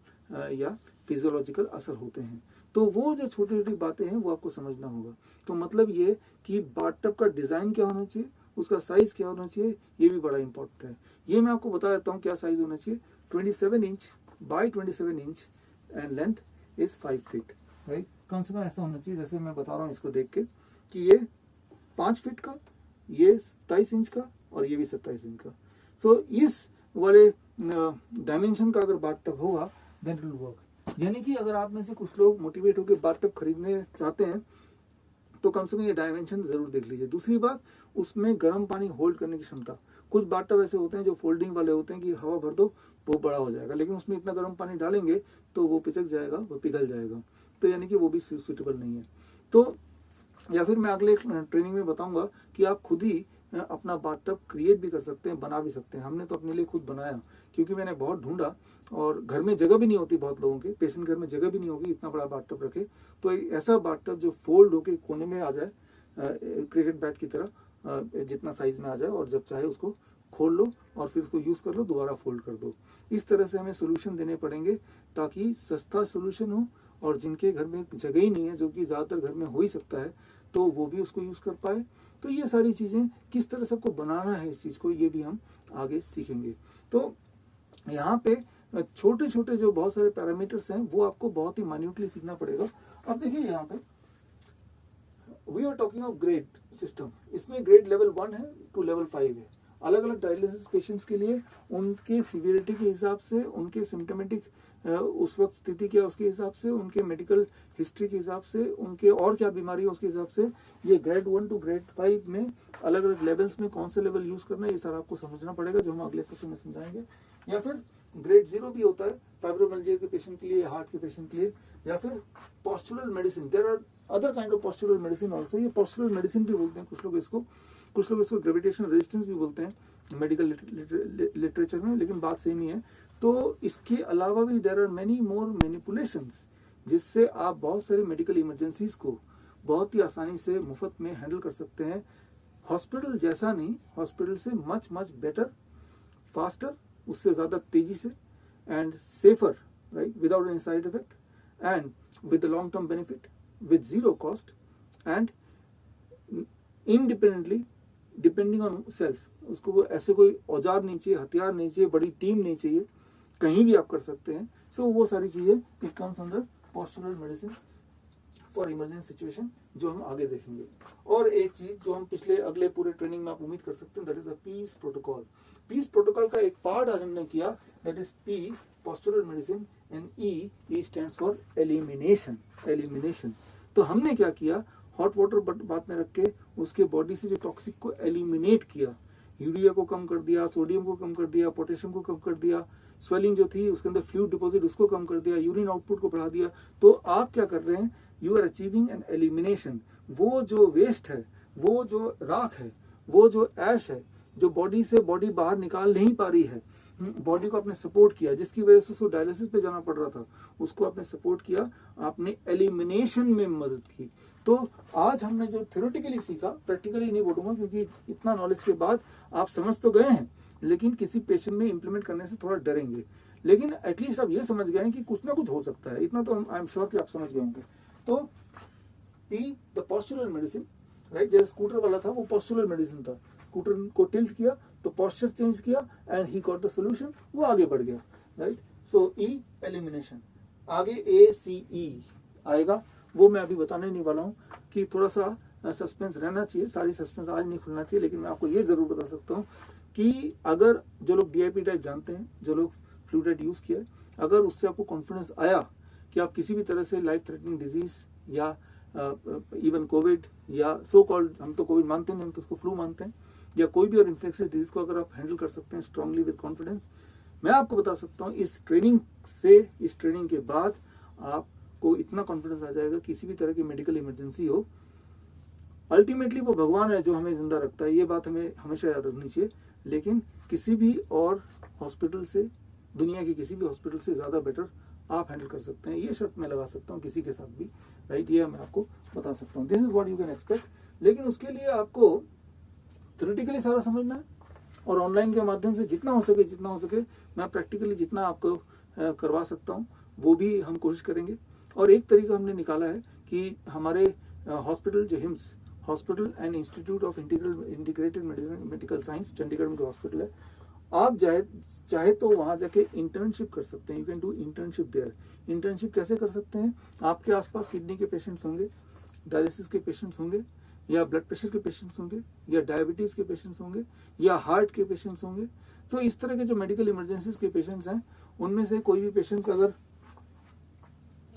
या फिजियोलॉजिकल असर होते हैं। तो वो जो छोटी छोटी बातें हैं वो आपको समझना होगा। तो मतलब ये कि बाथटब का डिज़ाइन क्या होना चाहिए, उसका साइज़ क्या होना चाहिए, ये भी बड़ा इंपॉर्टेंट है। ये मैं आपको बता देता हूँ क्या साइज़ होना चाहिए। 27 inch by 27 inch and length is 5 feet, right. कम से कम ऐसा होना चाहिए, जैसे मैं बता रहा हूँ इसको देख के, कि ये 5 फीट का, ये 27 इंच का, और ये भी 27 इंच का। सो इस वाले डायमेंशन का अगर बाथटब होगा देन इट विल वर्क। यानी कि अगर आप में से कुछ लोग मोटिवेट होकर बाथटब खरीदने चाहते हैं तो कम से कम ये डायमेंशन जरूर देख लीजिए। दूसरी बात, उसमें गर्म पानी होल्ड करने की क्षमता। कुछ बाथटब ऐसे होते हैं जो फोल्डिंग वाले होते हैं कि हवा भर दो वो बड़ा हो जाएगा, लेकिन उसमें इतना गर्म पानी डालेंगे तो वो पिचक जाएगा, वो पिघल जाएगा, तो यानी कि वो भी सूटेबल नहीं है। तो या फिर मैं अगले ट्रेनिंग में बताऊंगा कि आप खुद ही अपना बाथटब क्रिएट भी कर सकते हैं, बना भी सकते हैं। हमने तो अपने लिए खुद बनाया, क्योंकि मैंने बहुत ढूंढा और घर में जगह भी नहीं होती, बहुत लोगों के पेशेंट घर में जगह भी नहीं होगी इतना बड़ा बाथटब रखे। तो एक ऐसा बाथटब जो फोल्ड होके कोने में आ जाए, क्रिकेट बैट की तरह जितना साइज में आ जाए, और जब चाहे उसको खोल लो और फिर उसको यूज़ कर लो, दोबारा फोल्ड कर दो। इस तरह से हमें सोल्यूशन देने पड़ेंगे ताकि सस्ता सोल्यूशन हो, और जिनके घर में जगह ही नहीं है, जो कि ज़्यादातर घर में हो ही सकता है, तो वो भी उसको यूज़ कर पाए। तो ये सारी चीज़ें किस तरह सबको बनाना है इस चीज़ को, ये भी हम आगे सीखेंगे। तो यहाँ पे छोटे छोटे जो बहुत सारे पैरामीटर्स हैं वो आपको बहुत ही माइन्यूटली सीखना पड़ेगा। अब देखिए यहाँ पे we are talking of grade system. इसमें ग्रेड लेवल 1 है टू लेवल 5 है। अलग अलग डायलिसिस पेशेंट्स के लिए उनके सीवियरिटी के हिसाब से, उनके सिम्टोमेटिक उस वक्त स्थिति क्या है उसके हिसाब से, उनके मेडिकल हिस्ट्री के हिसाब से, उनके और क्या बीमारी है उसके हिसाब से ये ग्रेड 1 टू ग्रेड 5 में अलग अलग लेवल्स में कौन से लेवल यूज़ करना है, ये सारा आपको समझना पड़ेगा, जो हम अगले सेशन में समझाएंगे। या फिर ग्रेड 0 भी होता है फाइब्रोमियल्जिया के पेशेंट के लिए, हार्ट के पेशेंट के लिए। या फिर postural medicine, there are other kind of postural medicine also. ये पॉस्चुरल मेडिसिन भी बोलते हैं कुछ लोग इसको ग्रेविटेशन रेजिस्टेंस भी बोलते हैं मेडिकल लिटरेचर में, लेकिन बात सेम ही है। तो इसके अलावा भी there are many more manipulations जिससे आप बहुत सारी मेडिकल इमरजेंसीज को बहुत ही आसानी से मुफ्त में हैंडल कर सकते हैं। हॉस्पिटल जैसा नहीं, हॉस्पिटल से मच बेटर, फास्टर, उससे ज़्यादा तेजी से, and safer, right, without any side effect, and with the long term benefit, with zero cost, and independently depending on self. उसको ऐसे कोई औजार नहीं चाहिए, हथियार नहीं चाहिए, बड़ी टीम नहीं चाहिए, कहीं भी आप कर सकते हैं। सो वो सारी चीज़ें it comes under postural medicine for emergency situation, जो हम आगे देखेंगे। और एक चीज जो हम पिछले अगले पूरे ट्रेनिंग में आप उम्मीद कर सकते हैं, that is the peace protocol. Peace protocol का एक पार्ट आज हमने किया, that is P postural medicine, and E stands for elimination. तो हमने क्या किया, हॉट वाटर बात में रख के उसके बॉडी से जो टॉक्सिक को एलिमिनेट किया, यूरिया को कम कर दिया, सोडियम को कम कर दिया, पोटेशियम को कम कर दिया, स्वेलिंग जो थी उसके अंदर फ्लूइड डिपॉजिट उसको कम कर दिया, यूरिन आउटपुट को बढ़ा दिया। तो आप क्या कर रहे हैं, you are achieving an elimination. वो जो वेस्ट है, वो जो राख है, वो जो ऐश है, जो बॉडी से बॉडी बाहर निकाल नहीं पा रही है, बॉडी को आपने सपोर्ट किया, जिसकी वजह से उसको डायलिसिस पे जाना पड़ रहा था, उसको आपने सपोर्ट किया, आपने एलिमिनेशन में मदद की। तो आज हमने जो थ्योरेटिकली सीखा, प्रैक्टिकली नहीं बोलूंगा क्योंकि इतना नॉलेज के बाद आप समझ तो गए हैं, लेकिन किसी पेशेंट में इंप्लीमेंट करने से थोड़ा डरेंगे। लेकिन एटलीस्ट आप ये समझ गए हैं कि कुछ ना कुछ हो सकता है, इतना तो आई एम श्योर कि आप समझ गए होंगे। तो P the postural medicine, right, जैसे स्कूटर वाला था वो पॉस्चुरल मेडिसिन था, स्कूटर को टिल्ट किया तो पॉस्चर चेंज किया and he got the solution, वो आगे बढ़ गया, राइट। सो ई एलिमिनेशन, आगे ACE आएगा, वो मैं अभी बताने नहीं वाला हूँ कि थोड़ा सा सस्पेंस रहना चाहिए, सारी सस्पेंस आज नहीं खुलना चाहिए, लेकिन मैं आपको ये जरूर बता सकता हूँ कि अगर जो लोग DIP टाइप जानते हैं, जो लोग फ्लूइड यूज किया है, अगर उससे आपको कॉन्फिडेंस आया कि आप किसी भी तरह से लाइफ थ्रेटनिंग डिजीज या इवन कोविड या सो कॉल्ड, हम तो कोविड मानते नहीं, हम तो उसको फ्लू मानते हैं, या कोई भी और इन्फेक्शियस डिजीज को अगर आप हैंडल कर सकते हैं स्ट्रांगली विद कॉन्फिडेंस, मैं आपको बता सकता हूँ इस ट्रेनिंग से, इस ट्रेनिंग के बाद आपको इतना कॉन्फिडेंस आ जाएगा, किसी भी तरह की मेडिकल इमरजेंसी हो, अल्टीमेटली वो भगवान है जो हमें जिंदा रखता है, ये बात हमें हमेशा याद रखनी चाहिए, लेकिन किसी भी और हॉस्पिटल से, दुनिया के किसी भी हॉस्पिटल से ज़्यादा बेटर आप हैंडल कर सकते हैं, ये शर्त मैं लगा सकता हूँ किसी के साथ भी, राइट, ये मैं आपको बता सकता हूँ। This is what you can expect. लेकिन उसके लिए आपको थ्योरेटिकली सारा समझना है, और ऑनलाइन के माध्यम से जितना हो सके मैं प्रैक्टिकली जितना आपको करवा सकता हूँ वो भी हम कोशिश करेंगे। और एक तरीका हमने निकाला है कि हमारे हॉस्पिटल, जो hymns hospital and institute of integrated medical science, Chandigarh में जो हॉस्पिटल है, आप चाहे तो वहां जाके इंटर्नशिप कर सकते हैं, you can do internship there. Internship कैसे कर सकते हैं, आपके आसपास किडनी के पेशेंट्स होंगे, डायलिसिस के पेशेंट्स होंगे, या ब्लड प्रेशर के पेशेंट्स होंगे, या डायबिटीज के पेशेंट्स होंगे, या हार्ट के पेशेंट्स होंगे। तो इस तरह के जो मेडिकल इमरजेंसीज के पेशेंट्स हैं, उनमें से कोई भी पेशेंट्स अगर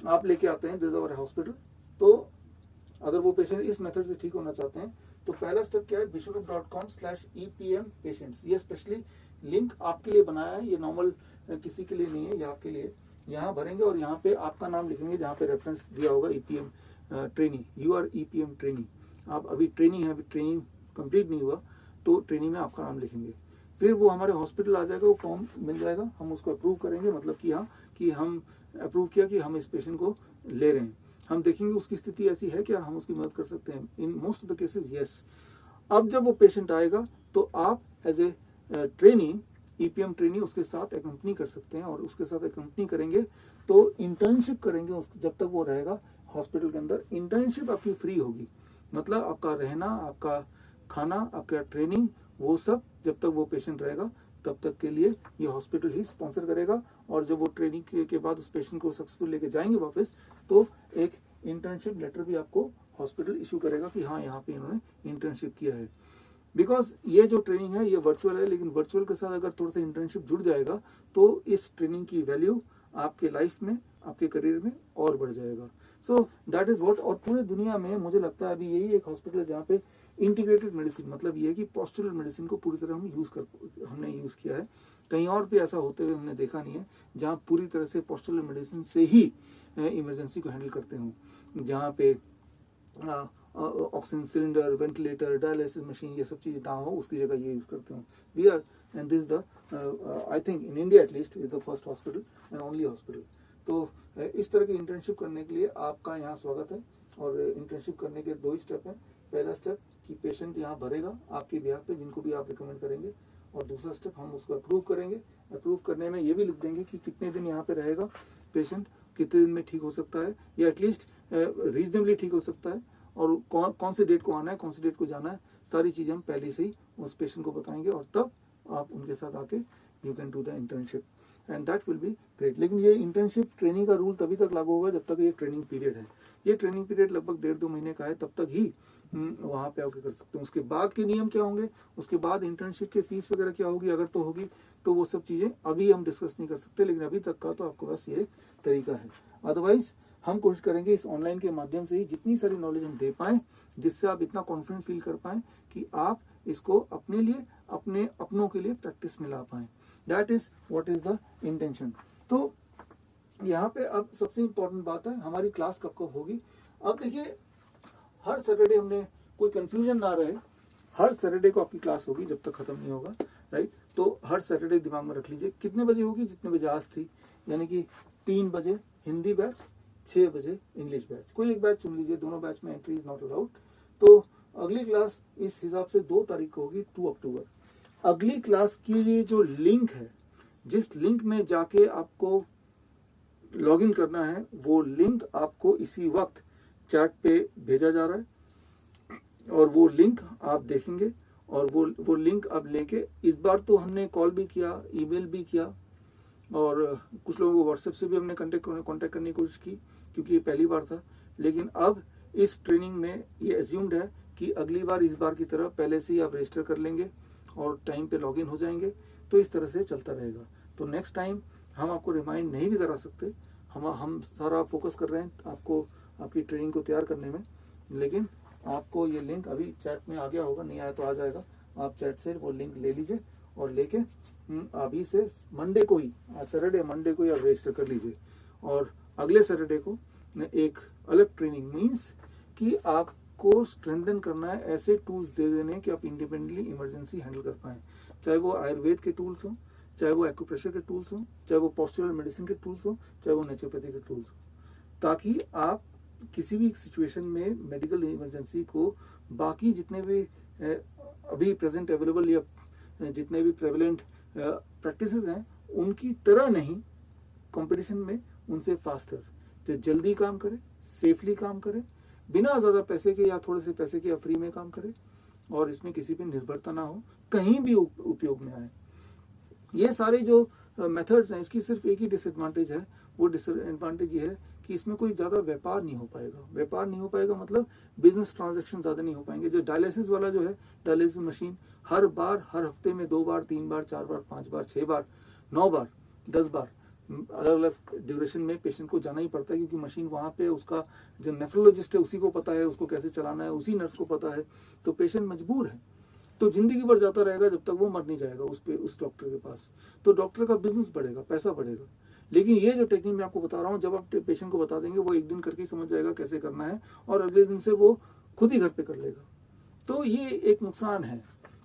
आप लेके आते हैं दिस आवर हॉस्पिटल, तो अगर वो पेशेंट इस मेथड से ठीक होना चाहते हैं, तो पहला स्टेप क्या है, bishop.com/EPM patients, ये स्पेशली लिंक आपके लिए बनाया है, ये नॉर्मल किसी के लिए नहीं है, ये आपके लिए। यहाँ भरेंगे और यहाँ पे आपका नाम लिखेंगे, जहाँ पे रेफरेंस दिया होगा EPM trainee, you are EPM trainee, आप अभी ट्रेनी है, अभी ट्रेनिंग कंप्लीट नहीं हुआ, तो ट्रेनिंग में आपका नाम लिखेंगे। फिर वो हमारे हॉस्पिटल आ जाएगा, वो फॉर्म मिल जाएगा, हम उसको अप्रूव करेंगे, मतलब कि हाँ, कि हम अप्रूव किया कि हम इस पेशेंट को ले रहे हैं। हम देखेंगे उसकी स्थिति ऐसी है क्या, हम उसकी मदद कर सकते हैं, in most of the cases yes. अब जब वो पेशेंट आएगा तो आप as a trainee, EPM trainee उसके साथ एकम्पनी कर सकते हैं, और उसके साथ एकम्पनी करेंगे तो इंटर्नशिप करेंगे जब तक वो रहेगा हॉस्पिटल के अंदर। इंटर्नशिप आपकी फ्री होगी, मतलब आपका रहना, आपका खाना, आपका ट्रेनिंग, वो सब जब तक वो पेशेंट रहेगा तब तक के लिए ये हॉस्पिटल ही स्पॉन्सर करेगा। और जब वो ट्रेनिंग के बाद उस पेशेंट को सक्सेसफुल लेके जाएंगे वापस, तो एक इंटर्नशिप लेटर भी आपको हॉस्पिटल इशू करेगा कि हाँ, यहाँ पे इन्होंने इंटर्नशिप किया है। बिकॉज ये जो ट्रेनिंग है ये वर्चुअल है, लेकिन वर्चुअल के साथ अगर थोड़ा सा इंटर्नशिप जुड़ जाएगा तो इस ट्रेनिंग की वैल्यू आपके लाइफ में, आपके करियर में और बढ़ जाएगा। So that is what. और पूरे दुनिया में मुझे लगता है अभी यही एक हॉस्पिटल है जहाँ पे इंटीग्रेटेड मेडिसिन, मतलब ये है कि पोस्चरल मेडिसिन को पूरी तरह हमने यूज़ किया है। कहीं और भी ऐसा होते हुए हमने देखा नहीं है जहाँ पूरी तरह से पोस्चरल मेडिसिन से ही इमरजेंसी को हैंडल करते हों, जहाँ पे oxygen cylinder, ventilator, dialysis machine, ये सब चीज़ें ना हो, उसकी जगह ये यूज़ करते हो। We are and this the I think in India at least is the first hospital and only hospital. तो इस तरह की इंटर्नशिप करने के लिए आपका यहाँ स्वागत है। और इंटर्नशिप करने के 2 ही स्टेप हैं। पहला स्टेप कि पेशेंट यहाँ भरेगा आपके बिहाफ पे, जिनको भी आप रिकमेंड करेंगे, और दूसरा स्टेप हम उसको अप्रूव करेंगे। अप्रूव करने में ये भी लिख देंगे कि कितने दिन यहाँ पे रहेगा पेशेंट, कितने दिन में ठीक हो सकता है, या एटलीस्ट रीजनेबली ठीक हो सकता है, और कौन से डेट को आना है, कौन से डेट को जाना है, सारी चीज़ें हम पहले से ही उस पेशेंट को बताएंगे, और तब आप उनके साथ आके you can do the internship and that will be great. लेकिन ये इंटर्नशिप ट्रेनिंग का रूल तभी तक लागू होगा जब तक ये ट्रेनिंग पीरियड है। ये ट्रेनिंग पीरियड लगभग 1.5-2 महीने का है, तब तक ही वहाँ पे आके कर सकते हैं। उसके बाद के नियम क्या होंगे, उसके बाद इंटर्नशिप की फीस वगैरह क्या होगी, अगर तो होगी, तो वो सब चीज़ें अभी हम डिस्कस नहीं कर सकते, लेकिन अभी तक का तो आपके पास ये तरीका है। अदरवाइज हम कोशिश करेंगे इस ऑनलाइन के माध्यम से ही जितनी सारी नॉलेज हम दे पाएँ, जिससे आप इतना कॉन्फिडेंट फील कर पाएँ कि आप इसको अपने लिए, अपने अपनों के लिए प्रैक्टिस में ला पाएँ। That is what is the intention. तो यहाँ पे अब सबसे इम्पोर्टेंट बात है हमारी क्लास कब कब होगी। अब देखिए, हर सैटरडे हमने, कोई कंफ्यूजन ना रहे, हर सैटरडे को आपकी क्लास होगी जब तक खत्म नहीं होगा, राइट। तो हर सैटरडे दिमाग में रख लीजिए। कितने बजे होगी, जितने बजे आज थी, यानी कि 3 बजे हिंदी बैच, 6 बजे इंग्लिश बैच। कोई एक बैच चुन लीजिए, दोनों बैच में एंट्री इज नॉट अलाउड। तो अगली क्लास इस हिसाब से 2 तारीख को होगी, 2 अक्टूबर। अगली क्लास के लिए जो लिंक है, जिस लिंक में जाके आपको लॉगिन करना है, वो लिंक आपको इसी वक्त चैट पे भेजा जा रहा है, और वो लिंक आप देखेंगे, और वो लिंक आप लेके, इस बार तो हमने कॉल भी किया, ईमेल भी किया, और कुछ लोगों को व्हाट्सएप से भी हमने कांटेक्ट करने की कोशिश की, क्योंकि ये पहली बार था। लेकिन अब इस ट्रेनिंग में ये एज्यूम्ड है कि अगली बार इस बार की तरह पहले से ही आप रजिस्टर कर लेंगे और टाइम पे लॉगिन हो जाएंगे, तो इस तरह से चलता रहेगा। तो नेक्स्ट टाइम हम आपको रिमाइंड नहीं भी करा सकते, हम सारा फोकस कर रहे हैं आपको, आपकी ट्रेनिंग को तैयार करने में, लेकिन आपको ये लिंक अभी चैट में आ गया होगा, नहीं आया तो आ जाएगा। आप चैट से वो लिंक ले लीजिए, और लेके अभी से मंडे को ही, सैटरडे मंडे को ही आप रजिस्टर कर लीजिए। और अगले सैटरडे को एक अलग ट्रेनिंग, मीन्स कि आपको स्ट्रेंथन करना है, ऐसे टूल्स दे देने कि आप इंडिपेंडेंटली इमरजेंसी हैंडल कर पाएँ, चाहे वो आयुर्वेद के टूल्स हों, चाहे वो एक्यूप्रेशर के टूल्स हों, चाहे वो पोस्चरल मेडिसिन के टूल्स हों, चाहे वो नेचुरोपैथी के टूल्स हों, ताकि आप किसी भी सिचुएशन में मेडिकल इमरजेंसी को बाकी जितने भी अभी प्रेजेंट अवेलेबल या जितने भी प्रेवलेंट प्रैक्टिसेस हैं, उनकी तरह नहीं, कंपटीशन में उनसे फास्टर, जो जल्दी काम करे, सेफली काम करे, बिना ज़्यादा पैसे के या थोड़े से पैसे के या फ्री में काम करे, और इसमें किसी पे निर्भरता ना हो, कहीं भी उपयोग में आए। ये सारे जो मेथड्स हैं, इसकी सिर्फ एक ही डिसएडवांटेज है, वो डिसएडवांटेज ये है कि इसमें कोई ज़्यादा व्यापार नहीं हो पाएगा। व्यापार नहीं हो पाएगा मतलब बिजनेस ट्रांजैक्शन ज़्यादा नहीं हो पाएंगे। जो डायलिसिस वाला जो है, डायलिसिस मशीन हर बार, हर हफ्ते में 2 बार, 3 बार, 4 बार, 5 बार, 6 बार, 9 बार, 10 बार, अलग अलग ड्यूरेशन में पेशेंट को जाना ही पड़ता है, क्योंकि मशीन वहाँ पे, उसका जो नेफ्रोलॉजिस्ट है उसी को पता है उसको कैसे चलाना है, उसी नर्स को पता है, तो पेशेंट मजबूर है। तो जिंदगी भर जाता रहेगा जब तक वो मर नहीं जाएगा उस डॉक्टर के पास। तो डॉक्टर का बिजनेस बढ़ेगा, पैसा बढ़ेगा। लेकिन ये जो टेक्निक मैं आपको बता रहा हूँ, जब आप पेशेंट को बता देंगे, वो एक दिन करके समझ जाएगा कैसे करना है, और अगले दिन से वो खुद ही घर पे कर लेगा। तो ये एक नुकसान है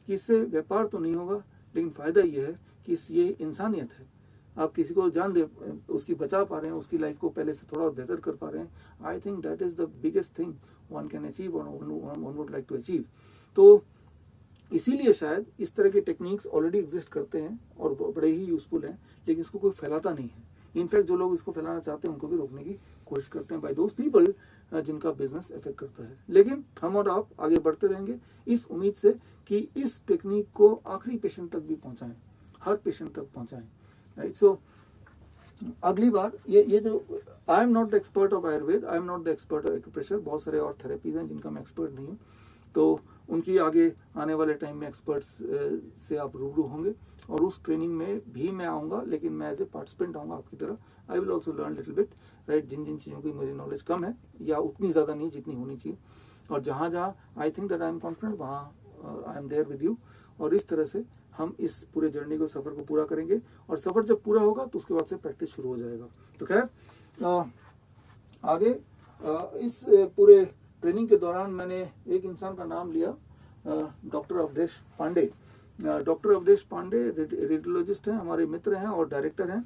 कि इससे व्यापार तो नहीं होगा, लेकिन फ़ायदा ये है कि ये इंसानियत है। आप किसी को जान दे, उसकी बचा पा रहे हैं, उसकी लाइफ को पहले से थोड़ा बेहतर कर पा रहे हैं। I think that is the biggest thing one can achieve और one would like to achieve. तो इसीलिए शायद इस तरह के टेक्निक्स ऑलरेडी एग्जिस्ट करते हैं और बड़े ही यूजफुल हैं, लेकिन इसको कोई फैलाता नहीं है। इनफैक्ट जो लोग इसको फैलाना चाहते हैं, उनको भी रोकने की कोशिश करते हैं, बाय दोज पीपल जिनका बिजनेस इफेक्ट करता है। लेकिन हम और आप आगे बढ़ते रहेंगे इस उम्मीद से कि इस टेक्निक को आखिरी पेशेंट तक भी पहुंचाएं, हर पेशेंट तक पहुंचाएं, राइट। सो अगली बार ये जो, I am not the expert of Ayurveda, I am not the expert of acupressure, बहुत सारे और थेरेपीज हैं जिनका मैं एक्सपर्ट नहीं हूँ, तो उनकी आगे आने वाले टाइम में एक्सपर्ट्स से आप रूबरू होंगे। और उस ट्रेनिंग में भी मैं आऊँगा, लेकिन मैं एज ए पार्टिसिपेंट आऊँगा आपकी तरह। I will also learn little bit, right. जिन जिन चीज़ों की मेरी नॉलेज कम है या उतनी ज़्यादा नहीं जितनी होनी चाहिए, और जहाँ जहाँ I think that I am confident, वहाँ I am there with you. और इस तरह से हम इस पूरे जर्नी को, सफ़र को पूरा करेंगे, और सफ़र जब पूरा होगा तो उसके बाद से प्रैक्टिस शुरू हो जाएगा। तो खैर आगे इस पूरे ट्रेनिंग के दौरान मैंने एक इंसान का नाम लिया, doctor Avdhesh Pandey. Doctor Avdhesh Pandey radiologist हैं, हमारे मित्र हैं और डायरेक्टर हैं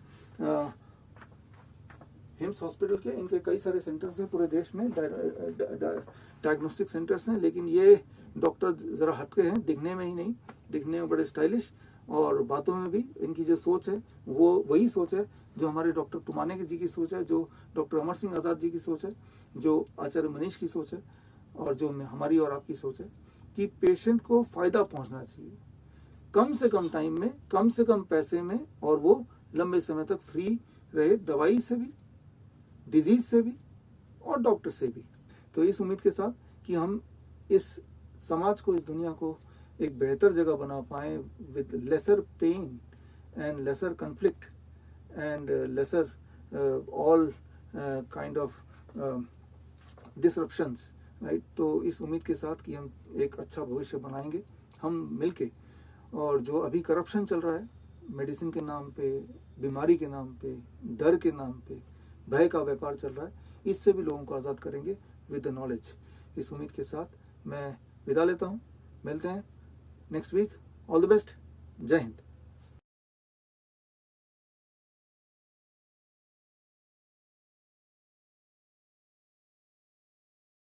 हिम्स हॉस्पिटल के। इनके कई सारे सेंटर्स हैं पूरे देश में, डायग्नोस्टिक सेंटर्स हैं, लेकिन ये डॉक्टर ज़रा हटके हैं, दिखने में ही नहीं, दिखने में बड़े स्टाइलिश, और बातों में भी इनकी जो सोच है वो वही सोच है जो हमारे डॉक्टर तुमाने जी की सोच है, जो डॉक्टर अमर सिंह आज़ाद जी की सोच है, जो आचार्य मनीष की सोच है, और जो हमारी और आपकी सोच है कि पेशेंट को फ़ायदा पहुंचना चाहिए, कम से कम टाइम में, कम से कम पैसे में, और वो लंबे समय तक फ्री रहे, दवाई से भी, डिजीज से भी, और डॉक्टर से भी। तो इस उम्मीद के साथ कि हम इस समाज को, इस दुनिया को एक बेहतर जगह बना पाएँ with lesser pain and lesser conflict and lesser all kind of disruptions, right. तो इस उम्मीद के साथ कि हम एक अच्छा भविष्य बनाएंगे हम मिलके, और जो अभी करप्शन चल रहा है मेडिसिन के नाम पे, बीमारी के नाम पे, डर के नाम पे, भय का व्यापार चल रहा है, इससे भी लोगों को आज़ाद करेंगे विद द नॉलेज। इस उम्मीद के साथ मैं विदा लेता हूँ, मिलते हैं next week. All the best, Jai Hind.